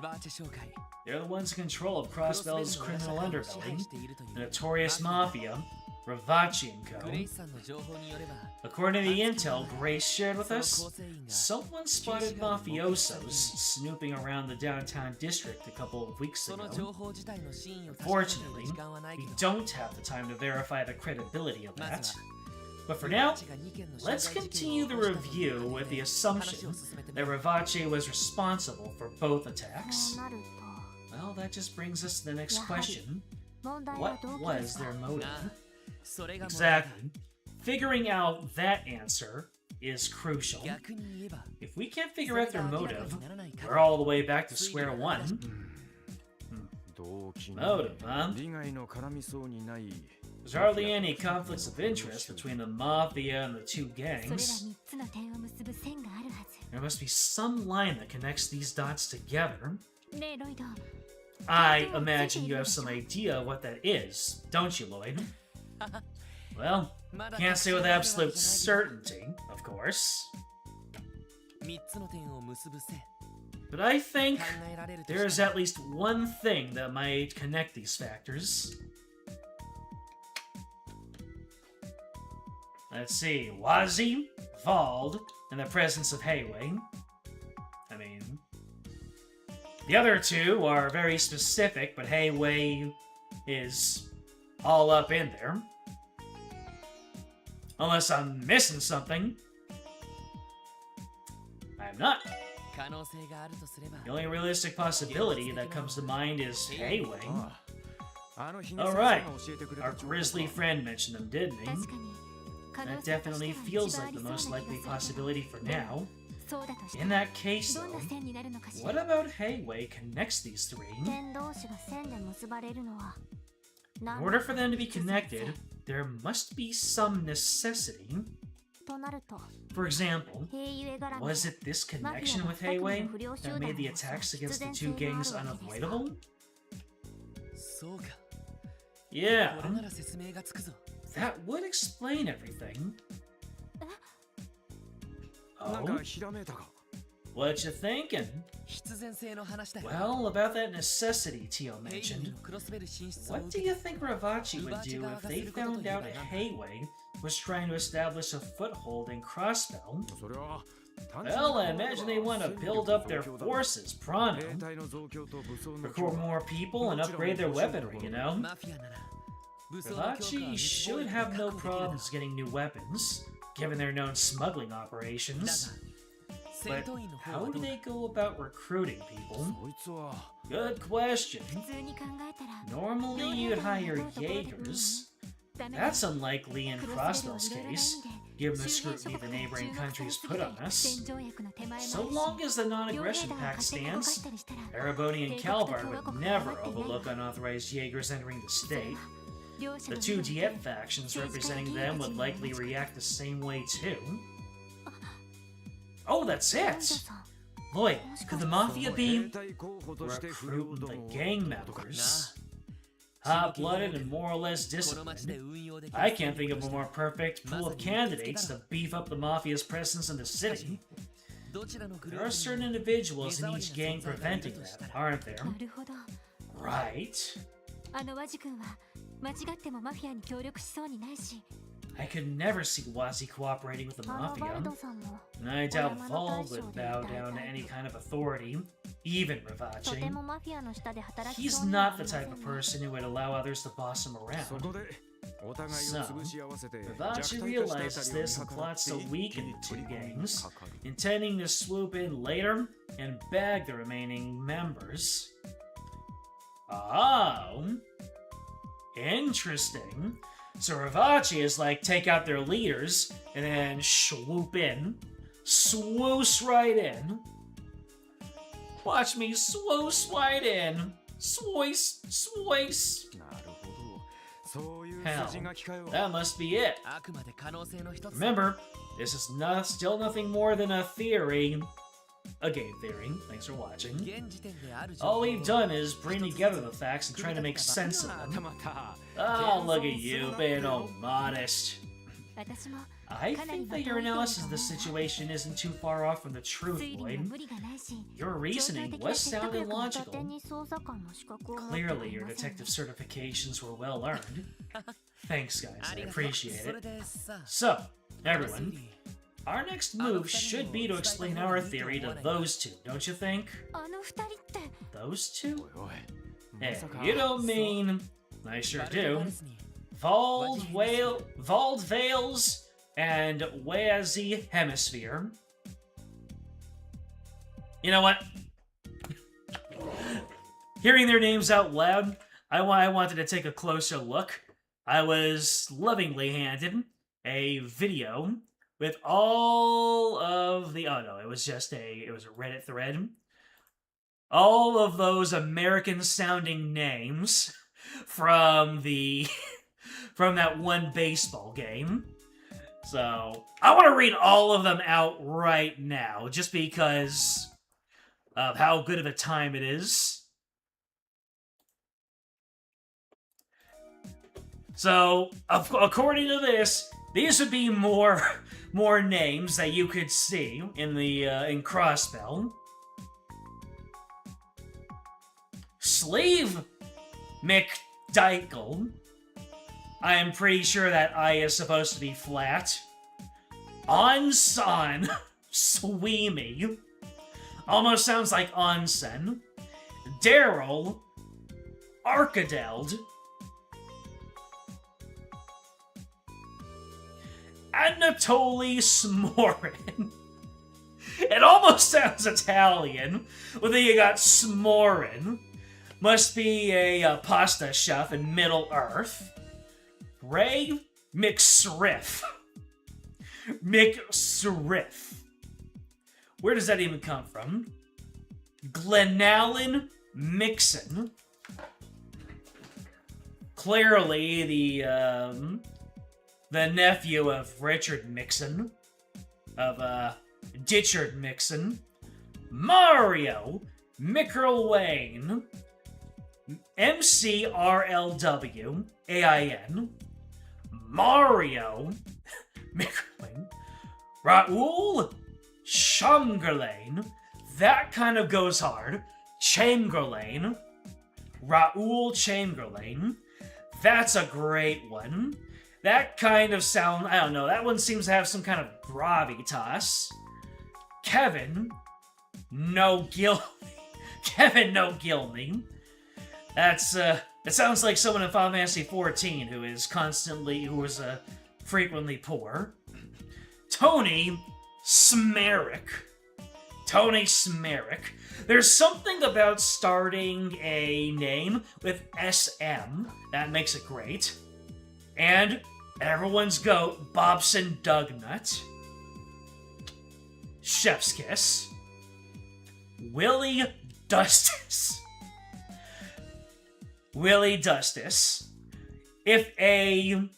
They're the ones in control of Crossbell's criminal underbelly, the notorious mafia, Ravacci & Co. According to the intel Grace shared with us, someone spotted mafiosos snooping around the downtown district a couple of weeks ago. Unfortunately, we don't have the time to verify the credibility of that. But for now, let's continue the review with the assumption that Ravacci was responsible for both attacks. Well, that just brings us to the next question. What was their motive? Exactly. Figuring out that answer is crucial. If we can't figure out their motive, we're all the way back to square one. Motive, huh? There's hardly any conflicts of interest between the Mafia and the two gangs. There must be some line that connects these dots together. I imagine you have some idea what that is, don't you, Lloyd? Well, can't say with absolute certainty, of course. But I think there is at least one thing that might connect these factors. Let's see, Wazi, Vald, and the presence of Hayway. I mean, the other two are very specific, but Hayway is all up in there. Unless I'm missing something. I'm not. The only realistic possibility that comes to mind is Hayway. Alright, our grizzly friend mentioned him, didn't he? That definitely feels like the most likely possibility for now. In that case, though, what about Hayway connects these three? In order for them to be connected, there must be some necessity. For example, was it this connection with Hayway that made the attacks against the two gangs unavoidable? Yeah, that would explain everything. Oh? What you thinking? Well, about that necessity Tio mentioned, what do you think Ravacci would do if they found out Hayway was trying to establish a foothold in Crossbell? Well, I imagine they want to build up their forces pronto. Recruit more people and upgrade their weaponry, you know? Ravacci should have no problems getting new weapons, given their known smuggling operations. But how do they go about recruiting people? Good question. Normally you'd hire Jaegers. That's unlikely in Crossbell's case, given the scrutiny the neighboring countries put on us. So long as the non-aggression pact stands, Ereboni and Calvar would never overlook unauthorized Jaegers entering the state. The two Dieppe factions representing them would likely react the same way too. Oh, that's it! Lloyd, could the Mafia be recruiting the gang members? Hot-blooded and more or less disciplined. I can't think of a more perfect pool of candidates to beef up the Mafia's presence in the city. There are certain individuals in each gang preventing that, aren't there? Right. I could never see Wazi cooperating with the Mafia. And I doubt Vald would bow down to any kind of authority, even Ravachi. He's not the type of person who would allow others to boss him around. So, Ravachi realizes this and plots to weaken the two gangs, intending to swoop in later and bag the remaining members. Oh, interesting. So Ravachi is like, take out their leaders, and then swoop in. Swoosh right in. Watch me swoosh right in. Swoice, swoice. Hell, that must be it. Remember, this is still nothing more than a theory. A game theory. Thanks for watching. All we've done is bring together the facts and try to make sense of them. Oh, look at you, being all modest. I think that your analysis of the situation isn't too far off from the truth, Lloyd. Your reasoning was sound and logical. Clearly, your detective certifications were well earned. Thanks, guys. I appreciate it. So, everyone, our next move should be to explain our theory to those two, don't you think? Those two? Hey, you don't mean... I sure do. Vald Vales and Wazi Hemisphere. You know what? Hearing their names out loud, I wanted to take a closer look. I was lovingly handed a video with all of the... Oh no, it was a Reddit thread. All of those American-sounding names from that one baseball game. So, I want to read all of them out right now, just because of how good of a time it is. So, according to this, these would be more names that you could see in Crossbell. Sleeve McDykel. I am pretty sure that I is supposed to be flat. Onsen Sweemy. Almost sounds like onsen. Daryl Arkadeld. Anatoly Smorin. It almost sounds Italian. Well, then you got Smorin. Must be a pasta chef in Middle Earth. Ray McSriff. McSriff. Where does that even come from? Glenallen Mixon. Clearly the nephew of Richard Mixon. Of, Ditchard Mixon. Mario Mickelwain. MCRLW AIN. Mario Mickelwain. Raoul Chamberlain. That kind of goes hard. Chamberlain. Raoul Chamberlain. That's a great one. That kind of sound, I don't know, that one seems to have some kind of gravitas. Kevin No Gilney. Kevin No Gilney. That's, it sounds like someone in Final Fantasy XIV who was frequently poor. Tony Smerick. Tony Smerick. There's something about starting a name with SM that makes it great. And everyone's goat, Bobson Dugnut. Chef's Kiss. Willie Dustis. Willie Dustis. If a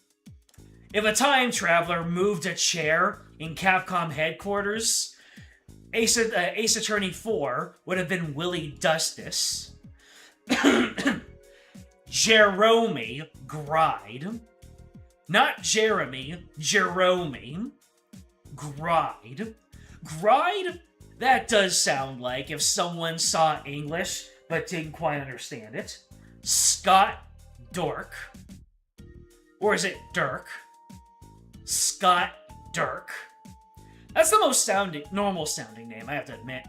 time traveler moved a chair in Capcom headquarters, Ace Attorney 4 would have been Willie Dustis. Jerome Gride. Not Jeremy, Jerome. Gride. Gride That does sound like if someone saw English but didn't quite understand it. Scott Dork. Or is it Dirk? Scott Dirk. That's the most normal sounding name, I have to admit.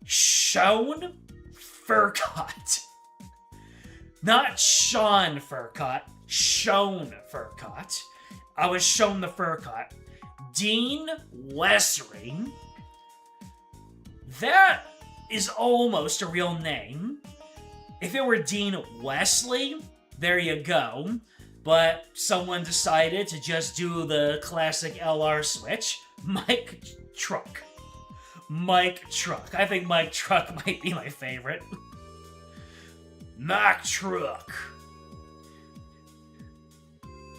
Sean Furcott. Not Sean Furcott. Sean Furcott. I was shown the Furcott. Dean Wesring. That is almost a real name. If it were Dean Wesley, there you go. But someone decided to just do the classic LR switch. Mike Truck. Mike Truck. I think Mike Truck might be my favorite. Mike Truck.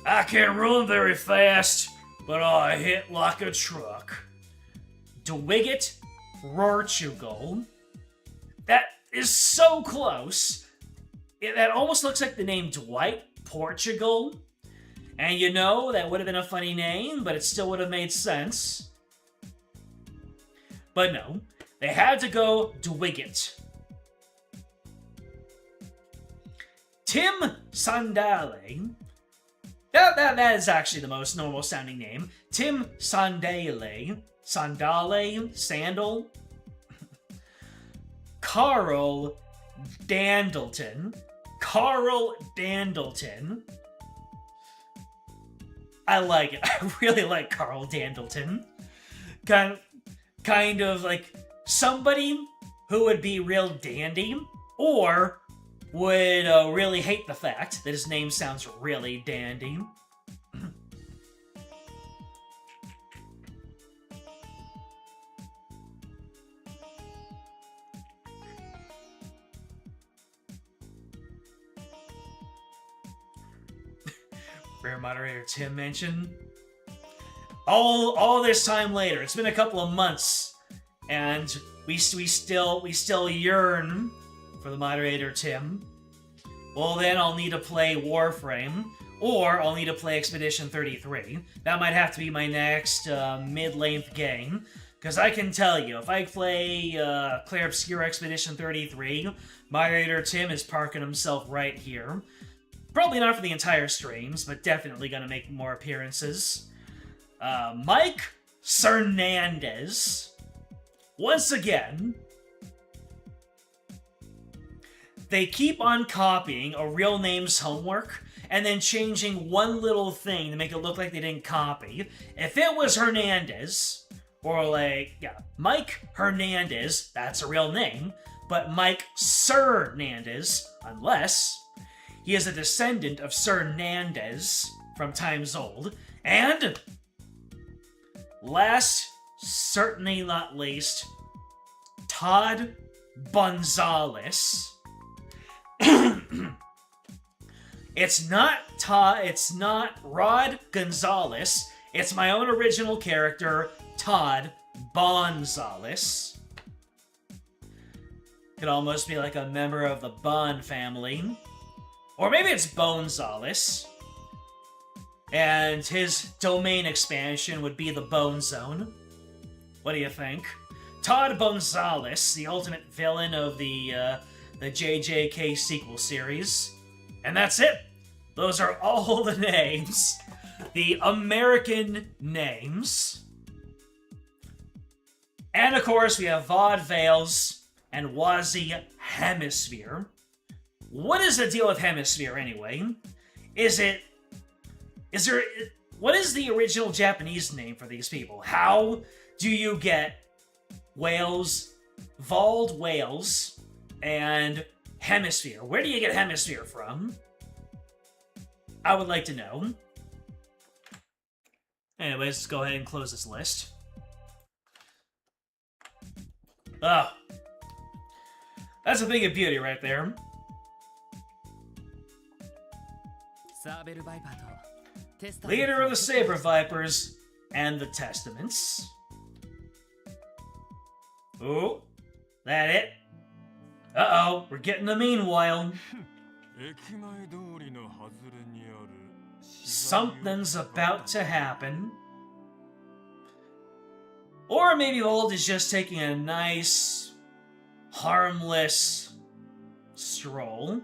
I can't run very fast, but I hit like a truck. Dwigget Rortugal. That is so close. That almost looks like the name Dwight Portugal. And you know, that would have been a funny name, but it still would have made sense. But no, they had to go Dwigget. Tim Sandale. That is actually the most normal sounding name. Tim Sandale. Sandale? Sandal? Carl Dandleton. Carl Dandleton. I like it. I really like Carl Dandleton. Kind of like somebody who would be real dandy, or would really hate the fact that his name sounds really dandy. Rare moderator Tim mentioned. All this time later, it's been a couple of months, and we still yearn for the moderator Tim. Well, then I'll need to play Warframe, or I'll need to play Expedition 33. That might have to be my next mid-length game, because I can tell you, if I play Clair Obscure Expedition 33, moderator Tim is parking himself right here. Probably not for the entire streams, but definitely gonna make more appearances. Mike Cernandez. Once again, they keep on copying a real name's homework and then changing one little thing to make it look like they didn't copy. If it was Hernandez, or Mike Hernandez, that's a real name, but Mike Cernandez, unless he is a descendant of Cernandez from times old. And last, certainly not least, Todd Gonzalez. It's not Rod Gonzalez. It's my own original character, Todd Bonzales. Could almost be like a member of the Bon family. Or maybe it's Bonzales. And his domain expansion would be the Bone Zone. What do you think? Todd Bonzales, the ultimate villain of the JJK sequel series. And that's it. Those are all the names. The American names. And of course, we have Vaude Vales and Wazi Hemisphere. What is the deal with Hemisphere, anyway? What is the original Japanese name for these people? How do you get Wales, Vaude Wales, and Hemisphere? Where do you get Hemisphere from? I would like to know. Anyways, let's go ahead and close this list. Oh. That's a thing of beauty right there. Leader of the Saber Vipers and the Testaments. Oh, that it? Uh-oh, we're getting the meanwhile. Something's about to happen. Or maybe Old is just taking a nice, harmless stroll.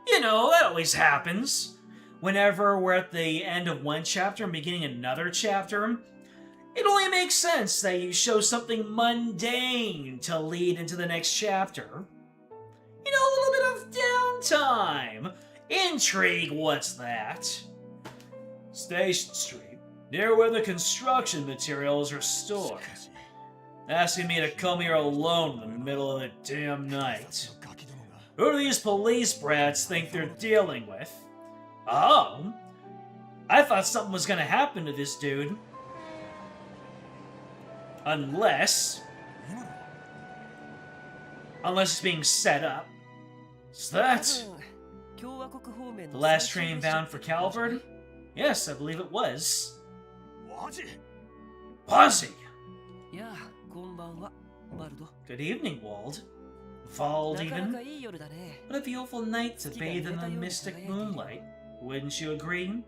You know, that always happens. Whenever we're at the end of one chapter and beginning another chapter, it only makes sense that you show something mundane to lead into the next chapter. You know, a little bit of downtime. Intrigue, what's that? Station Street, near where the construction materials are stored. Asking me to come here alone in the middle of the damn night. Who do these police brats think they're dealing with? Oh, I thought something was gonna happen to this dude. Unless it's being set up. Is that the last train bound for Calvert? Yes, I believe it was. Was he? Good evening, Wald. Vald, even. What a beautiful night to bathe in the mystic moonlight. Wouldn't you agree?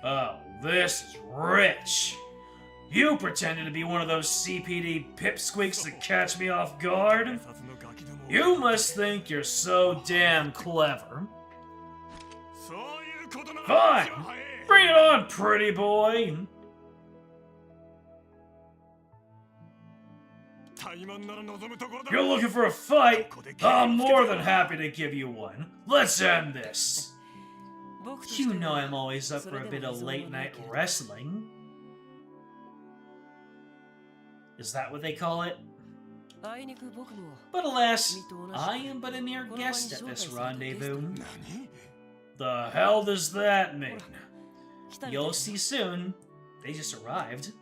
Oh, this is rich. You pretended to be one of those CPD pipsqueaks to catch me off guard? You must think you're so damn clever. Fine! Bring it on, pretty boy! You're looking for a fight? I'm more than happy to give you one. Let's end this. You know I'm always up for a bit of late-night wrestling. Is that what they call it? But alas, I am but a mere guest at this rendezvous. The hell does that mean? You'll see soon. They just arrived.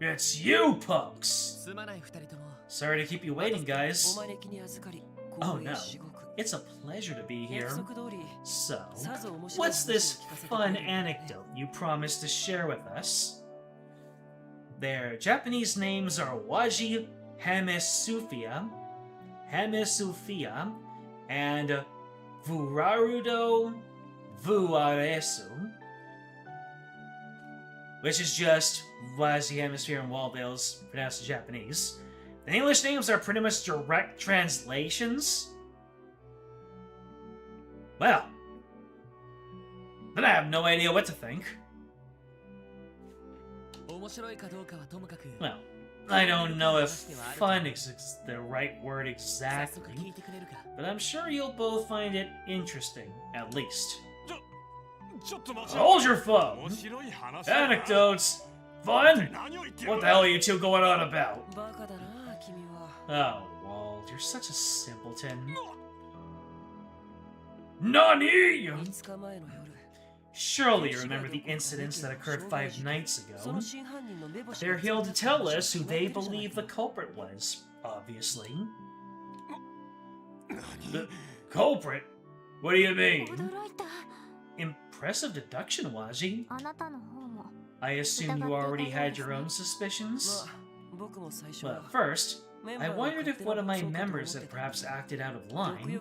It's you, punks! Sorry to keep you waiting, guys. Oh no, it's a pleasure to be here. So, what's this fun anecdote you promised to share with us? Their Japanese names are Waji Hamesufia, and Vurarudo Vuaresu, which is just Waji Hemisphere and Waldales pronounced in Japanese. The English names are pretty much direct translations. Well, then I have no idea what to think. Well, I don't know if fun is the right word exactly, but I'm sure you'll both find it interesting, at least. Hold your phone! Anecdotes! Fun? What the hell are you two going on about? Oh, Wald, you're such a simpleton. Nani? Surely you remember the incidents that occurred 5 nights ago. They're here to tell us who they believe the culprit was, obviously. The culprit? What do you mean? Impressive deduction, Waji. I assume you already had your own suspicions? Well, first, I wondered if one of my members had perhaps acted out of line.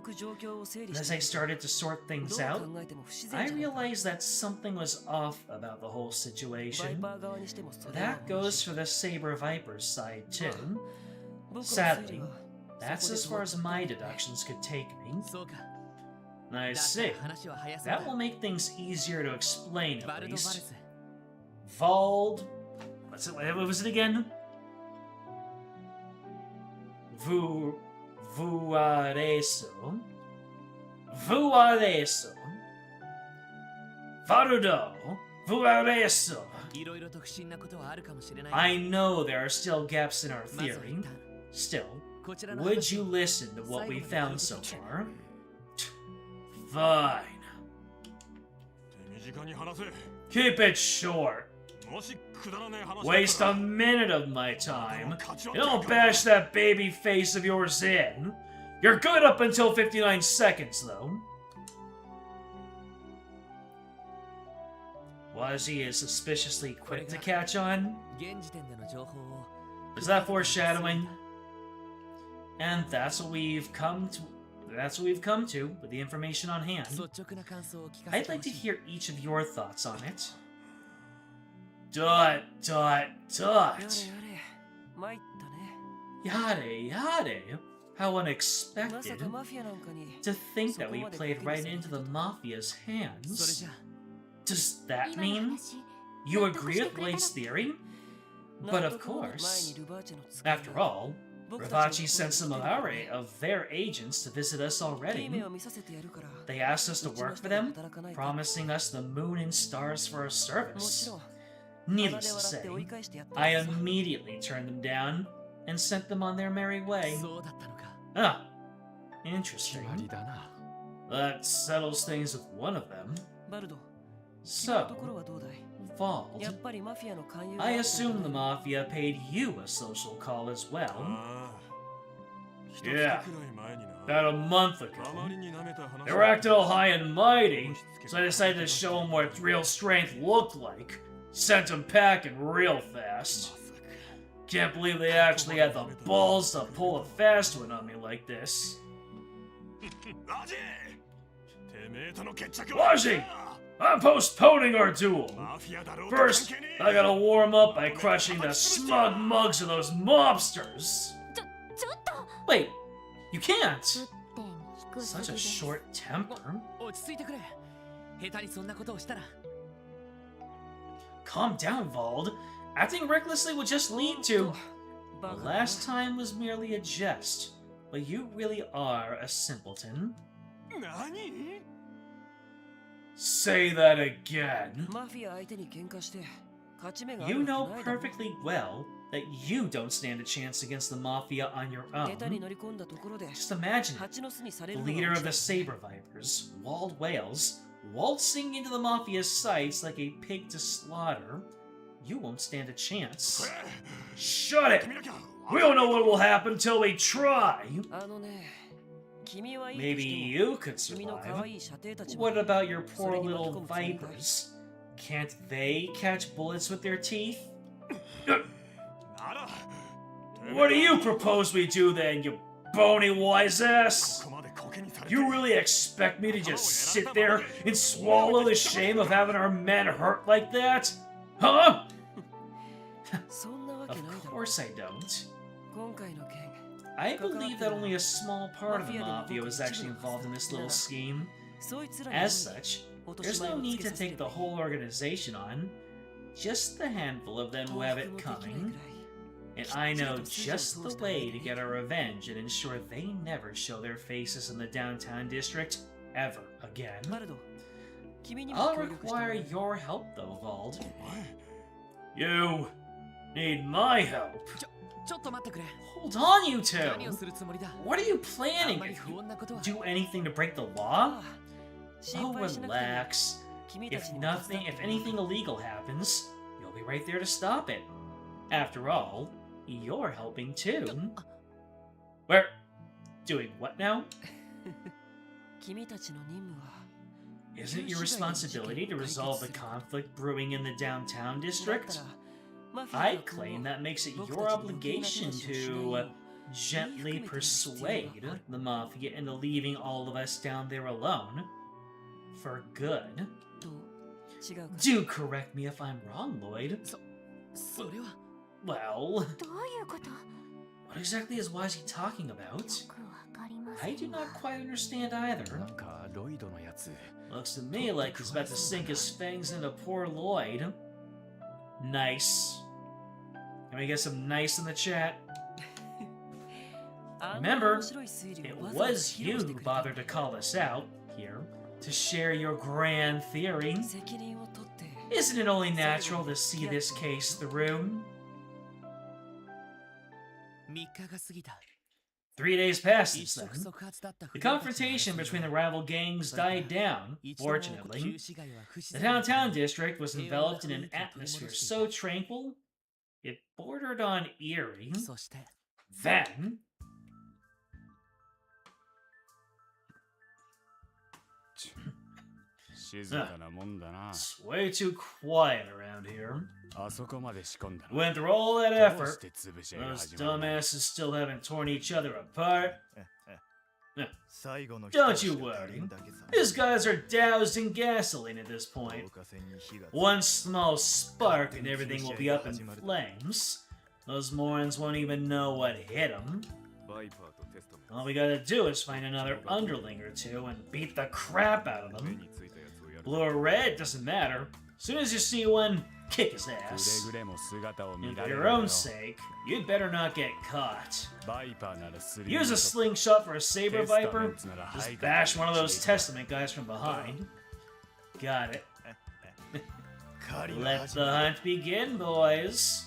As I started to sort things out, I realized that something was off about the whole situation. That goes for the Saber Viper's side, too. Sadly, that's as far as my deductions could take me. I see. That will make things easier to explain, at least. Vald... What was it again? Vuaresu. Varudo. Vuaresu. I know there are still gaps in our theory. Still, would you listen to what we found so far? Fine. Keep it short. Waste a minute of my time. And I'll bash that baby face of yours in. You're good up until 59 seconds, though. Waji is suspiciously quick to catch on. Is that foreshadowing? And that's what we've come to. With the information on hand. I'd like to hear each of your thoughts on it. Dot, dot, dot. Yade, yade. How unexpected. To think that we played right into the Mafia's hands. Does that mean you agree with Blade's theory? But of course. After all, Rivachi sent some of their agents to visit us already. They asked us to work for them, promising us the moon and stars for our service. Needless to say, I immediately turned them down and sent them on their merry way. Ah, interesting. That settles things with one of them. So, Vald, I assume the Mafia paid you a social call as well. Yeah, about a month ago. They were acting all high and mighty, so I decided to show them what real strength looked like. Sent them packing real fast. Can't believe they actually had the balls to pull a fast one on me like this. Waji! I'm postponing our duel! First, I gotta warm up by crushing the smug mugs of those mobsters! Wait, you can't! Such a short temper. Calm down, Vald. Acting recklessly would just lead to... The last time was merely a jest, but you really are a simpleton. Say that again. You know perfectly well that you don't stand a chance against the Mafia on your own. Just imagine it. The leader of the Saber Vipers, Walled Whales, waltzing into the Mafia's sights like a pig to slaughter. You won't stand a chance. Shut it! We don't know what will happen till we try! Maybe you could survive. What about your poor little vipers? Can't they catch bullets with their teeth? What do you propose we do then, you bony wise ass? You really expect me to just sit there and swallow the shame of having our men hurt like that? Huh? Of course I don't. I believe that only a small part of the Mafia was actually involved in this little scheme. As such, there's no need to take the whole organization on, just the handful of them who have it coming. And I know just the way to get our revenge and ensure they never show their faces in the downtown district ever again. I'll require your help though, Vald. You need my help. Hold on, you two! What are you planning? Do anything to break the law? Oh, relax. If anything illegal happens, you'll be right there to stop it. After all, you're helping too. We're doing what now? Isn't it your responsibility to resolve the conflict brewing in the downtown district? I claim that makes it your obligation to gently persuade the Mafia into leaving all of us down there alone. For good. Do correct me if I'm wrong, Lloyd. Well... What exactly is Waji talking about? I do not quite understand either. Looks to me like he's about to sink his fangs into poor Lloyd. Nice. Can we get some nice in the chat? Remember, it was you who bothered to call us out here to share your grand theory. Isn't it only natural to see this case through? 3 days passed since then. The confrontation between the rival gangs died down, fortunately. The downtown district was enveloped in an atmosphere so tranquil, it bordered on eerie. Then... It's way too quiet around here. Went through all that effort. Those dumbasses still haven't torn each other apart. Don't you worry. These guys are doused in gasoline at this point. One small spark and everything will be up in flames. Those morons won't even know what hit them. All we gotta do is find another underling or two and beat the crap out of them. Blue or red, doesn't matter. As soon as you see one, kick his ass. And for your own sake, you'd better not get caught. Use a slingshot for a saber viper. Just bash one of those testament guys from behind. Got it. Let the hunt begin, boys.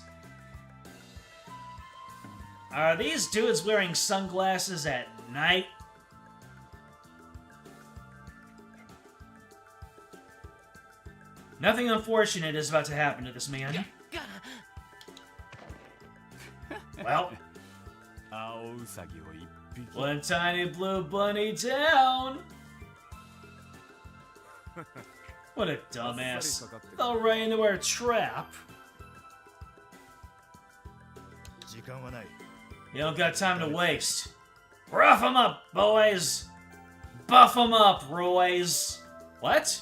Are these dudes wearing sunglasses at night? Nothing unfortunate is about to happen to this man. Well, one tiny blue bunny down. What a dumbass. Fell right into our trap. You don't got time to waste. Rough 'em up, boys! Buff 'em up, Roys! What?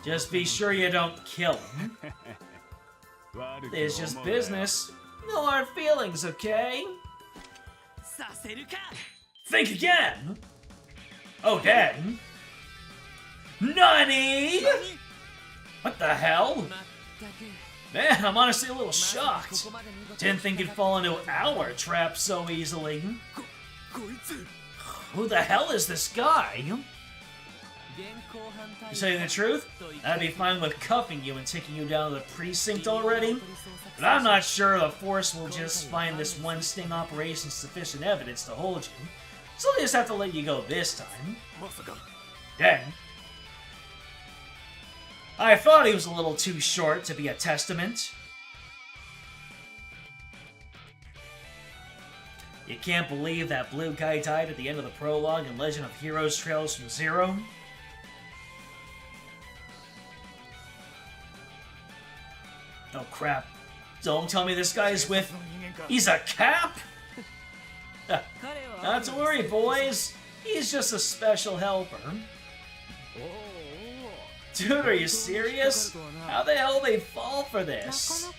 Just be sure you don't kill him. It's just business. No hard feelings, okay? Think again! Oh, dang! Nani? What the hell? Man, I'm honestly a little shocked. Didn't think you'd fall into our trap so easily. Who the hell is this guy? You saying the truth? I'd be fine with cuffing you and taking you down to the precinct already. But I'm not sure the force will just find this one sting operation sufficient evidence to hold you. So I just have to let you go this time. Dang. I thought he was a little too short to be a testament. You can't believe that blue guy died at the end of the prologue in Legend of Heroes Trails from Zero? Oh crap. Don't tell me this guy's with... He's a Cap? Not to worry, boys. He's just a special helper. Dude, are you serious? How the hell did they fall for this?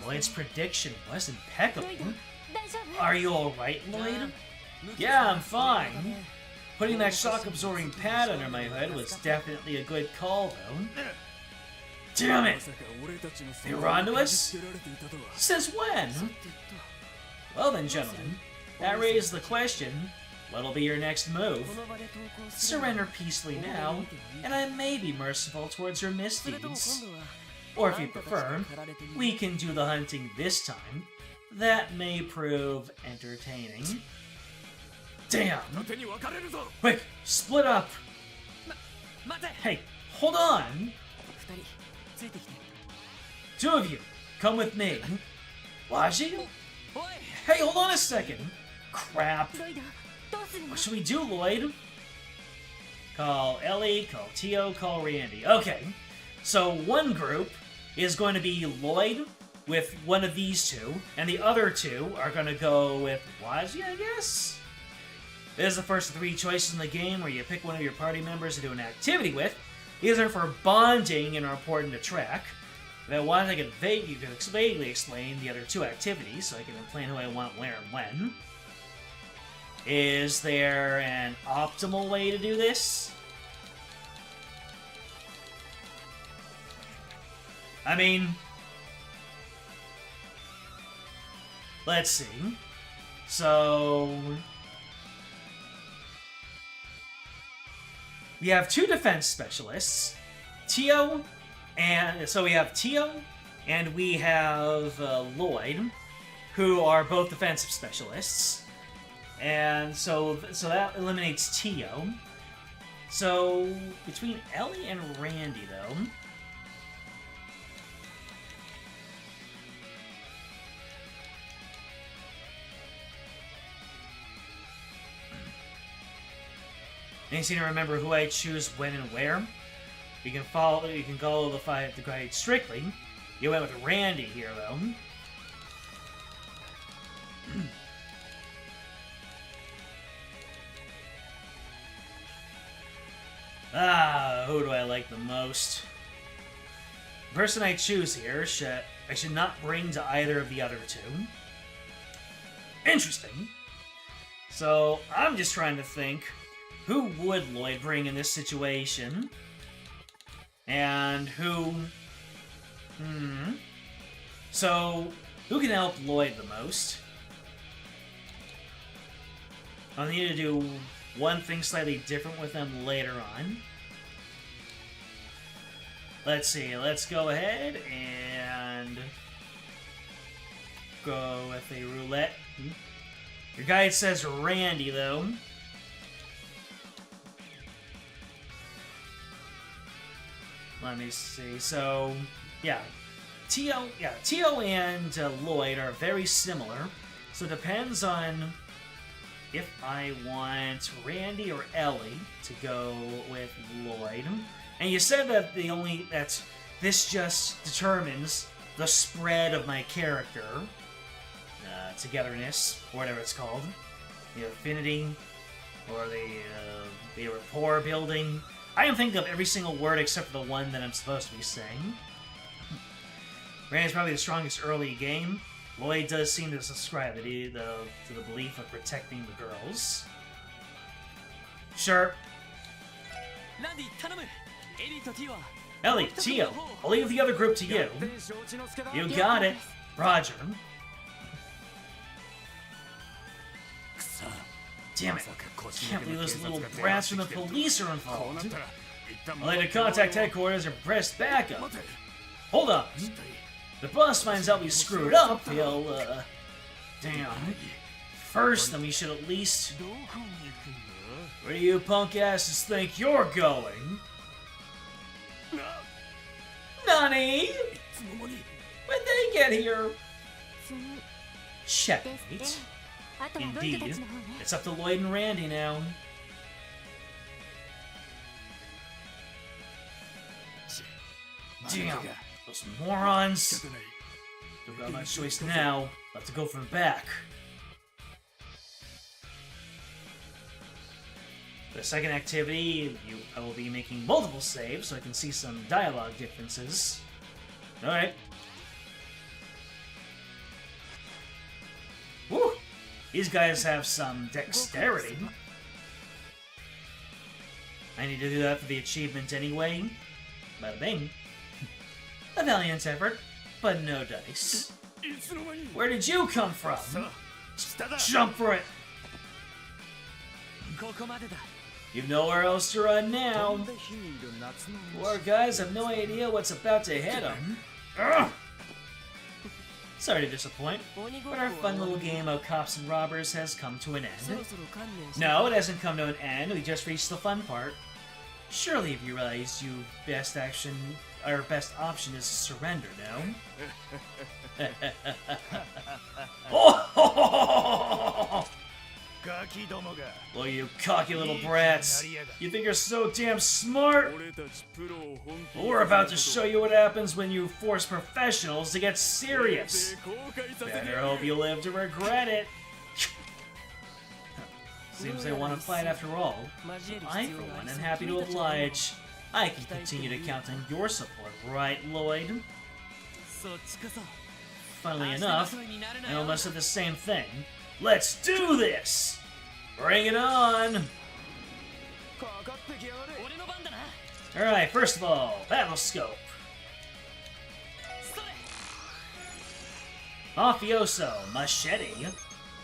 Lloyd's prediction was impeccable. Are you alright, Lloyd? Yeah, I'm fine. Putting that shock-absorbing pad under my hood was definitely a good call, though. Damn it! They were onto us? Since when? Well then, gentlemen, that raises the question, what'll be your next move? Surrender peacefully now, and I may be merciful towards your misdeeds. Or if you prefer, we can do the hunting this time. That may prove entertaining. Damn! Quick, split up! Hey, hold on! Two of you, come with me. Waji? Hey, hold on a second! Crap! What should we do, Lloyd? Call Ellie, call Tio, call Randy. Okay, so one group is going to be Lloyd with one of these two, and the other two are going to go with Waji, I guess? This is the first of 3 choices in the game where you pick one of your party members to do an activity with. These are for bonding and are important to track. If I want, I can vaguely explain the other 2 activities, so I can plan who I want where and when. Is there an optimal way to do this? I mean, let's see. So we have 2 defense specialists, Tio, and so we have Tio and we have Lloyd, who are both defensive specialists. And so that eliminates Tio. So between Ellie and Randy, though, I just need to remember who I choose when and where. You can follow the guide strictly. You went with Randy here, though. Who do I like the most? The person I choose here, I should not bring to either of the other two. Interesting. So, I'm just trying to think, who would Lloyd bring in this situation? And who... So, who can help Lloyd the most? I'll need to do one thing slightly different with them later on. Let's see, let's go ahead and go with a roulette. Your guide says Randy, though. Let me see. So, yeah. Tio and Lloyd are very similar. So it depends on if I want Randy or Ellie to go with Lloyd. And you said that this just determines the spread of my character. Togetherness, or whatever it's called. The affinity, or the rapport building. I am thinking of every single word except for the one that I'm supposed to be saying. Randy's probably the strongest early game. Lloyd does seem to subscribe to the belief of protecting the girls. Sure. Ellie, Tio, I'll leave the other group to you. You got it, Roger. Damn it. Can't believe those little brats from the police are involved. I'll need to contact headquarters and press backup. Hold on. If the boss finds out we screwed up, he'll, damn. First, then we should at least... Where do you punk asses think you're going? Nani? When'd they get here? Checkmate. Indeed. It's up to Lloyd and Randy now. Damn. Those morons. Don't got much choice now. I'll have to go from the back. For the second activity, I will be making multiple saves so I can see some dialogue differences. Alright. Woo! These guys have some dexterity. I need to do that for the achievement anyway. Bada bing. A valiant effort, but no dice. Where did you come from? Jump for it! You've nowhere else to run now. Poor guys have no idea what's about to hit them. Ugh. Sorry to disappoint, but our fun little game of cops and robbers has come to an end. No, it hasn't come to an end, we just reached the fun part. Surely if you realize our best option is to surrender, no? Oh! Well, you cocky little brats. You think you're so damn smart? Well, we're about to show you what happens when you force professionals to get serious. Better hope you live to regret it. Seems they want to fight after all. I, for one, am happy to oblige. I can continue to count on your support, right, Lloyd? Funnily enough, I almost said the same thing. Let's do this! Bring it on! Alright, first of all, battle scope. Mafioso, machete.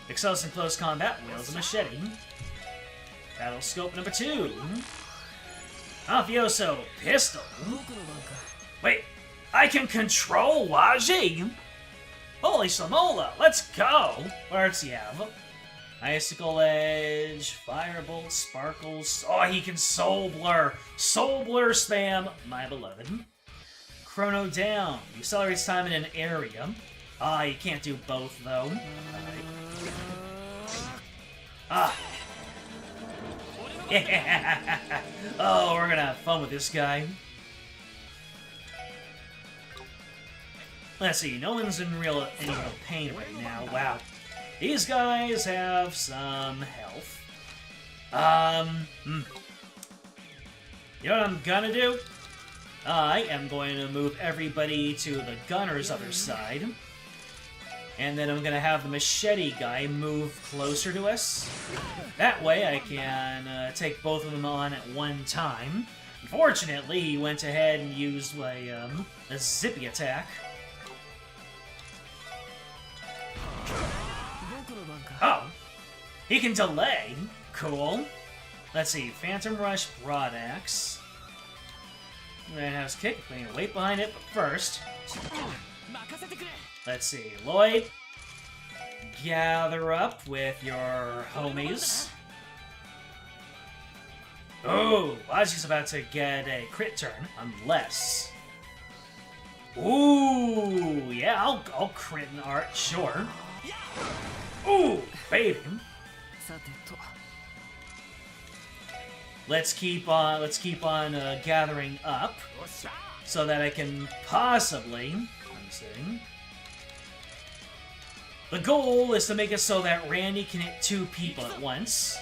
Excels in close combat, wields a machete. Battle scope number 2. Mafioso, pistol. Wait, I can control Waji? Holy Samola, let's go! What else do you have? Icicle Edge, Firebolt, Sparkles. Oh, he can Soul Blur. Soul Blur spam, my beloved. Chrono Down. Accelerates time in an area. Ah, you can't do both, though. Alright. Ah. Yeah. Oh, we're gonna have fun with this guy. Let's see, no one's in any real pain right now. Wow. These guys have some health. You know what I'm gonna do? I am going to move everybody to the gunner's other side. And then I'm gonna have the machete guy move closer to us. That way I can take both of them on at one time. Unfortunately, he went ahead and used a zippy attack. Oh! He can delay! Cool. Let's see, Phantom Rush, Broad Axe. Roundhouse Kick, putting a weight behind it, but first... Let's see, Lloyd. Gather up with your homies. Oh, Waji's about to get a crit turn, unless... Ooh, yeah, I'll crit an art, sure. Ooh, baby. Let's keep on gathering up, so that I can possibly... I'm saying... The goal is to make it so that Randy can hit 2 people at once.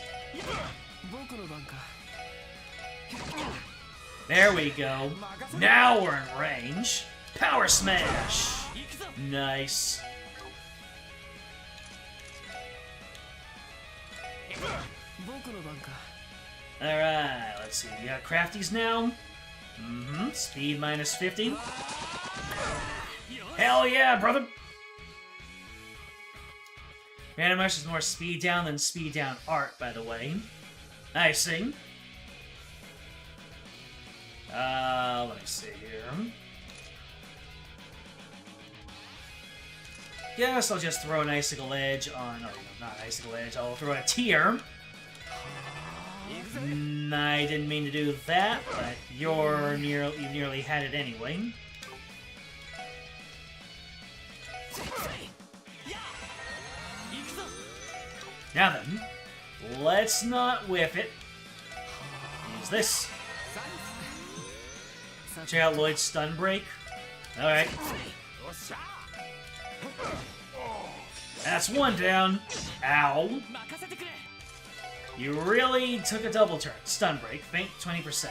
There we go. Now we're in range. Power Smash! Nice. Alright, let's see. We got Crafties now. Speed minus 50. Hell yeah, brother! Phantom Rush is more speed down than speed down art, by the way. I see. Let me see here. Guess I'll just throw an Icicle Edge on... Oh, not Icicle Edge. I'll throw a Tear. I didn't mean to do that, but you nearly had it anyway. Now then, let's not whiff it. Use this. Check out Lloyd's stun break. Alright. That's one down. Ow. You really took a double turn. Stun break. Faint 20%.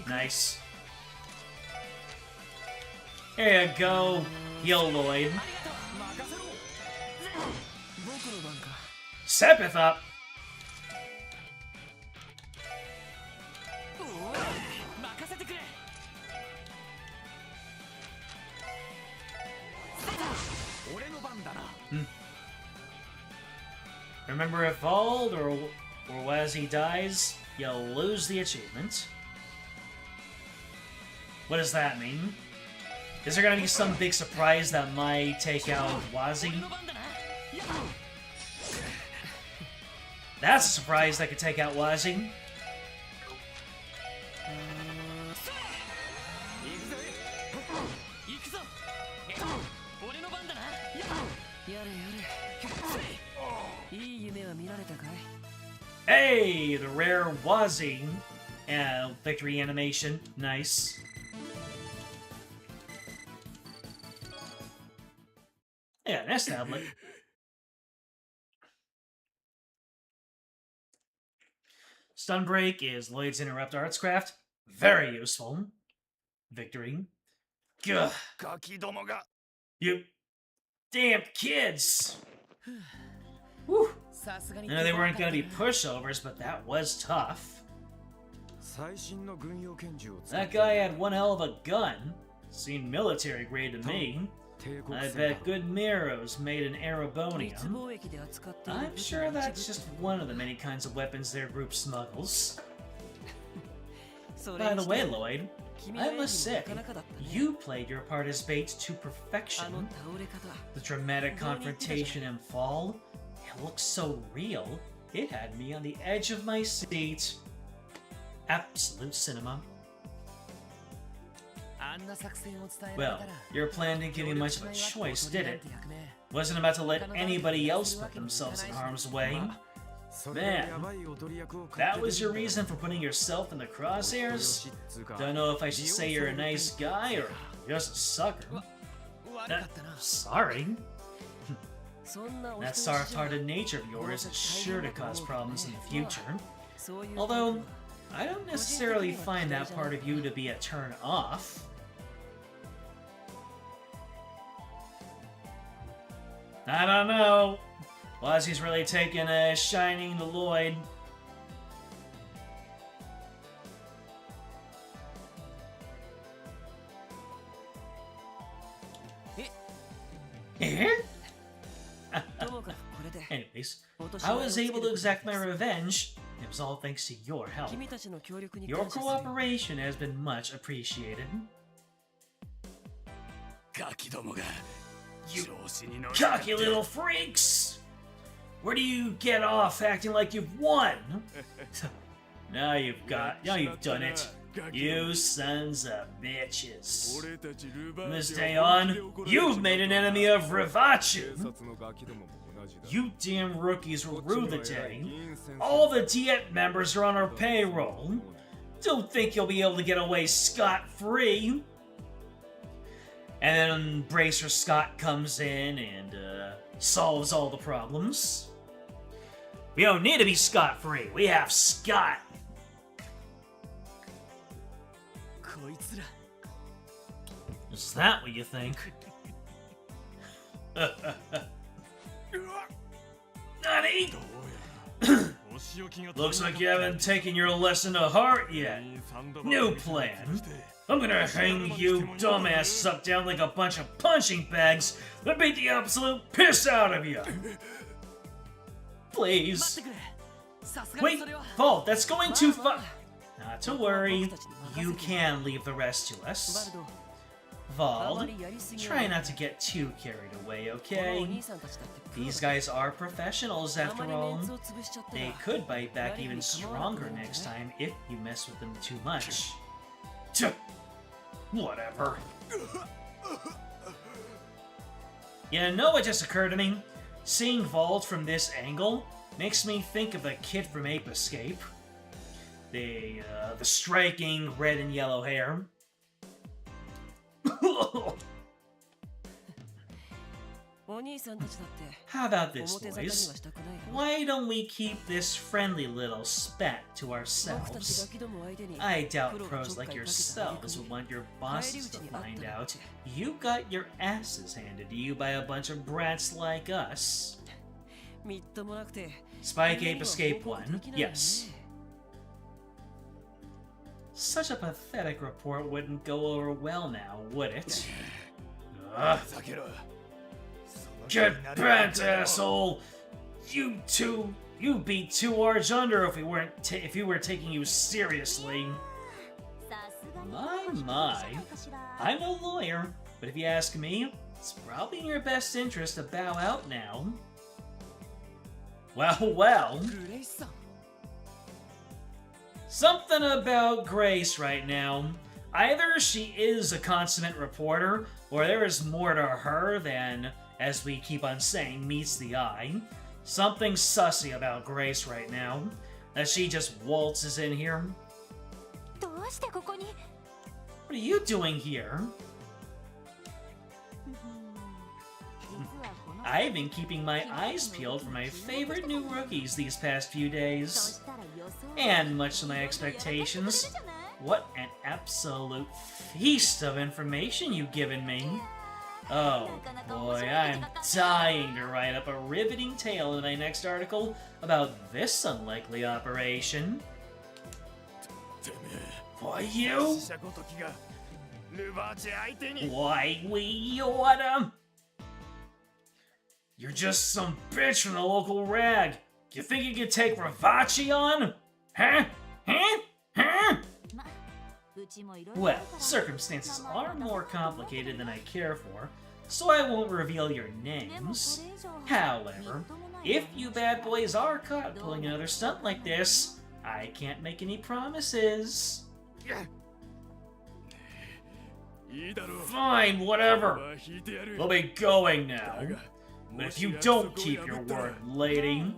Nice. There you go. Heal Lloyd. Sepith up. Remember, if Vald or Wazzy dies, you'll lose the achievement. What does that mean? Is there gonna be some big surprise that might take out Wazzy? That's a surprise that could take out Wazzy. Hey, the rare Wazzy victory animation. Nice. Yeah, that's tablet. Stun Break is Lloyd's Interrupt Artscraft. Very useful. Victory. Gah. You damn kids! Whew. I know they weren't going to be pushovers, but that was tough. That guy had one hell of a gun. Seemed military grade to me. I bet good Miro's made in Arabonium. I'm sure that's just one of the many kinds of weapons their group smuggles. By the way, Lloyd, I must say, you played your part as bait to perfection. The dramatic confrontation and fall, it looks so real, it had me on the edge of my seat. Absolute cinema. Well, your plan didn't give me much of a choice, did it? Wasn't about to let anybody else put themselves in harm's way. Man, that was your reason for putting yourself in the crosshairs? Don't know if I should say you're a nice guy or just a sucker. Sorry. That soft-hearted nature of yours is sure to cause problems in the future. Although, I don't necessarily find that part of you to be a turn-off. I don't know. Wazi's really taking a shining to Lloyd. Anyways, I was able to exact my revenge. It was all thanks to your help. Your cooperation has been much appreciated. You cocky little freaks! Where do you get off acting like you've won? Now you've done it. You sons of bitches. From this day on, you've made an enemy of Rivachu. You damn rookies will rue the day. All the Diet members are on our payroll. Don't think you'll be able to get away scot-free. And then Bracer Scott comes in and solves all the problems. We don't need to be scot-free. We have Scott. Is that what you think? Nani? Looks like you haven't taken your lesson to heart yet. New plan. I'm gonna hang you dumbasses up down like a bunch of punching bags and beat the absolute piss out of you. Please. Wait, Vault, that's going too far. Not to worry, you can leave the rest to us. Vald, try not to get too carried away, okay? These guys are professionals after all. They could bite back even stronger next time if you mess with them too much. Whatever. You know what just occurred to me? Seeing Vald from this angle makes me think of the kid from Ape Escape. The striking red and yellow hair. How about this, boys? Why don't we keep this friendly little spat to ourselves? I doubt pros like yourselves would want your bosses to find out you got your asses handed to you by a bunch of brats like us. Spike Ape Escape 1, yes. Such a pathetic report wouldn't go over well now, would it? Get bent, asshole! You'd be 2 large under if we were taking you seriously. My. I'm a lawyer, but if you ask me, it's probably in your best interest to bow out now. Well. Something about Grace right now. Either she is a consummate reporter, or there is more to her than, as we keep on saying, meets the eye. Something sussy about Grace right now. That she just waltzes in here. What are you doing here? I've been keeping my eyes peeled for my favorite new rookies these past few days. And much to my expectations, what an absolute feast of information you've given me. Oh boy, I'm dying to write up a riveting tale in my next article about this unlikely operation. Why you? Why we oughta? You're just some bitch from the local rag. You think you could take Ravachi on? Huh? Well, circumstances are more complicated than I care for, so I won't reveal your names. However, if you bad boys are caught pulling another stunt like this, I can't make any promises. Fine, whatever. We'll be going now. But if you don't keep your word, lady...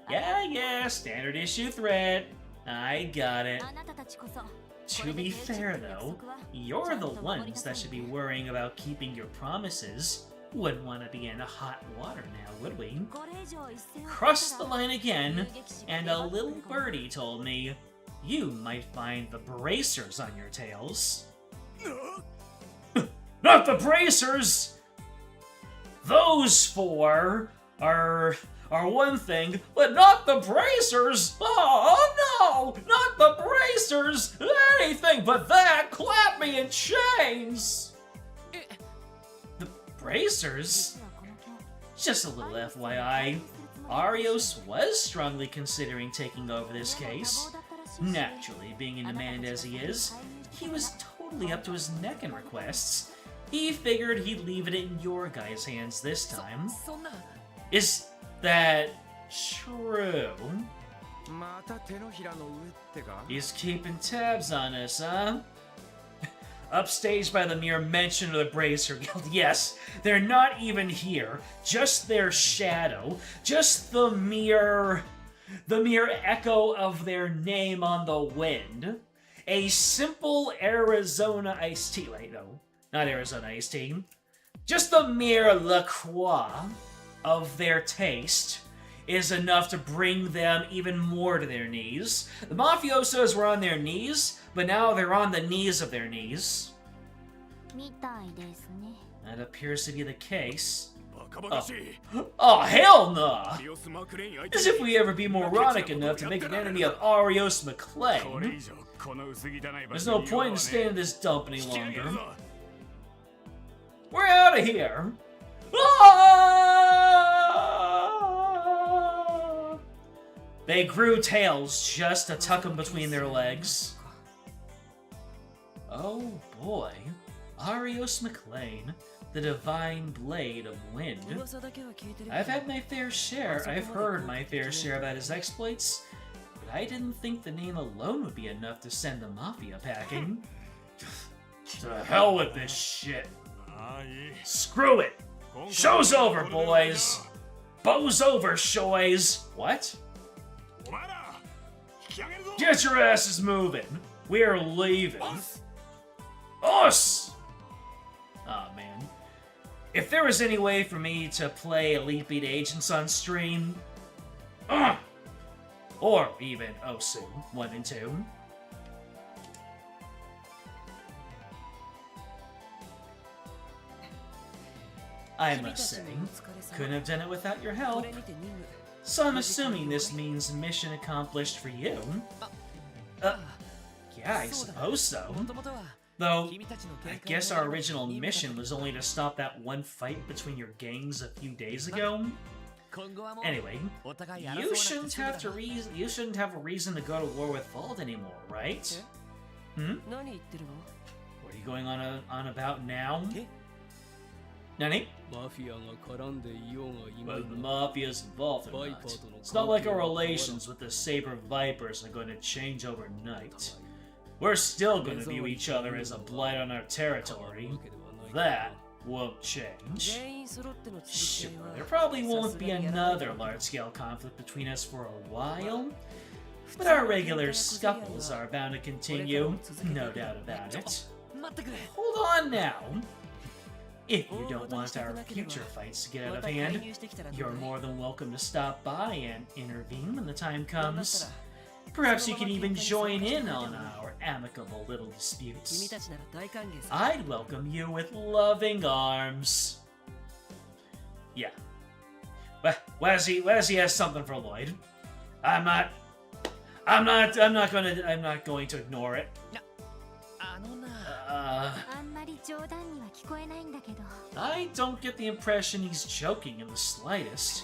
Yeah, standard issue threat. I got it. To be fair, though, you're the ones that should be worrying about keeping your promises. Wouldn't want to be in hot water now, would we? Crossed the line again, and a little birdie told me, you might find the bracers on your tails. Not the bracers! Those four are one thing, but not the bracers! Oh no! Not the bracers! Anything but that! Clap me in chains! The bracers? Just a little FYI, Arios was strongly considering taking over this case. Naturally, being in demand as he is, he was totally up to his neck in requests. He figured he'd leave it in your guys' hands this time. Is that true? He's keeping tabs on us, huh? Upstaged by the mere mention of the Bracer Guild. Yes, they're not even here. Just their shadow. Just the mere echo of their name on the wind. A simple Arizona iced tea. Wait, no. Not Arizona iced tea. Just the mere La Croix of their taste is enough to bring them even more to their knees. The mafiosos were on their knees, but now they're on the knees of their knees. That appears to be the case. Oh, hell nah! As if we ever be moronic enough to make an enemy of Arios McClane. There's no point in staying in this dump any longer. We're out of here! Ah! They grew tails just to tuck them between their legs. Oh boy. Arios McClane, the divine blade of wind. I've had my fair share, I've heard my fair share about his exploits, but I didn't think the name alone would be enough to send the Mafia packing. To hell with this shit. Screw it! Show's over, boys! Bow's over, shoys! What? Get your asses moving! We're leaving. Us! Aw, oh, man. If there was any way for me to play Elite Beat Agents on stream, or even Osu 1 and 2, I must say, couldn't have done it without your help. So I'm assuming this means mission accomplished for you. Yeah, I suppose so. Though, I guess our original mission was only to stop that one fight between your gangs a few days ago. Anyway, you shouldn't have a reason to go to war with Vault anymore, right? Hmm? What are you going on about now? Nani? Well, the Mafia's involved or not. It's not like our relations with the Saber Vipers are going to change overnight. We're still going to view each other as a blight on our territory. That won't change. Sure, there probably won't be another large-scale conflict between us for a while, but our regular scuffles are bound to continue, no doubt about it. Hold on now. If you don't want our future fights to get out of hand, you're more than welcome to stop by and intervene when the time comes. Perhaps you can even join in on our amicable little disputes. I'd welcome you with loving arms. Yeah. Well, Wazzy has something for Lloyd. I'm not going to ignore it. I don't get the impression he's joking in the slightest.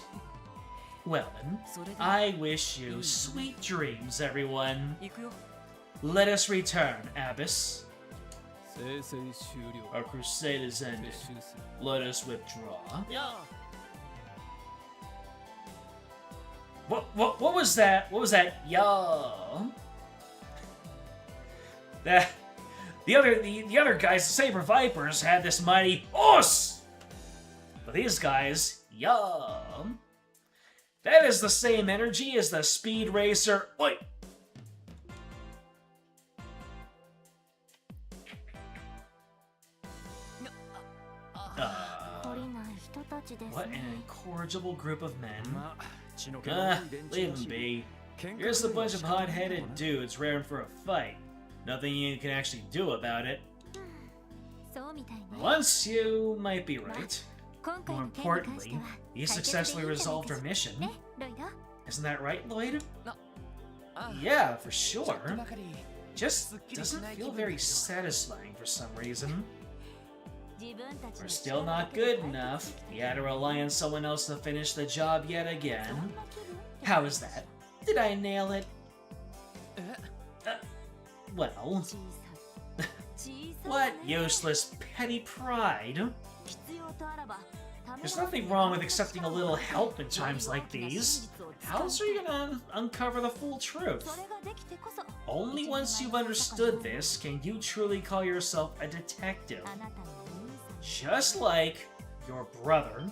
Well then, I wish you sweet dreams, everyone. Let us return, Abbess. Our crusade is ended. Let us withdraw. What was that? What was that? The other guys, the Saber Vipers, had this mighty OS! But these guys, that is the same energy as the Speed Racer. Wait! What an incorrigible group of men. Leave them be. You're just a bunch of hot-headed dudes raring for a fight. Nothing you can actually do about it. Once you might be right. More importantly, you successfully resolved our mission. Isn't that right, Lloyd? Yeah, for sure. Just doesn't feel very satisfying for some reason. We're still not good enough. You had to rely on someone else to finish the job yet again. How is that? Did I nail it? Well... What useless, petty pride? There's nothing wrong with accepting a little help in times like these. How else are you gonna uncover the full truth? Only once you've understood this can you truly call yourself a detective. Just like your brother.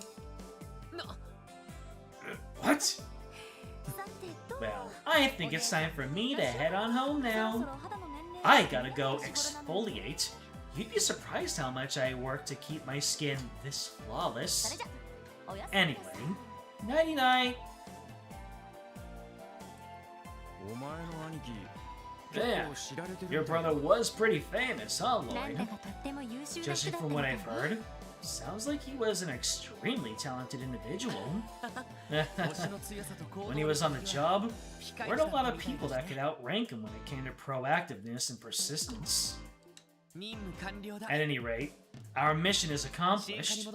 What? Well, I think it's time for me to head on home now. I gotta go exfoliate. You'd be surprised how much I work to keep my skin this flawless. Anyway, nighty-night. Damn, your brother was pretty famous, huh, Lloyd? Judging from what I've heard, sounds like he was an extremely talented individual. When he was on the job, there weren't a lot of people that could outrank him when it came to proactiveness and persistence. At any rate, our mission is accomplished.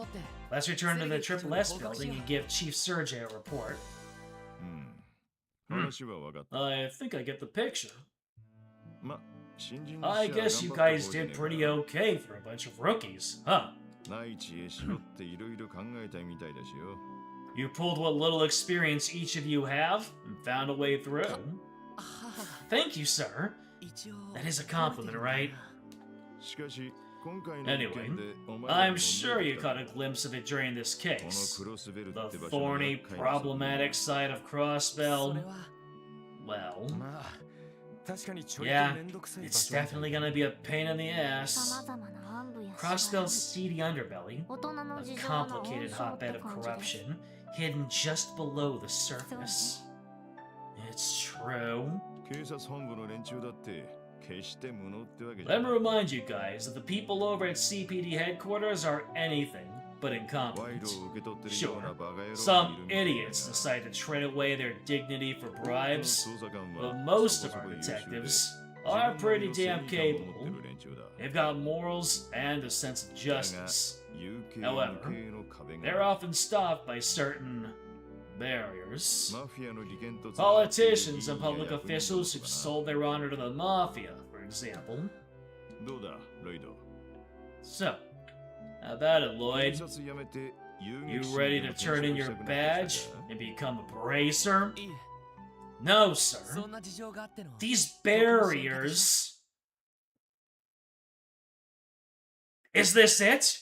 Let's return to the Triple S building and give Chief Sergei a report. I think I get the picture. I guess you guys did pretty okay for a bunch of rookies, huh? You pulled what little experience each of you have and found a way through. Thank you, sir. That is a compliment, right? Anyway, I'm sure you caught a glimpse of it during this case. The thorny, problematic side of Crossbell. Well, yeah, it's definitely gonna be a pain in the ass. Crossbell's seedy underbelly, a complicated hotbed of corruption, hidden just below the surface. It's true. Let me remind you guys that the people over at CPD headquarters are anything but incompetent. Sure, some idiots decide to trade away their dignity for bribes, but most of our detectives are pretty damn capable. They've got morals and a sense of justice. However, they're often stopped by certain barriers. Politicians and public officials who've sold their honor to the Mafia, for example. So, how about it, Lloyd? You ready to turn in your badge and become a bracer? No, sir. These barriers... Is this it?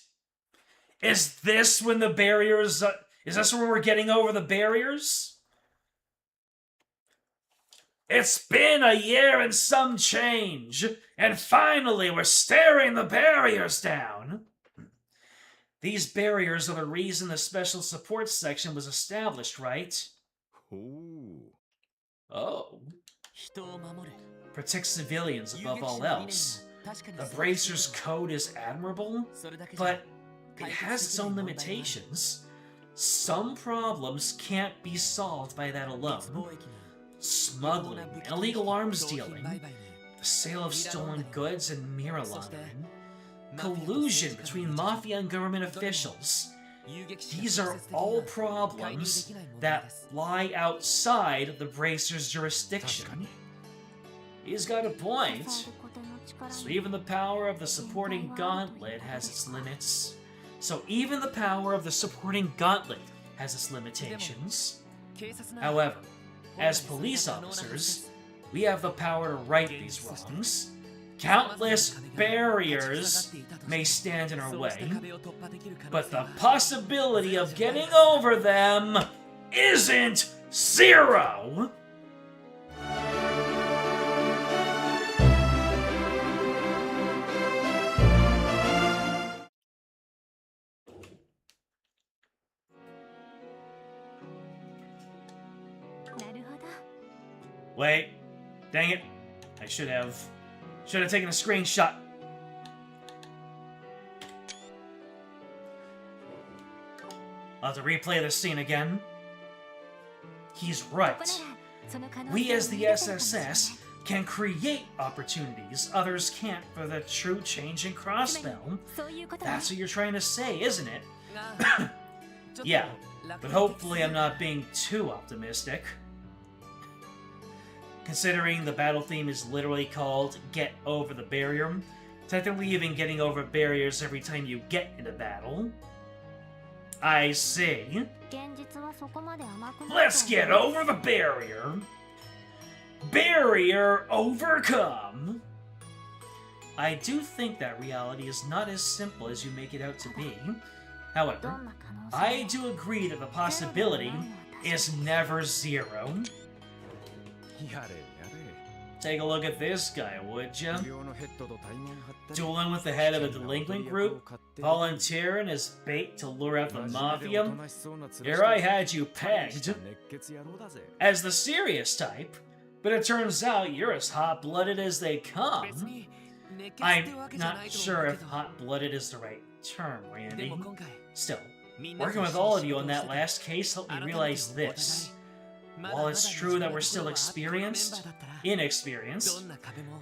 Is this when the barriers... Is this when we're getting over the barriers? It's been a year and some change, and finally we're staring the barriers down. These barriers are the reason the Special Support Section was established, right? Oh. Protect civilians above all else. The Bracer's code is admirable, but it has its own limitations. Some problems can't be solved by that alone. Smuggling, illegal arms dealing, the sale of stolen goods and mirror laundering, collusion between Mafia and government officials. These are all problems that lie outside the Bracer's jurisdiction. He's got a point. So even the power of the supporting gauntlet has its limits. However, as police officers, we have the power to right these wrongs. Countless barriers may stand in our way, but the possibility of getting over them isn't zero! Wait. Dang it. I should have taken a screenshot. I'll have to replay this scene again. He's right. We as the SSS can create opportunities others can't for the true change in Crossbell. That's what you're trying to say, isn't it? Yeah, but hopefully I'm not being too optimistic. Considering the battle theme is literally called Get Over the Barrier, technically you've been getting over barriers every time you get into battle. I see. Let's get over the barrier! Barrier overcome! I do think that reality is not as simple as you make it out to be. However, I do agree that the possibility is never zero. Take a look at this guy, would ya? Dueling with the head of a delinquent group, volunteering as bait to lure out the mafia. Here I had you pegged as the serious type, but it turns out you're as hot-blooded as they come. I'm not sure if hot-blooded is the right term, Randy. Still, working with all of you on that last case helped me realize this. While it's true that we're still inexperienced,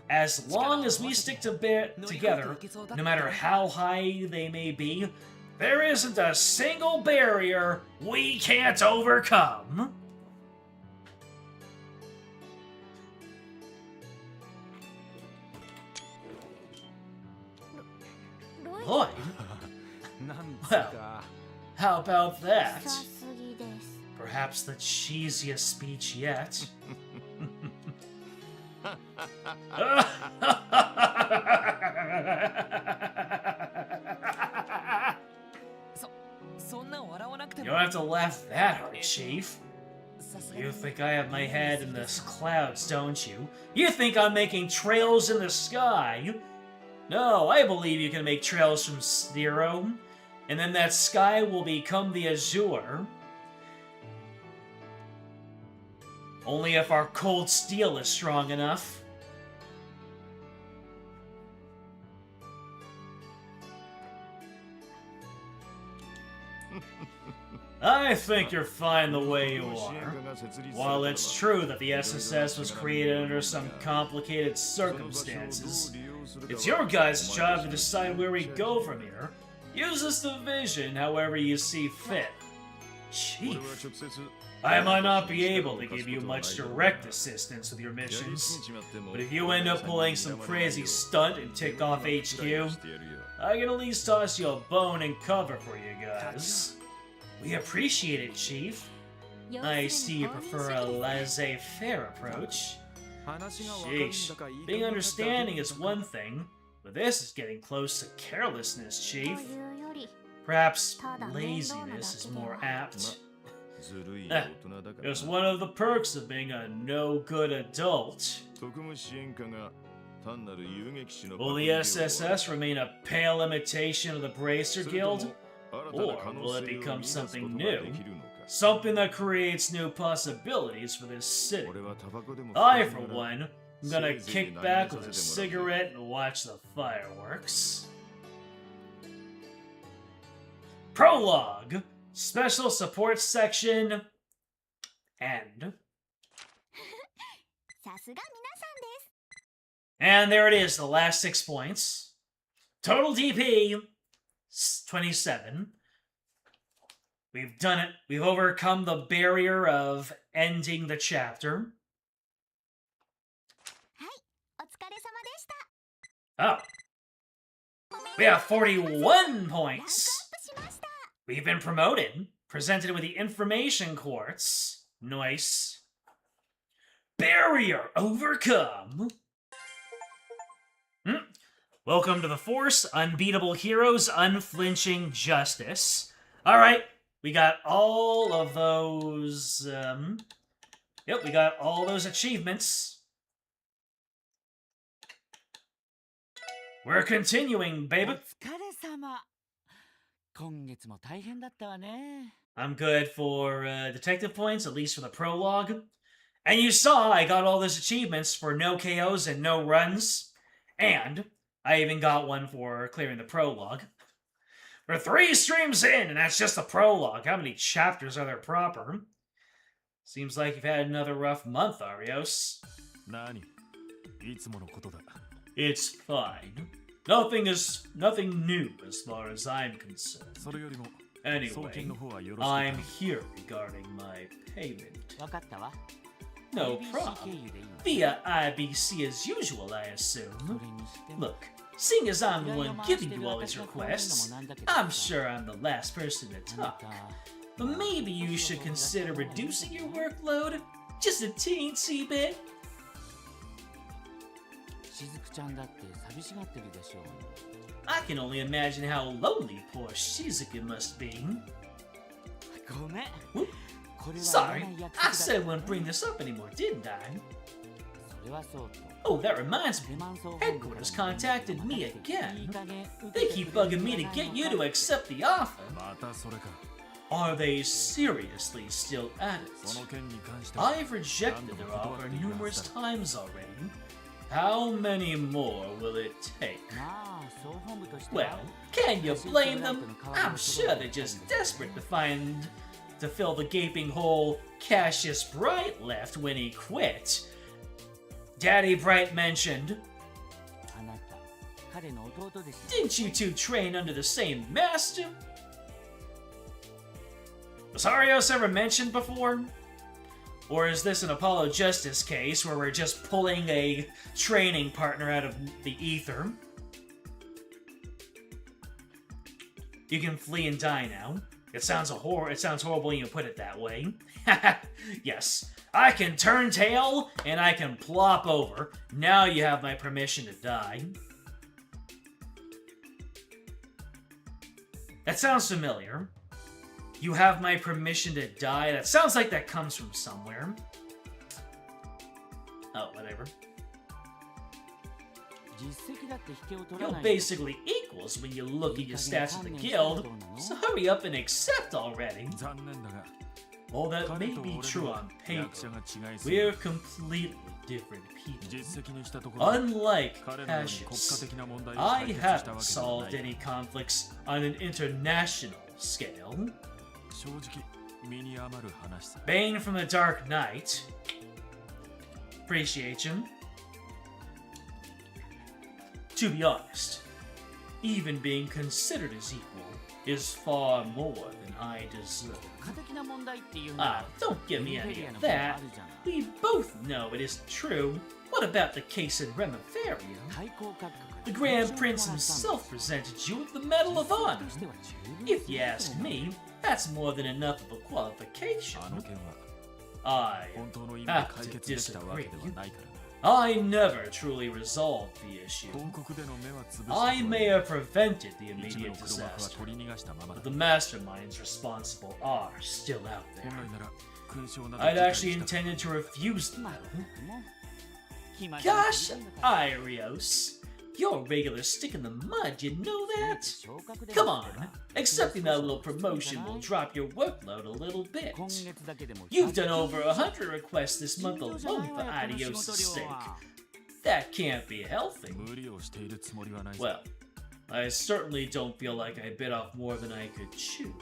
as long as we stick together, no matter how high they may be, there isn't a single barrier we can't overcome. Lloyd? Well, how about that? Perhaps the cheesiest speech yet. You don't have to laugh that hard, Chief. You think I have my head in the clouds, don't you? You think I'm making trails in the sky? No, I believe you can make trails from zero, and then that sky will become the azure. Only if our cold steel is strong enough. I think you're fine the way you are. While it's true that the SSS was created under some complicated circumstances, it's your guys' job to decide where we go from here. Use this division however you see fit. Chief, I might not be able to give you much direct assistance with your missions, but if you end up pulling some crazy stunt and tick off HQ, I can at least toss you a bone and cover for you guys. We appreciate it, Chief. I see you prefer a laissez-faire approach. Sheesh, being understanding is one thing, but this is getting close to carelessness, Chief. Perhaps laziness is more apt. It's one of the perks of being a no-good adult. Will the SSS remain a pale imitation of the Bracer Guild? Or will it become something new? Something that creates new possibilities for this city. I, for one, am gonna kick back with a cigarette and watch the fireworks. Prologue! Special Support Section... End. And there it is, the last 6 points. Total DP, 27. We've done it. We've overcome the barrier of ending the chapter. Oh. We have 41 points. We've been promoted. Presented with the information quartz. Nice. Barrier overcome. Welcome to the Force, Unbeatable Heroes, Unflinching Justice. Alright, we got all of those, Yep, we got all those achievements. We're continuing, baby. I'm good for detective points, at least for the prologue. And you saw I got all those achievements for no KOs and no runs. And I even got one for clearing the prologue. We're 3 streams in, and that's just the prologue. How many chapters are there proper? Seems like you've had another rough month, Arios. It's fine. Nothing new as far as I'm concerned. Anyway, I'm here regarding my payment. No problem. Via IBC as usual, I assume. Look, seeing as I'm the one giving you all these requests, I'm sure I'm the last person to talk. But maybe you should consider reducing your workload just a teensy bit. I can only imagine how lonely poor Shizuka must be. Whoop. Sorry, I said I wouldn't bring this up anymore, didn't I? Oh, that reminds me. Headquarters contacted me again. They keep bugging me to get you to accept the offer. Are they seriously still at it? I've rejected their offer numerous times already. How many more will it take? Well, can you blame them? I'm sure they're just desperate to fill the gaping hole Cassius Bright left when he quit. Daddy Bright mentioned. Didn't you two train under the same master? Was Arios ever mentioned before? Or is this an Apollo Justice case where we're just pulling a training partner out of the ether? You can flee and die now. It sounds horrible when you put it that way. Yes, I can turn tail and I can plop over. Now you have my permission to die. That sounds familiar. You have my permission to die? That sounds like that comes from somewhere. Oh, whatever. You're basically equals when you look at your stats of the guild, so hurry up and accept already. While that may be true on paper, we're completely different people. Unlike Cassius, I haven't solved any conflicts on an international scale. Bane from the Dark Knight. Appreciate you. To be honest, even being considered as equal is far more than I deserve. Don't give me any of that. We both know it isn't true. What about the case in Remifaria? The Grand Prince himself presented you with the Medal of Honor. If you ask me, that's more than enough of a qualification. I have to disagree. I never truly resolved the issue. I may have prevented the immediate disaster, but the masterminds responsible are still out there. I'd actually intended to refuse the medal. Gosh, Arios, you're a regular stick in the mud, you know that? Come on, accepting that little promotion will drop your workload a little bit. You've done over 100 requests this month alone for Adios' sake. That can't be healthy. Well, I certainly don't feel like I bit off more than I could chew.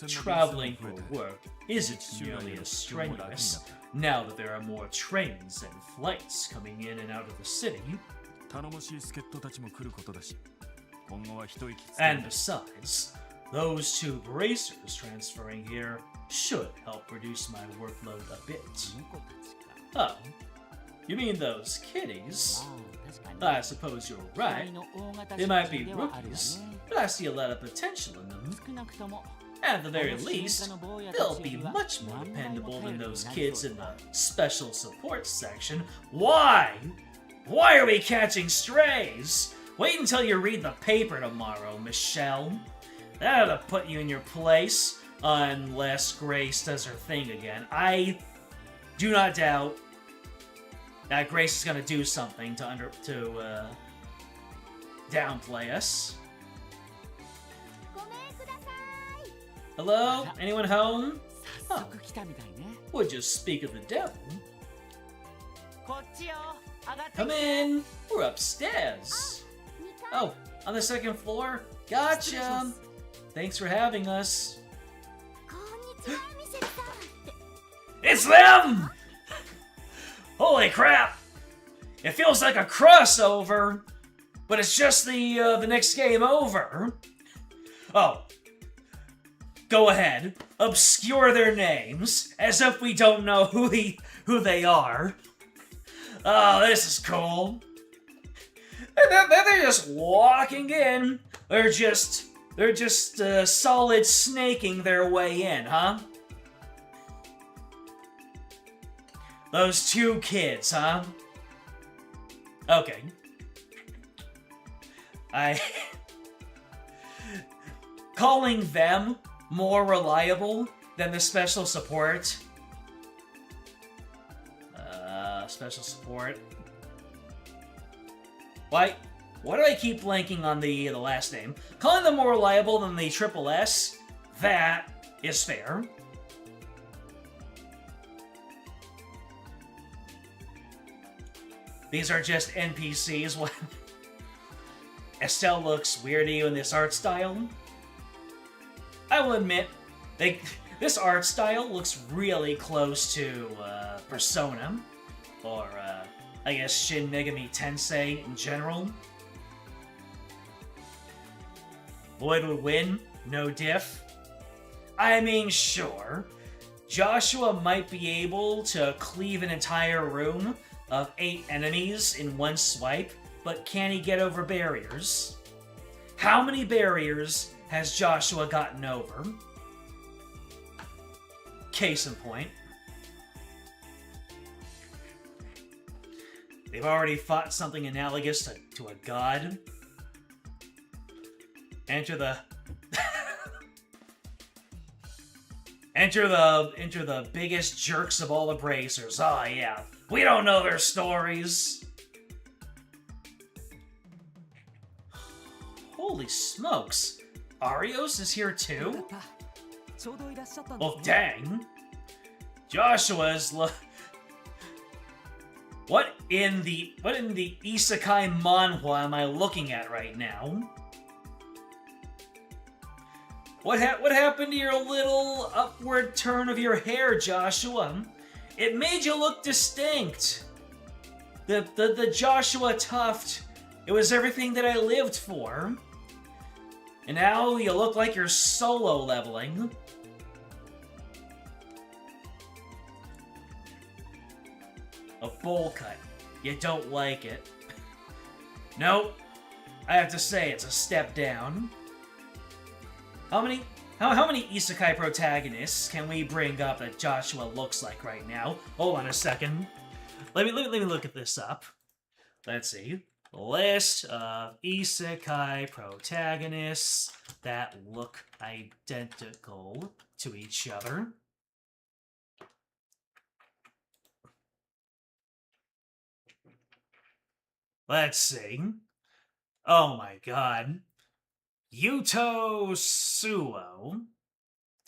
Traveling for work isn't nearly as strenuous now that there are more trains and flights coming in and out of the city. And besides, those 2 bracers transferring here should help reduce my workload a bit. Oh, you mean those kitties? I suppose you're right. They might be rookies, but I see a lot of potential in them. At the very least, they'll be much more dependable than those kids in the special support section. Why? Why are we catching strays? Wait until you read the paper tomorrow, Michelle. That ought to put you in your place, unless Grace does her thing again. I do not doubt that Grace is going to do something to downplay us. Hello? Anyone home? Huh. Would you speak of the devil? Come in. We're upstairs. Oh, on the second floor? Gotcha. Thanks for having us. It's them! Holy crap! It feels like a crossover, but it's just the next game over. Oh. Go ahead. Obscure their names, as if we don't know who they are. Oh, this is cool. They're just walking in. They're just solid snaking their way in, huh? Those two kids, huh? Okay. Calling them more reliable than the special support. Special support. Why do I keep blanking on the last name? Calling them more reliable than the Triple S, that is fair. These are just NPCs. What? Estelle looks weird to you in this art style? I will admit, this art style looks really close to Persona, or I guess Shin Megami Tensei in general. Lloyd would win, no diff. I mean, sure, Joshua might be able to cleave an entire room of 8 enemies in one swipe, but can he get over barriers? How many barriers has Joshua gotten over? Case in point. They've already fought something analogous to a god. Enter the Enter the biggest jerks of all the bracers. Oh yeah, we don't know their stories. Holy smokes, Arios is here too? Well, dang. Joshua's What in the isekai manhwa am I looking at right now? What happened to your little upward turn of your hair, Joshua? It made you look distinct. The Joshua tuft, it was everything that I lived for. And now you look like you're solo leveling. A bowl cut. You don't like it. Nope. I have to say, it's a step down. How many isekai protagonists can we bring up that Joshua looks like right now? Hold on a second. Let me look at this up. Let's see. List of isekai protagonists that look identical to each other. Let's see. Oh my god. Yuto Suo,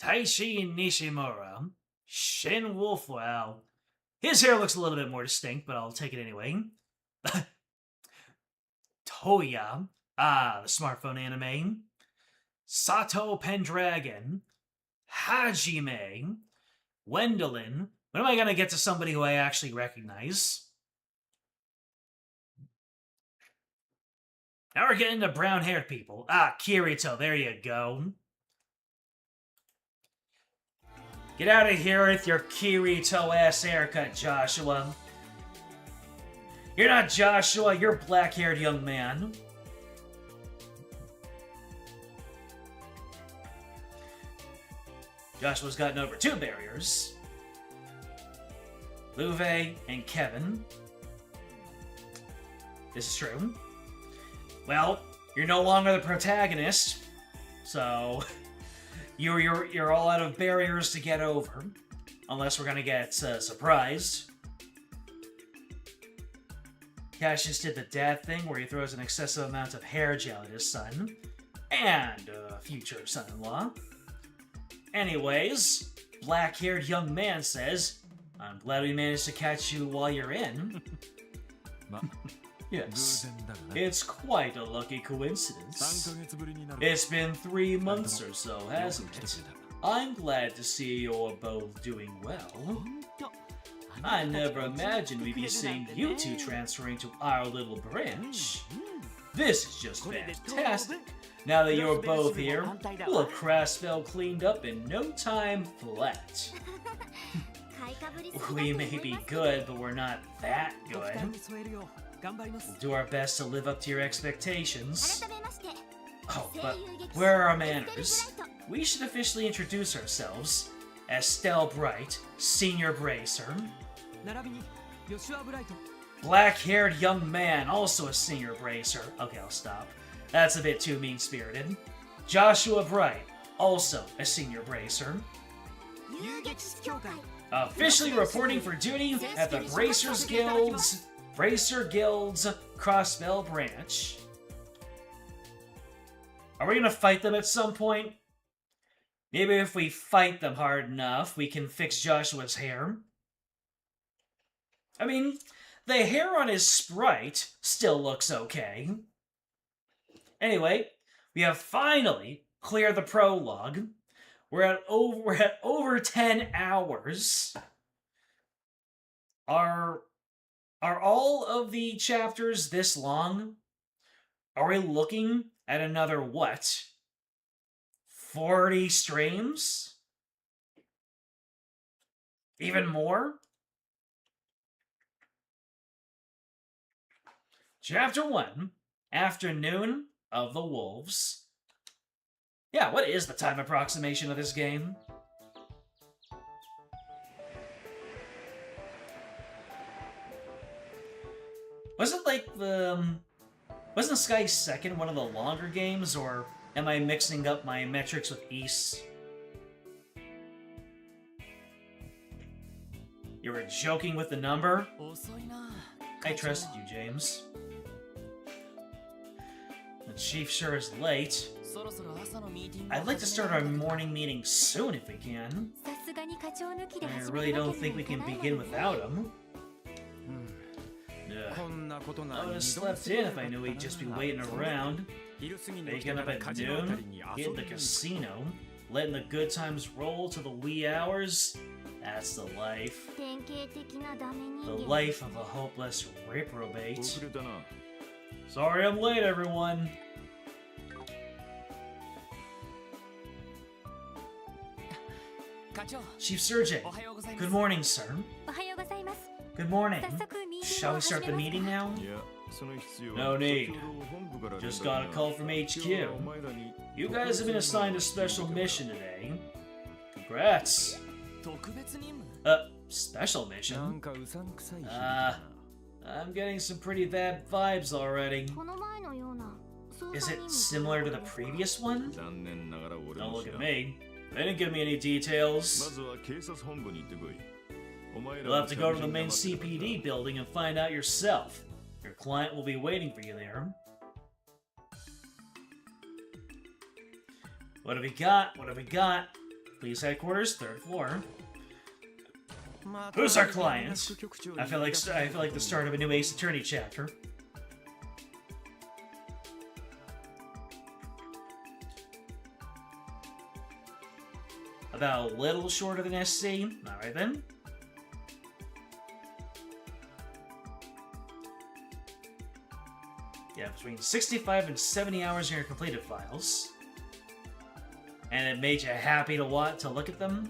Taishi Nishimura, Shin Wolfwell. His hair looks a little bit more distinct, but I'll take it anyway. Toya, the smartphone anime. Sato Pendragon, Hajime, Wendelin. When am I gonna get to somebody who I actually recognize? Now we're getting to brown-haired people. Ah, Kirito, there you go. Get out of here with your Kirito-ass haircut, Joshua. You're not Joshua, you're black-haired young man. Joshua's gotten over 2 barriers. Luve and Kevin. This is true. Well, you're no longer the protagonist, so you're all out of barriers to get over, unless we're gonna get surprised. Cassius did the dad thing where he throws an excessive amount of hair gel at his son, and future son-in-law. Anyways, black-haired young man says, I'm glad we managed to catch you while you're in. Yes, it's quite a lucky coincidence. It's been 3 months or so, hasn't it? I'm glad to see you're both doing well. I never imagined we'd be seeing you two transferring to our little branch. This is just fantastic. Now that you're both here, we'll have Craftsville cleaned up in no time flat. We may be good, but we're not that good. We'll do our best to live up to your expectations. Oh, but where are our manners? We should officially introduce ourselves. Estelle Bright, Senior Bracer. Black-haired young man, also a Senior Bracer. Okay, I'll stop. That's a bit too mean-spirited. Joshua Bright, also a Senior Bracer. Officially reporting for duty at the Bracer Guild's Crossbell branch. Are we gonna fight them at some point? Maybe if we fight them hard enough, we can fix Joshua's hair. I mean, the hair on his sprite still looks okay. Anyway, we have finally cleared the prologue. We're at over 10 hours. Are all of the chapters this long? Are we looking at another, what, 40 streams? Even more? Chapter 1, Afternoon of the Wolves. Yeah, what is the time approximation of this game? Wasn't Sky Second one of the longer games, or am I mixing up my metrics with East? You were joking with the number? I trusted you, James. The chief sure is late. I'd like to start our morning meeting soon if we can. I really don't think we can begin without him. I would have slept in if I knew he'd just be waiting around. Waking up at noon, hitting the casino, letting the good times roll to the wee hours. That's the life. The life of a hopeless reprobate. Sorry I'm late, everyone. Chief Sergeant, good morning, sir. Good morning. Shall we start the meeting now? No need. Just got a call from HQ. You guys have been assigned a special mission today. Congrats. Special mission? I'm getting some pretty bad vibes already. Is it similar to the previous one? Don't look at me. They didn't give me any details. You'll have to go to the main CPD building and find out yourself. Your client will be waiting for you there. What have we got? What have we got? Police headquarters, 3rd floor. Who's our client? I feel like the start of a new Ace Attorney chapter. About a little shorter than SC. Alright then. Yeah, between 65 and 70 hours in your completed files. And it made you happy to look at them?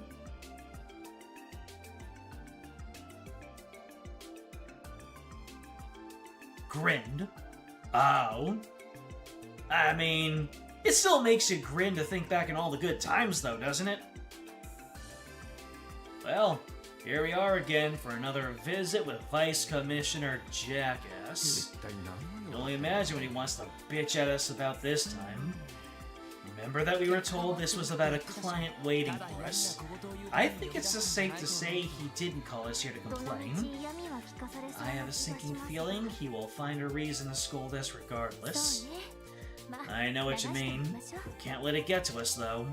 Grinned? Oh. I mean, it still makes you grin to think back on all the good times though, doesn't it? Well, here we are again for another visit with Vice Commissioner Jackass. You can only imagine what he wants to bitch at us about this time. Remember that we were told this was about a client waiting for us? I think it's just safe to say he didn't call us here to complain. I have a sinking feeling he will find a reason to scold us regardless. I know what you mean. Can't let it get to us, though.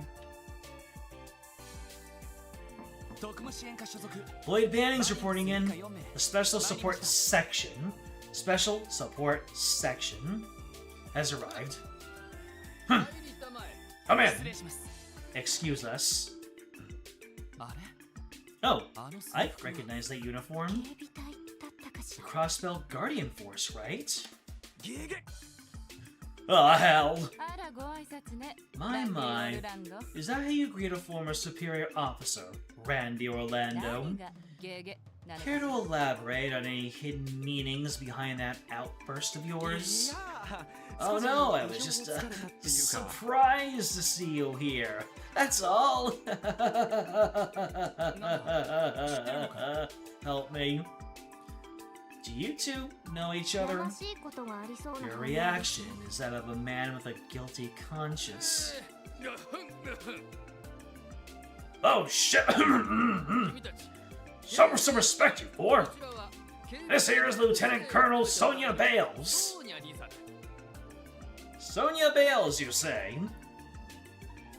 Lloyd Banning's reporting in. The Special Support Section. Special Support Section has arrived. Come in. Excuse us. Oh, I recognize that uniform. The Crossbell Guardian Force, right? Oh, hell. My. Is that how you greet a former superior officer, Randy Orlando? Care to elaborate on any hidden meanings behind that outburst of yours? Oh no, I was just surprised to see you here. That's all. Help me. Do you two know each other? Your reaction is that of a man with a guilty conscience. Oh shit! Show some respect, you four. This here is Lieutenant Colonel Sonia Bales. Sonia Bales, you say?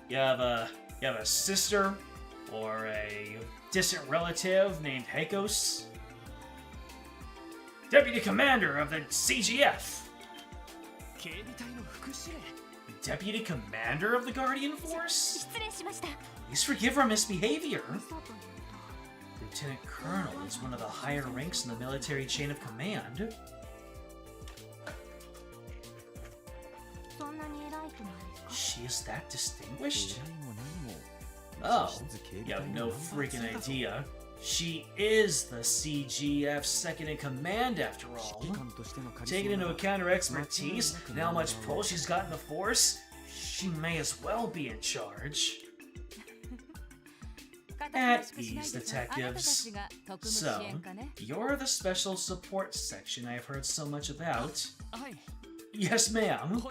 You have a sister or a distant relative named Heikos? Deputy Commander of the CGF. Deputy Commander of the Guardian Force? Please forgive our misbehavior. Lieutenant Colonel is one of the higher ranks in the military chain of command. She is that distinguished? Oh, you have no freaking idea. She is the CGF's second-in-command, after all. Taking into account her expertise and how much pull she's got in the force, she may as well be in charge. At ease, detectives. So, you're the Special Support Section I've heard so much about. Yes, ma'am.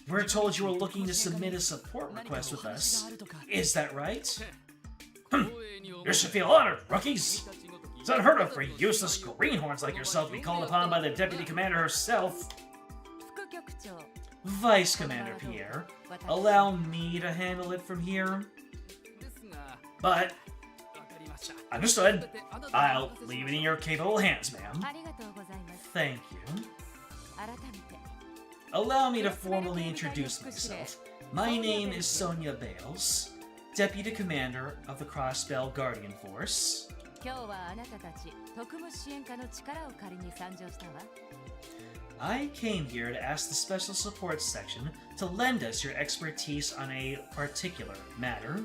We're told you were looking to submit a support request with us. Is that right? You should feel honored, rookies! It's unheard of for useless greenhorns like yourself to be called upon by the Deputy Commander herself. Vice Commander Pierre, allow me to handle it from here. But... understood. I'll leave it in your capable hands, ma'am. Thank you. Allow me to formally introduce myself. My name is Sonia Bales, Deputy Commander of the Crossbell Guardian Force. I came here to ask the Special Support Section to lend us your expertise on a particular matter.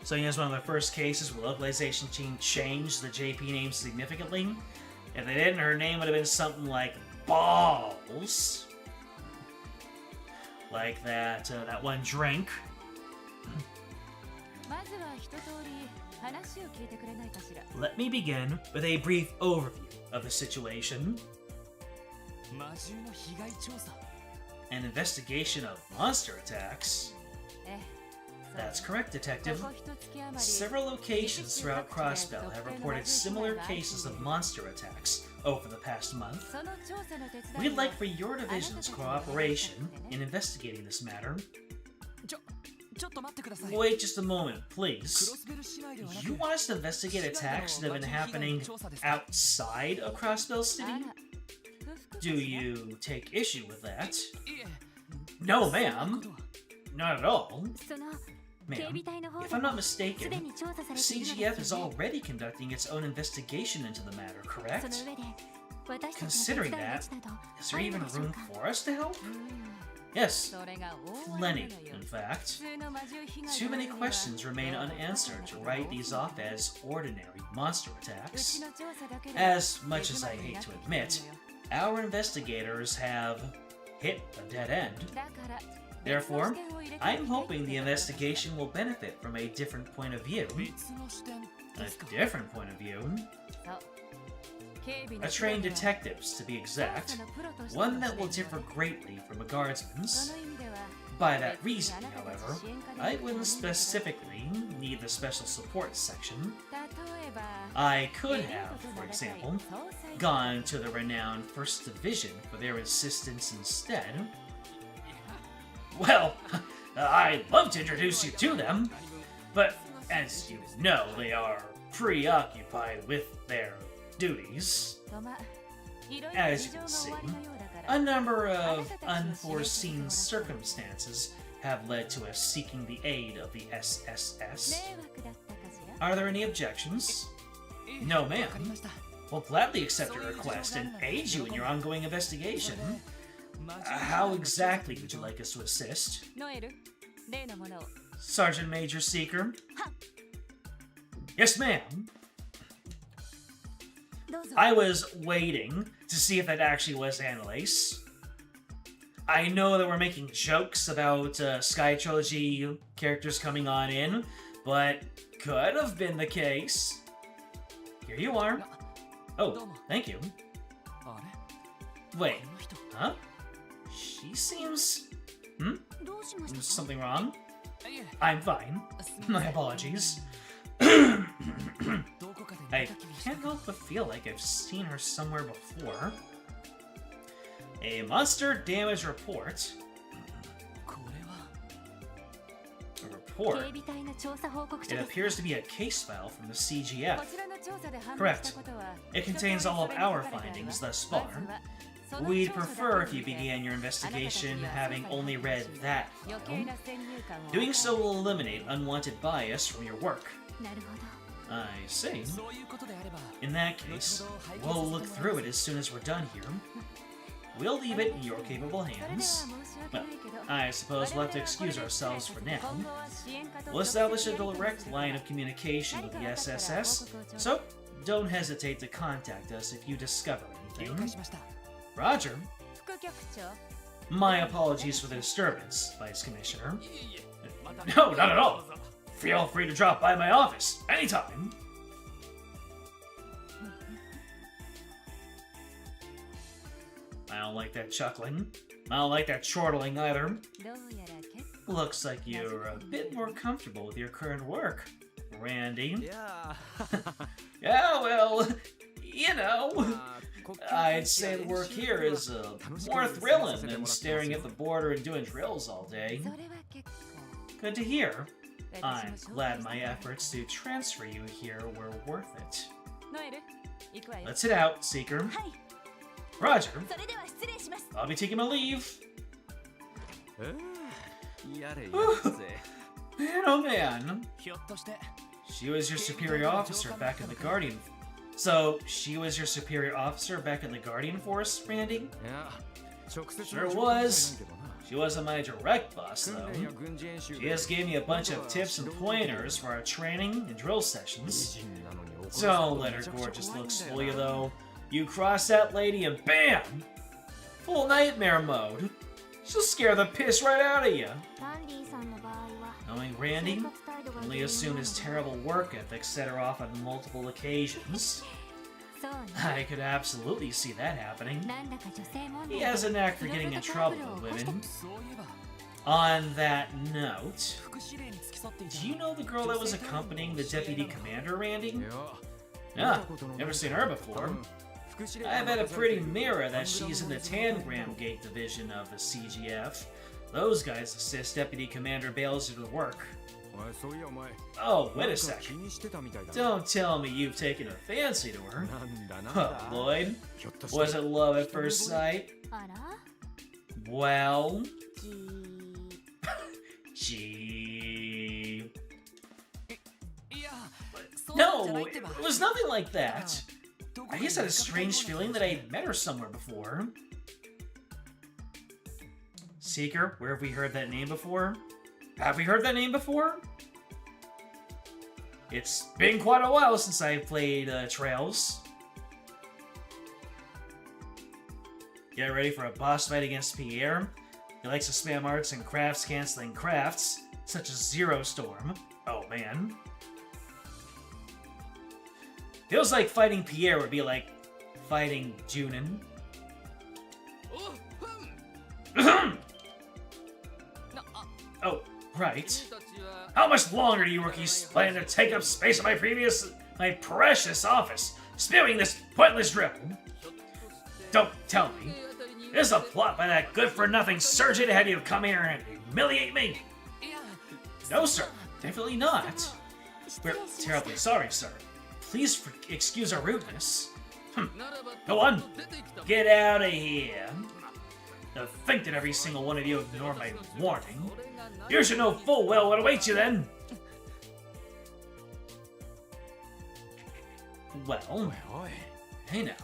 Sonia is one of the first cases where localization team changed the JP name significantly. If they didn't, her name would have been something like Balls. Like that one drink. Let me begin with a brief overview of the situation. An investigation of monster attacks? That's correct, Detective. Several locations throughout Crossbell have reported similar cases of monster attacks over the past month. We'd like for your division's cooperation in investigating this matter. Wait just a moment, please. You want us to investigate attacks that have been happening outside of Crossbell City? Do you take issue with that? No, ma'am. Not at all. Ma'am, if I'm not mistaken, CGF is already conducting its own investigation into the matter, correct? Considering that, is there even room for us to help? Yes, plenty, in fact. Too many questions remain unanswered to write these off as ordinary monster attacks. As much as I hate to admit, our investigators have hit a dead end. Therefore, I'm hoping the investigation will benefit from a different point of view. A different point of view? A trained detective's, to be exact. One that will differ greatly from a guardsman's. By that reason, however, I wouldn't specifically need the Special Support Section. I could have, for example, gone to the renowned 1st Division for their assistance instead. Well, I'd love to introduce you to them, but As you know, they are preoccupied with their duties. As you can see, a number of unforeseen circumstances have led to us seeking the aid of the SSS. Are there any objections? No, ma'am. We'll gladly accept your request and aid you in your ongoing investigation. How exactly would you like us to assist? Sergeant Major Seeker? Yes, ma'am. I was waiting to see if that actually was Annalise. I know that we're making jokes about Sky Trilogy characters coming on in, but could have been the case. Here you are. Oh, thank you. Wait, huh? She seems... Is something wrong? I'm fine. My apologies. I can't help but feel like I've seen her somewhere before. A monster damage report. A report? It appears to be a case file from the CGF. Correct. It contains all of our findings thus far. We'd prefer if you began your investigation having only read that file. Doing so will eliminate unwanted bias from your work. I see. In that case, we'll look through it as soon as we're done here. We'll leave it in your capable hands. Well, I suppose we'll have to excuse ourselves for now. We'll establish a direct line of communication with the SSS, so don't hesitate to contact us if you discover anything. Roger. My apologies for the disturbance, Vice Commissioner. No, not at all. Feel free to drop by my office anytime. I don't like that chuckling. I don't like that chortling either. Looks like you're a bit more comfortable with your current work, Randy. Yeah. Yeah, well, you know, I'd say the work here is more thrilling than staring at the border and doing drills all day. Good to hear. I'm glad my efforts to transfer you here were worth it. Let's head out, Seeker. Roger. I'll be taking my leave. Man, oh man. She was your superior officer back in the Guardian. So, she was your superior officer back in the Guardian Force, Randy? Sure was. She wasn't my direct boss, though. She just gave me a bunch of tips and pointers for our training and drill sessions. Don't let her gorgeous looks fool you, though. You cross that lady and BAM! Full nightmare mode. She'll scare the piss right out of you. Knowing Randy, only assume his terrible work ethic set her off on multiple occasions. I could absolutely see that happening. He has a knack for getting in trouble with women. On that note, do you know the girl that was accompanying the deputy commander, Randy? Yeah, never seen her before. I bet a pretty mirror that she's in the Tangram Gate division of the CGF. Those guys assist Deputy Commander Bales to work. Oh, wait a second. Don't tell me you've taken a fancy to her. Huh, Lloyd? Was it love at first sight? Well... Gee... No, it was nothing like that. I just had a strange feeling that I had met her somewhere before. Seeker, where have we heard that name before? Have we heard that name before? It's been quite a while since I played Trails. Get ready for a boss fight against Pierre. He likes to spam arts and crafts canceling crafts, such as Zero Storm. Oh man. Feels like fighting Pierre would be like fighting Junin. Oh, right. How much longer do you rookies plan to take up space in my precious office, spewing this pointless dribble? Don't tell me. This is a plot by that good-for-nothing surgeon to have you come here and humiliate me. No, sir. Definitely not. We're terribly sorry, sir. Please excuse our rudeness. Go on, get out of here. To think that every single one of you ignored my warning. You should know full well what awaits you then. Well, hey now.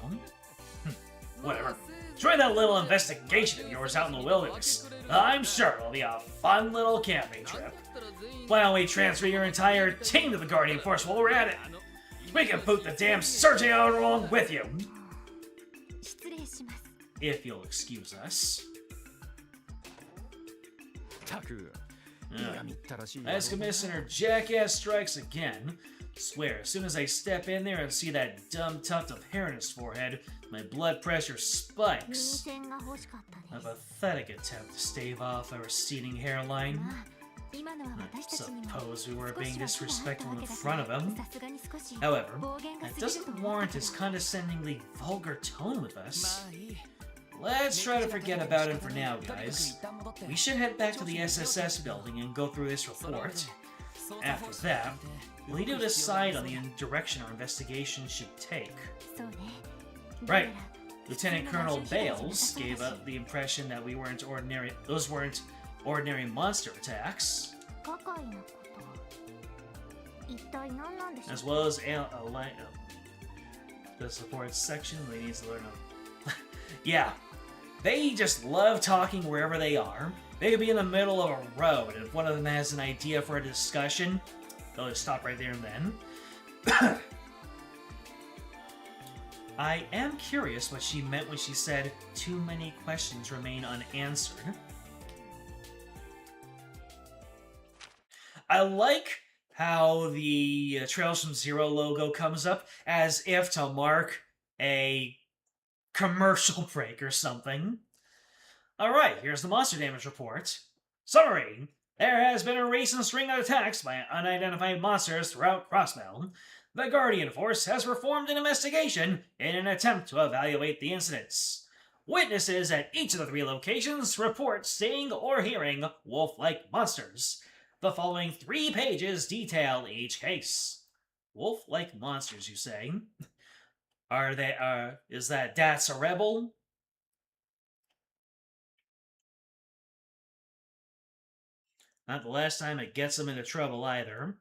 Whatever. Try that little investigation of yours out in the wilderness. I'm sure it'll be a fun little camping trip. Why don't we transfer your entire team to the Guardian Force while we're at it? We can boot the damn searching out along with you. If you'll excuse us. As Commissioner Jackass strikes again, swear, as soon as I step in there and see that dumb tuft of hair in his forehead, my blood pressure spikes. A pathetic attempt to stave off a receding hairline. I suppose we were being disrespectful in front of him. However, that doesn't warrant his condescendingly vulgar tone with us. Let's try to forget about him for now, guys. We should head back to the SSS building and go through this report. After that, we'll need to decide on the direction our investigation should take. Right. Lieutenant Colonel Bales gave up the impression that those weren't ordinary monster attacks. As well as the support section, we need to learn yeah. They just love talking wherever they are. They could be in the middle of a road, and if one of them has an idea for a discussion, they'll just stop right there and then. I am curious what she meant when she said, "Too many questions remain unanswered." I like how the Trails from Zero logo comes up as if to mark a commercial break or something. Alright, here's the monster damage report. Summary. There has been a recent string of attacks by unidentified monsters throughout Crossbell. The Guardian Force has performed an investigation in an attempt to evaluate the incidents. Witnesses at each of the 3 locations report seeing or hearing wolf-like monsters. The following 3 pages detail each case. Wolf-like monsters, you say? Is that's a rebel? Not the last time it gets them into trouble either.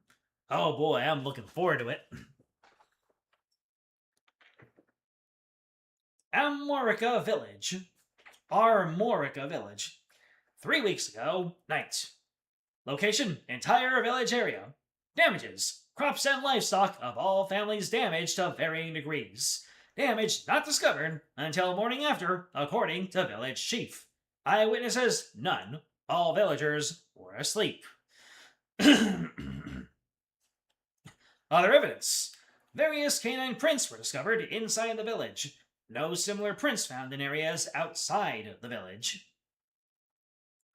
Oh boy, I'm looking forward to it. Armorica Village. 3 weeks ago, night. Location, entire village area. Damages, crops and livestock of all families damaged to varying degrees. Damage not discovered until morning after, according to village chief. Eyewitnesses, none. All villagers were asleep. Other evidence. Various canine prints were discovered inside the village. No similar prints found in areas outside the village.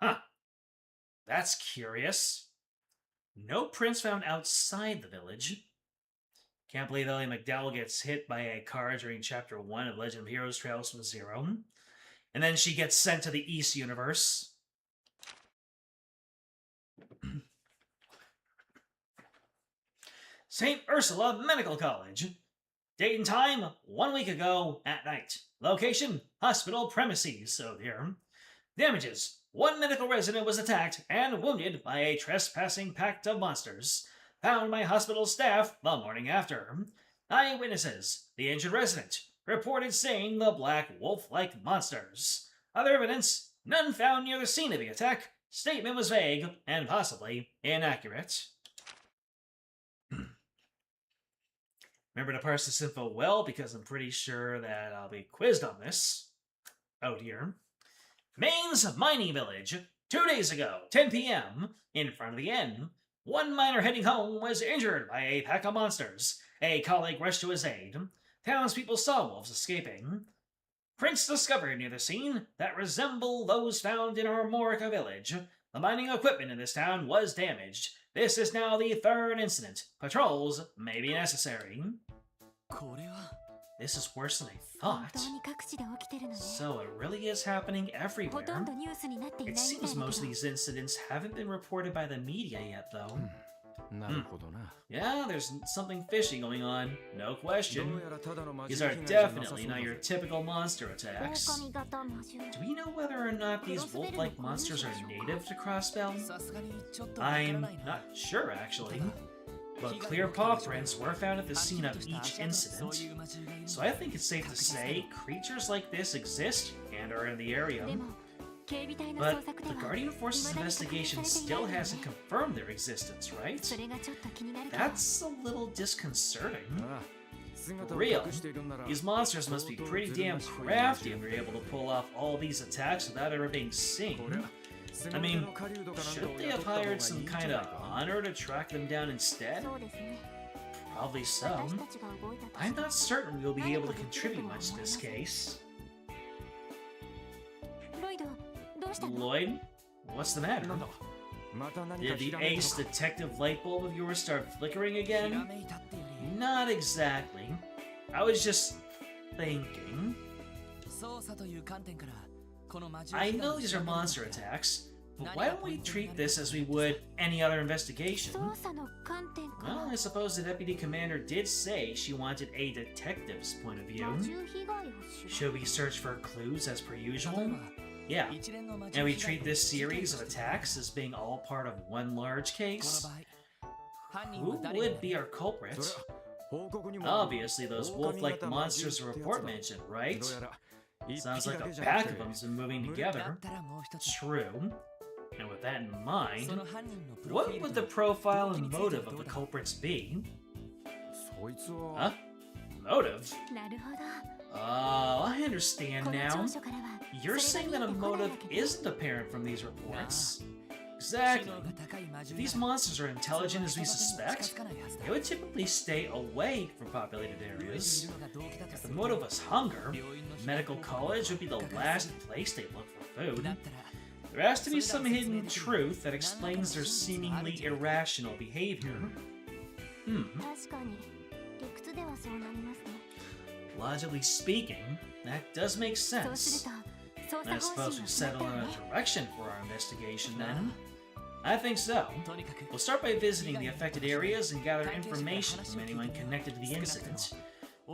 Huh. That's curious. No prints found outside the village. Can't believe Ellie McDowell gets hit by a car during Chapter 1 of Legend of Heroes Trails from Zero. And then she gets sent to the East Universe. St. Ursula Medical College. Date and time, 1 week ago at night. Location, hospital premises. Oh dear. Damages. 1 medical resident was attacked and wounded by a trespassing pack of monsters. Found by hospital staff the morning after. Eyewitnesses. The injured resident reported seeing the black wolf-like monsters. Other evidence. None found near the scene of the attack. Statement was vague and possibly inaccurate. Remember to parse this info well, because I'm pretty sure that I'll be quizzed on this. Oh dear. Maine's Mining Village. 2 days ago, 10 p.m., in front of the inn. 1 miner heading home was injured by a pack of monsters. A colleague rushed to his aid. Townspeople saw wolves escaping. Prints discovered near the scene that resemble those found in Armorica Village. The mining equipment in this town was damaged. This is now the 3rd incident. Patrols may be necessary. This is worse than I thought. So it really is happening everywhere. It seems most of these incidents haven't been reported by the media yet, though. Yeah, there's something fishy going on, no question. These are definitely not your typical monster attacks. Do we know whether or not these wolf-like monsters are native to Crossbell? I'm not sure, actually. But clear paw prints were found at the scene of each incident, so I think it's safe to say creatures like this exist and are in the area. But the Guardian Force's investigation still hasn't confirmed their existence, right? That's a little disconcerting. For real, these monsters must be pretty damn crafty if they're able to pull off all these attacks without ever being seen. I mean, shouldn't they have hired some kind of honor to track them down instead? Probably so. I'm not certain we'll be able to contribute much to this case. Lloyd? What's the matter? Did the ace detective light bulb of yours start flickering again? Not exactly. I was just thinking. I know these are monster attacks, but why don't we treat this as we would any other investigation? Well, I suppose the deputy commander did say she wanted a detective's point of view. Should we search for clues as per usual? Yeah, and we treat this series of attacks as being all part of one large case? Who would be our culprit? Obviously those wolf-like monsters the report mentioned, right? Sounds like a pack of them's been moving together. True. And with that in mind, what would the profile and motive of the culprits be? Huh? Motive? I understand now. You're saying that a motive isn't apparent from these reports? Exactly. If these monsters are intelligent as we suspect, they would typically stay away from populated areas. If the motive was hunger, medical college would be the last place they'd look for food. There has to be some hidden truth that explains their seemingly irrational behavior. Logically speaking, that does make sense. I suppose we settle on a direction for our investigation then. I think so. We'll start by visiting the affected areas and gather information from anyone connected to the incident.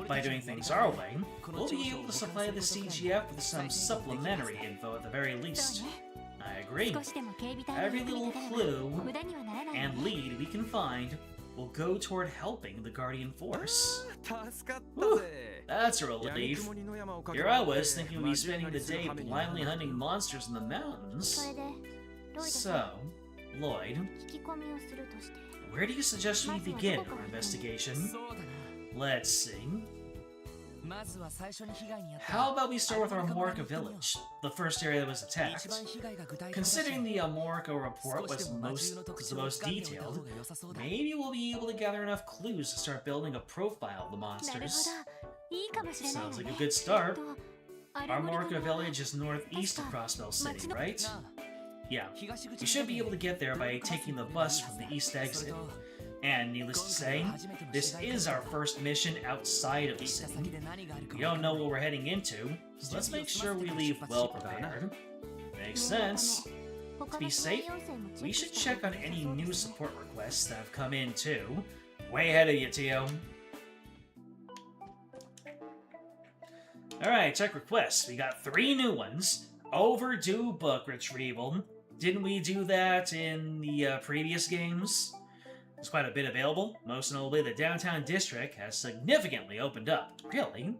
By doing things our way, we'll be able to supply the CGF with some supplementary info at the very least. I agree. Every little clue and lead we can find will go toward helping the Guardian Force. Whew, that's a relief. Here I was thinking we'd be spending the day blindly hunting monsters in the mountains. So, Lloyd, where do you suggest we begin our investigation? Let's see. How about we start with our Amorica village, the first area that was attacked? Considering the Amorica report was the most detailed, maybe we'll be able to gather enough clues to start building a profile of the monsters. Sounds like a good start. Our Amorica village is northeast of Crossbell City, right? Yeah, we should be able to get there by taking the bus from the east exit. And needless to say, this is our first mission outside of the city. We don't know what we're heading into, so let's make sure we leave well prepared. Makes sense. To be safe, we should check on any new support requests that have come in too. Way ahead of you, Tio. Alright, check requests. We got 3 new ones. Overdue book retrieval. Didn't we do that in the previous games? There's quite a bit available. Most notably, the downtown district has significantly opened up. Really?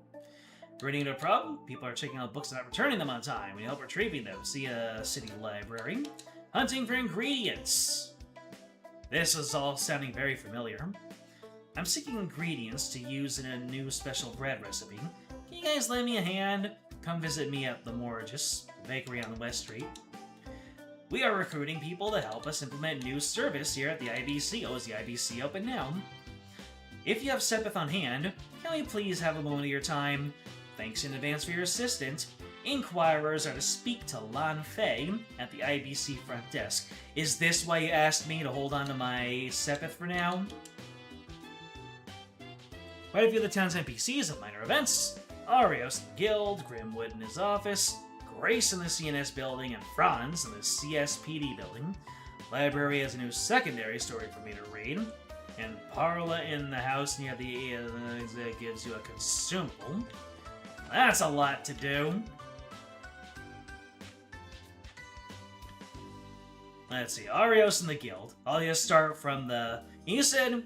Running into a problem? People are checking out books and not returning them on time. We help retrieving them. See a city library. Hunting for ingredients. This is all sounding very familiar. I'm seeking ingredients to use in a new special bread recipe. Can you guys lend me a hand? Come visit me at the Morgus bakery on West Street. We are recruiting people to help us implement new service here at the IBC. Oh, is the IBC open now? If you have Sepith on hand, can we please have a moment of your time? Thanks in advance for your assistance. Inquirers are to speak to Lan Fei at the IBC front desk. Is this why you asked me to hold on to my Sepith for now? Quite a few of the town's NPCs have minor events. Arios in the guild, Grimwood in his office, Grace in the CNS building, and Franz in the CSPD building. Library has a new secondary story for me to read. And Parla in the house near the that gives you a consumable. That's a lot to do. Let's see, Arios and the Guild. I'll just start from the... You said,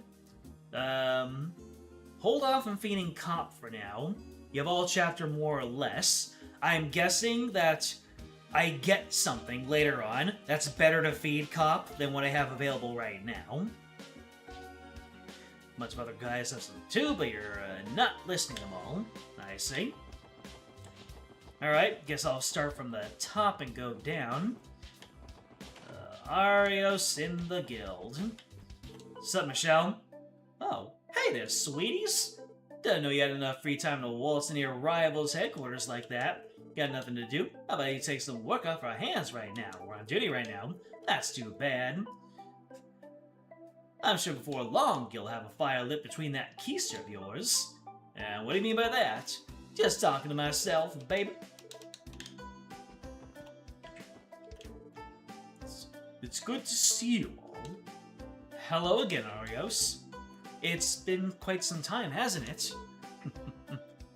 hold off on feeding Cop for now. You have all chapter more or less. I'm guessing that I get something later on that's better to feed Cop than what I have available right now. Much of other guys have some too, but you're not listing them all. I see. Alright, guess I'll start from the top and go down. Arios in the Guild. Sup, Michelle? Oh, hey there, sweeties. Didn't know you had enough free time to waltz into your rival's headquarters like that. Got nothing to do? How about you take some work off our hands right now? We're on duty right now. That's too bad. I'm sure before long you'll have a fire lit between that keister of yours. And what do you mean by that? Just talking to myself, baby. It's good to see you all. Hello again, Arios. It's been quite some time, hasn't it?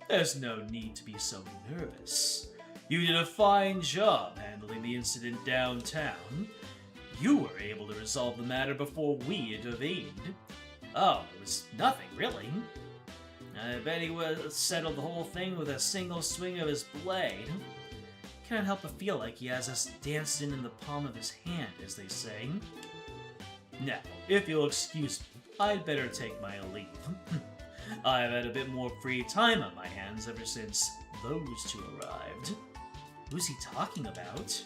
There's no need to be so nervous. You did a fine job handling the incident downtown. You were able to resolve the matter before we intervened. Oh, it was nothing, really. I bet he would settled the whole thing with a single swing of his blade. Can't help but feel like he has us dancing in the palm of his hand, as they say. Now, if you'll excuse me, I'd better take my leave. I've had a bit more free time on my hands ever since those two arrived. Who's he talking about?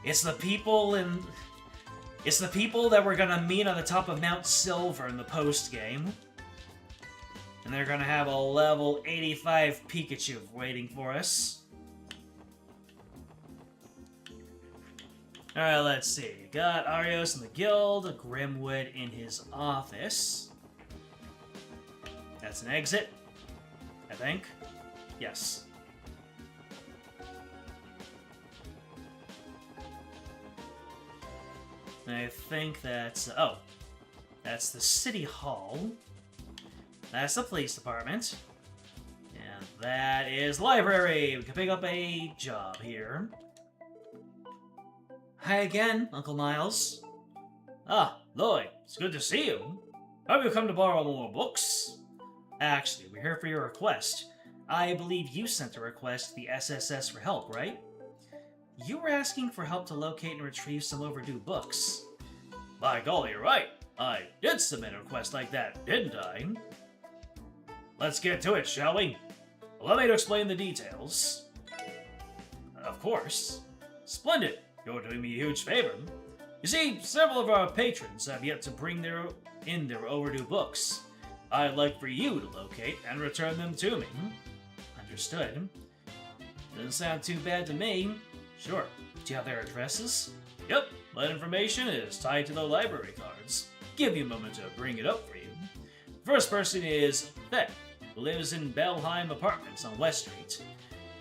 It's the people that we're gonna meet on the top of Mount Silver in the post-game. And they're gonna have a level 85 Pikachu waiting for us. Alright, let's see. Got Arios in the Guild, Grimwood in his office. That's an exit, I think. Yes. I think that's... oh. That's the City Hall. That's the police department. And that is library. We can pick up a job here. Hi again, Uncle Miles. Ah, Lloyd, it's good to see you. Have you come to borrow more books? Actually, we're here for your request. I believe you sent a request to the SSS for help, right? You were asking for help to locate and retrieve some overdue books. By golly, you're right. I did submit a request like that, didn't I? Let's get to it, shall we? Allow me to explain the details. Of course. Splendid. You're doing me a huge favor. You see, several of our patrons have yet to bring their overdue books. I'd like for you to locate and return them to me. Understood. Doesn't sound too bad to me. Sure. Do you have their addresses? Yep. That information is tied to the library cards. Give me a moment to bring it up for you. First person is Beck, who lives in Belheim Apartments on West Street.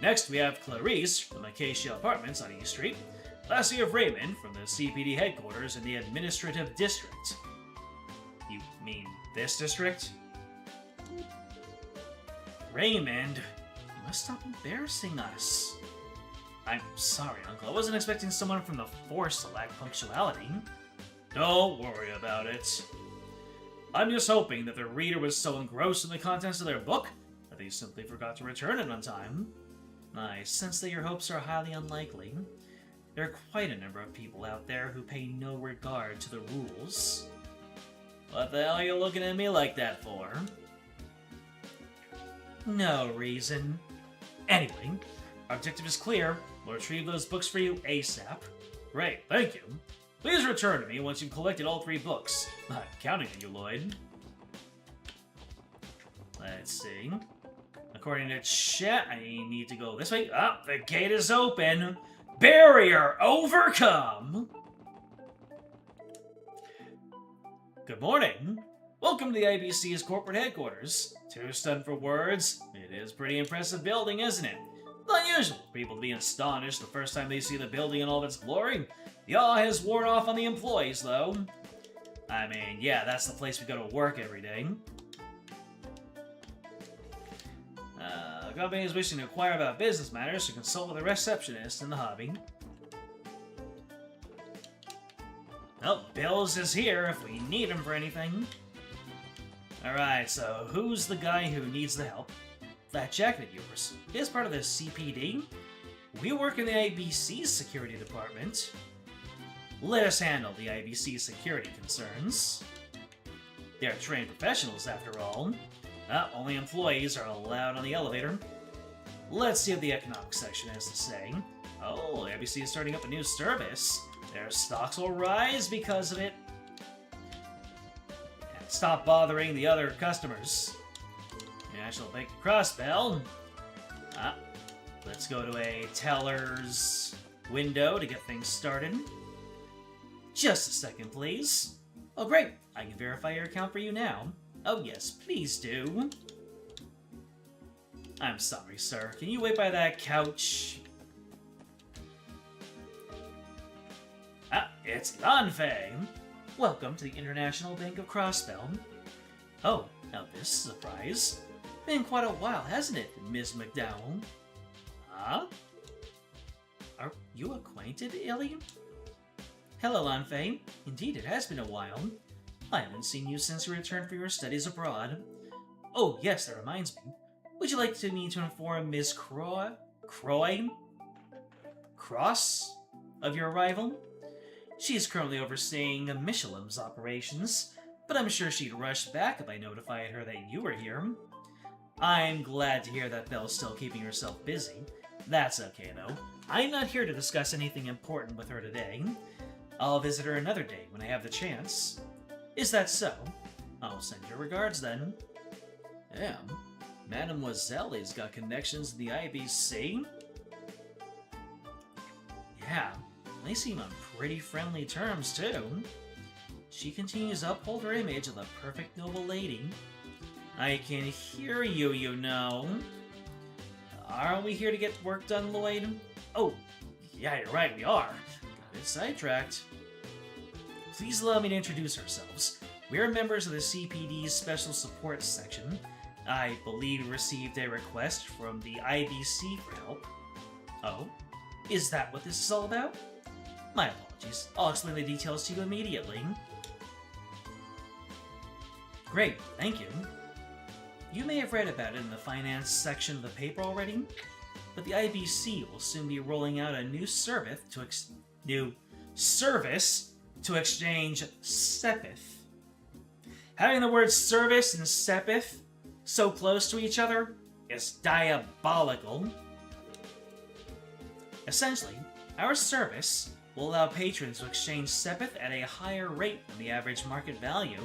Next, we have Clarice from Acacia Apartments on East Street. Lastly, we have Raymond from the CPD headquarters in the Administrative District. You mean this district? Raymond, you must stop embarrassing us. I'm sorry, Uncle. I wasn't expecting someone from the Force to lack punctuality. Don't worry about it. I'm just hoping that the reader was so engrossed in the contents of their book that they simply forgot to return it on time. I sense that your hopes are highly unlikely. There are quite a number of people out there who pay no regard to the rules. What the hell are you looking at me like that for? No reason. Anyway, our objective is clear. We'll retrieve those books for you ASAP. Great, thank you. Please return to me once you've collected all 3 books. I'm counting on you, Lloyd. Let's see. According to chat, I need to go this way. Ah, the gate is open. Barrier overcome! Good morning. Welcome to the IBC's corporate headquarters. Too stunned for words? It is a pretty impressive building, isn't it? Thought usual for people to be astonished the first time they see the building in all of its glory. The awe has worn off on the employees, though. I mean, yeah, that's the place we go to work every day. Companies wishing to inquire about business matters should consult with a receptionist in the hobby. Oh, Bill's is here if we need him for anything. Alright, so who's the guy who needs the help? That jacket of yours is part of the CPD. We work in the IBC's security department. Let us handle the IBC's security concerns. They're trained professionals, after all. Only employees are allowed on the elevator. Let's see what the economics section has to say. Oh, the IBC is starting up a new service. Their stocks will rise because of it. And stop bothering the other customers. National Bank of Crossbell. Let's go to a teller's window to get things started. Just a second, please. Oh, great. I can verify your account for you now. Oh, yes, please do. I'm sorry, sir. Can you wait by that couch? It's Lanfei. Welcome to the International Bank of Crossbell. Oh, now this is a surprise. Been quite a while, hasn't it, Ms. McDowell? Huh? Are you acquainted, Illy? Hello, Lanfei. Indeed, it has been a while. I haven't seen you since you returned from your studies abroad. Oh, yes, that reminds me. Would you like me to inform Ms. Cross of your arrival? She is currently overseeing Michelin's operations, but I'm sure she'd rush back if I notified her that you were here. I'm glad to hear that Belle's still keeping herself busy. That's okay, though. I'm not here to discuss anything important with her today. I'll visit her another day when I have the chance. Is that so? I'll send your regards then. Damn, Mademoiselle's got connections in the IBC? Yeah, they seem on pretty friendly terms, too. She continues to uphold her image of the perfect noble lady. I can hear you, you know. Aren't we here to get work done, Lloyd? Oh, yeah, you're right, we are. Got it sidetracked. Please allow me to introduce ourselves. We're members of the CPD's Special Support Section. I believe we received a request from the IBC for help. Oh? Is that what this is all about? My apologies. I'll explain the details to you immediately. Great, thank you. You may have read about it in the finance section of the paper already, but the IBC will soon be rolling out a new service to exchange sepith. Having the words service and sepith so close to each other is diabolical. Essentially, our service will allow patrons to exchange sepith at a higher rate than the average market value.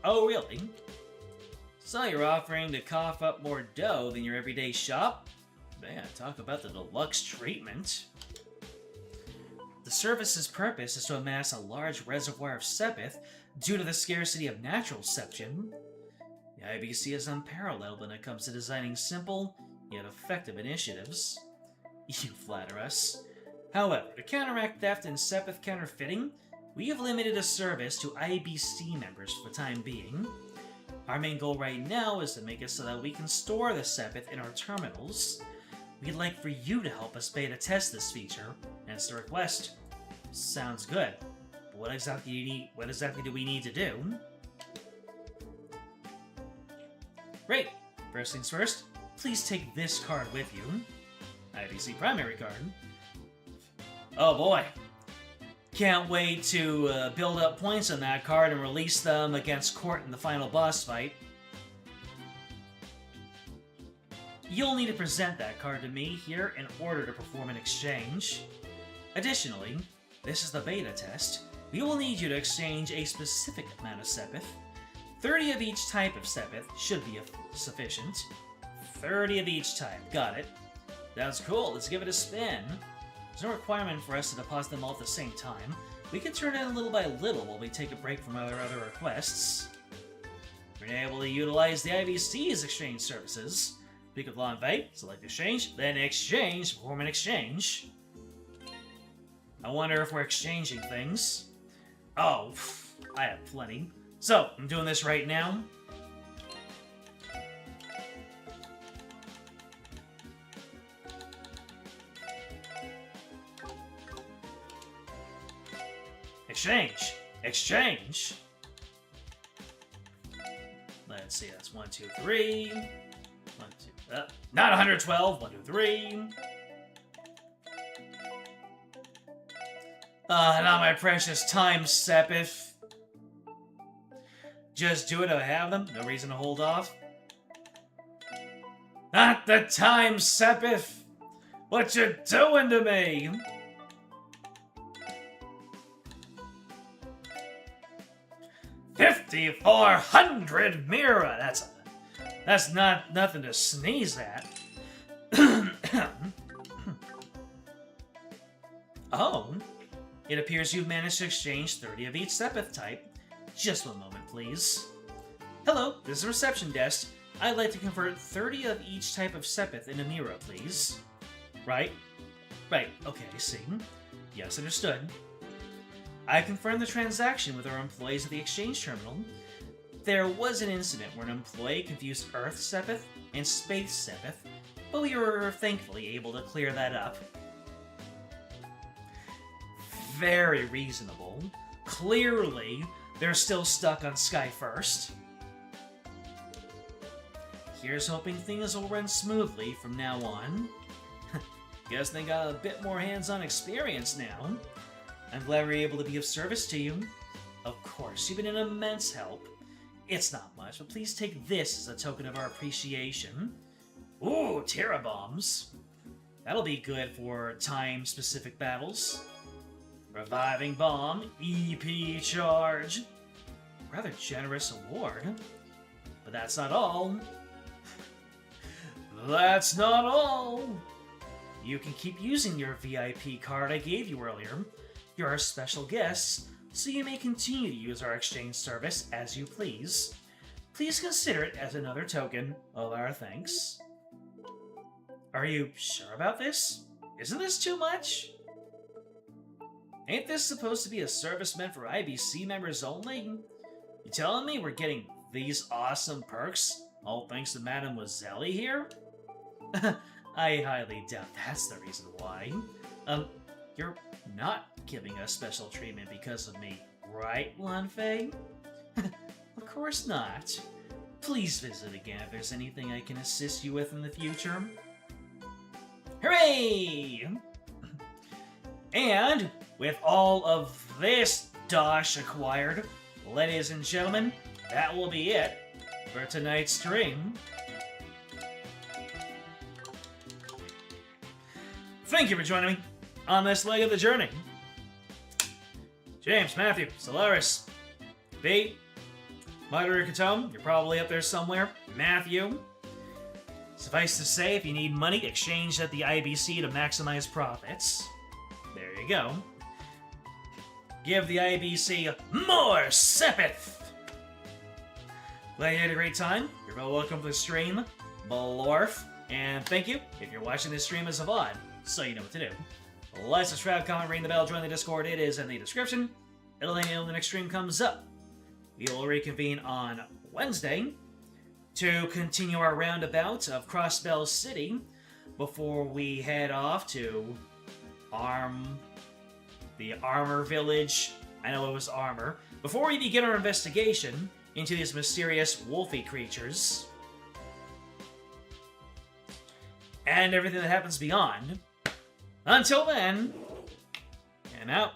Oh, really? So you're offering to cough up more dough than your everyday shop? Man, talk about the deluxe treatment. The service's purpose is to amass a large reservoir of sepith due to the scarcity of natural seption. The IBC is unparalleled when it comes to designing simple, yet effective initiatives. You flatter us. However, to counteract theft and sepith counterfeiting, we have limited a service to IBC members for the time being. Our main goal right now is to make it so that we can store the sepith in our terminals. We'd like for you to help us beta test this feature, hence the request. Sounds good. But what exactly do we need to do? Great. First things first, please take this card with you. IBC primary card. Oh boy. Can't wait to build up points on that card and release them against Court in the final boss fight. You'll need to present that card to me here in order to perform an exchange. Additionally, this is the beta test. We will need you to exchange a specific amount of sepith. 30 of each type of sepith should be sufficient. 30 of each type, got it. That's cool, let's give it a spin. There's no requirement for us to deposit them all at the same time. We can turn in little by little while we take a break from our other requests. We're able to utilize the IBC's exchange services. Speak of Lanfei, select exchange, then exchange, perform an exchange. I wonder if we're exchanging things. Oh, I have plenty. So, I'm doing this right now. Exchange! Exchange! Let's see, that's 1, 2, 3. 1, 2, not 112. 1, 2, 3. Not my precious time, Sepith. Just do it, I have them. No reason to hold off. Not the time, Sepith! What you doing to me? $5,400 Mira! That's not nothing to sneeze at. Oh, it appears you've managed to exchange 30 of each Sepith type. Just one moment, please. Hello, this is the reception desk. I'd like to convert 30 of each type of Sepith into Mira, please. Right? Right, okay, I see. Yes, understood. I confirmed the transaction with our employees at the exchange terminal. There was an incident where an employee confused Earth Sepith and Space Sepith, but we were thankfully able to clear that up. Very reasonable. Clearly, they're still stuck on Sky First. Here's hoping things will run smoothly from now on. Guess they got a bit more hands-on experience now. I'm glad we're able to be of service to you. Of course, you've been an immense help. It's not much, but please take this as a token of our appreciation. Ooh, Terra Bombs. That'll be good for time-specific battles. Reviving Bomb, EP Charge. Rather generous award. But that's not all. That's not all! You can keep using your VIP card I gave you earlier. You're our special guests, so you may continue to use our exchange service as you please. Please consider it as another token of our thanks. Are you sure about this? Isn't this too much? Ain't this supposed to be a service meant for IBC members only? You telling me we're getting these awesome perks, all thanks to Madame Wazelli here? I highly doubt that's the reason why. You're not giving us special treatment because of me, right, Lanfei? Of course not. Please visit again if there's anything I can assist you with in the future. Hooray! And with all of this dosh acquired, ladies and gentlemen, that will be it for tonight's stream. Thank you for joining me on this leg of the journey. James, Matthew, Solaris, B, Moderator Katome, you're probably up there somewhere. Matthew. Suffice to say, if you need money, exchange at the IBC to maximize profits. There you go. Give the IBC more Sepith! Glad you had a great time. You're well welcome to the stream, Blorf. And thank you if you're watching this stream as a VOD, so you know what to do. Like, subscribe, comment, ring the bell, join the Discord. It is in the description. It'll let you know when the next stream comes up. We will reconvene on Wednesday to continue our roundabout of Crossbell City before we head off to the Armor Village. I know it was Armor. Before we begin our investigation into these mysterious wolfy creatures and everything that happens beyond. Until then, I'm out.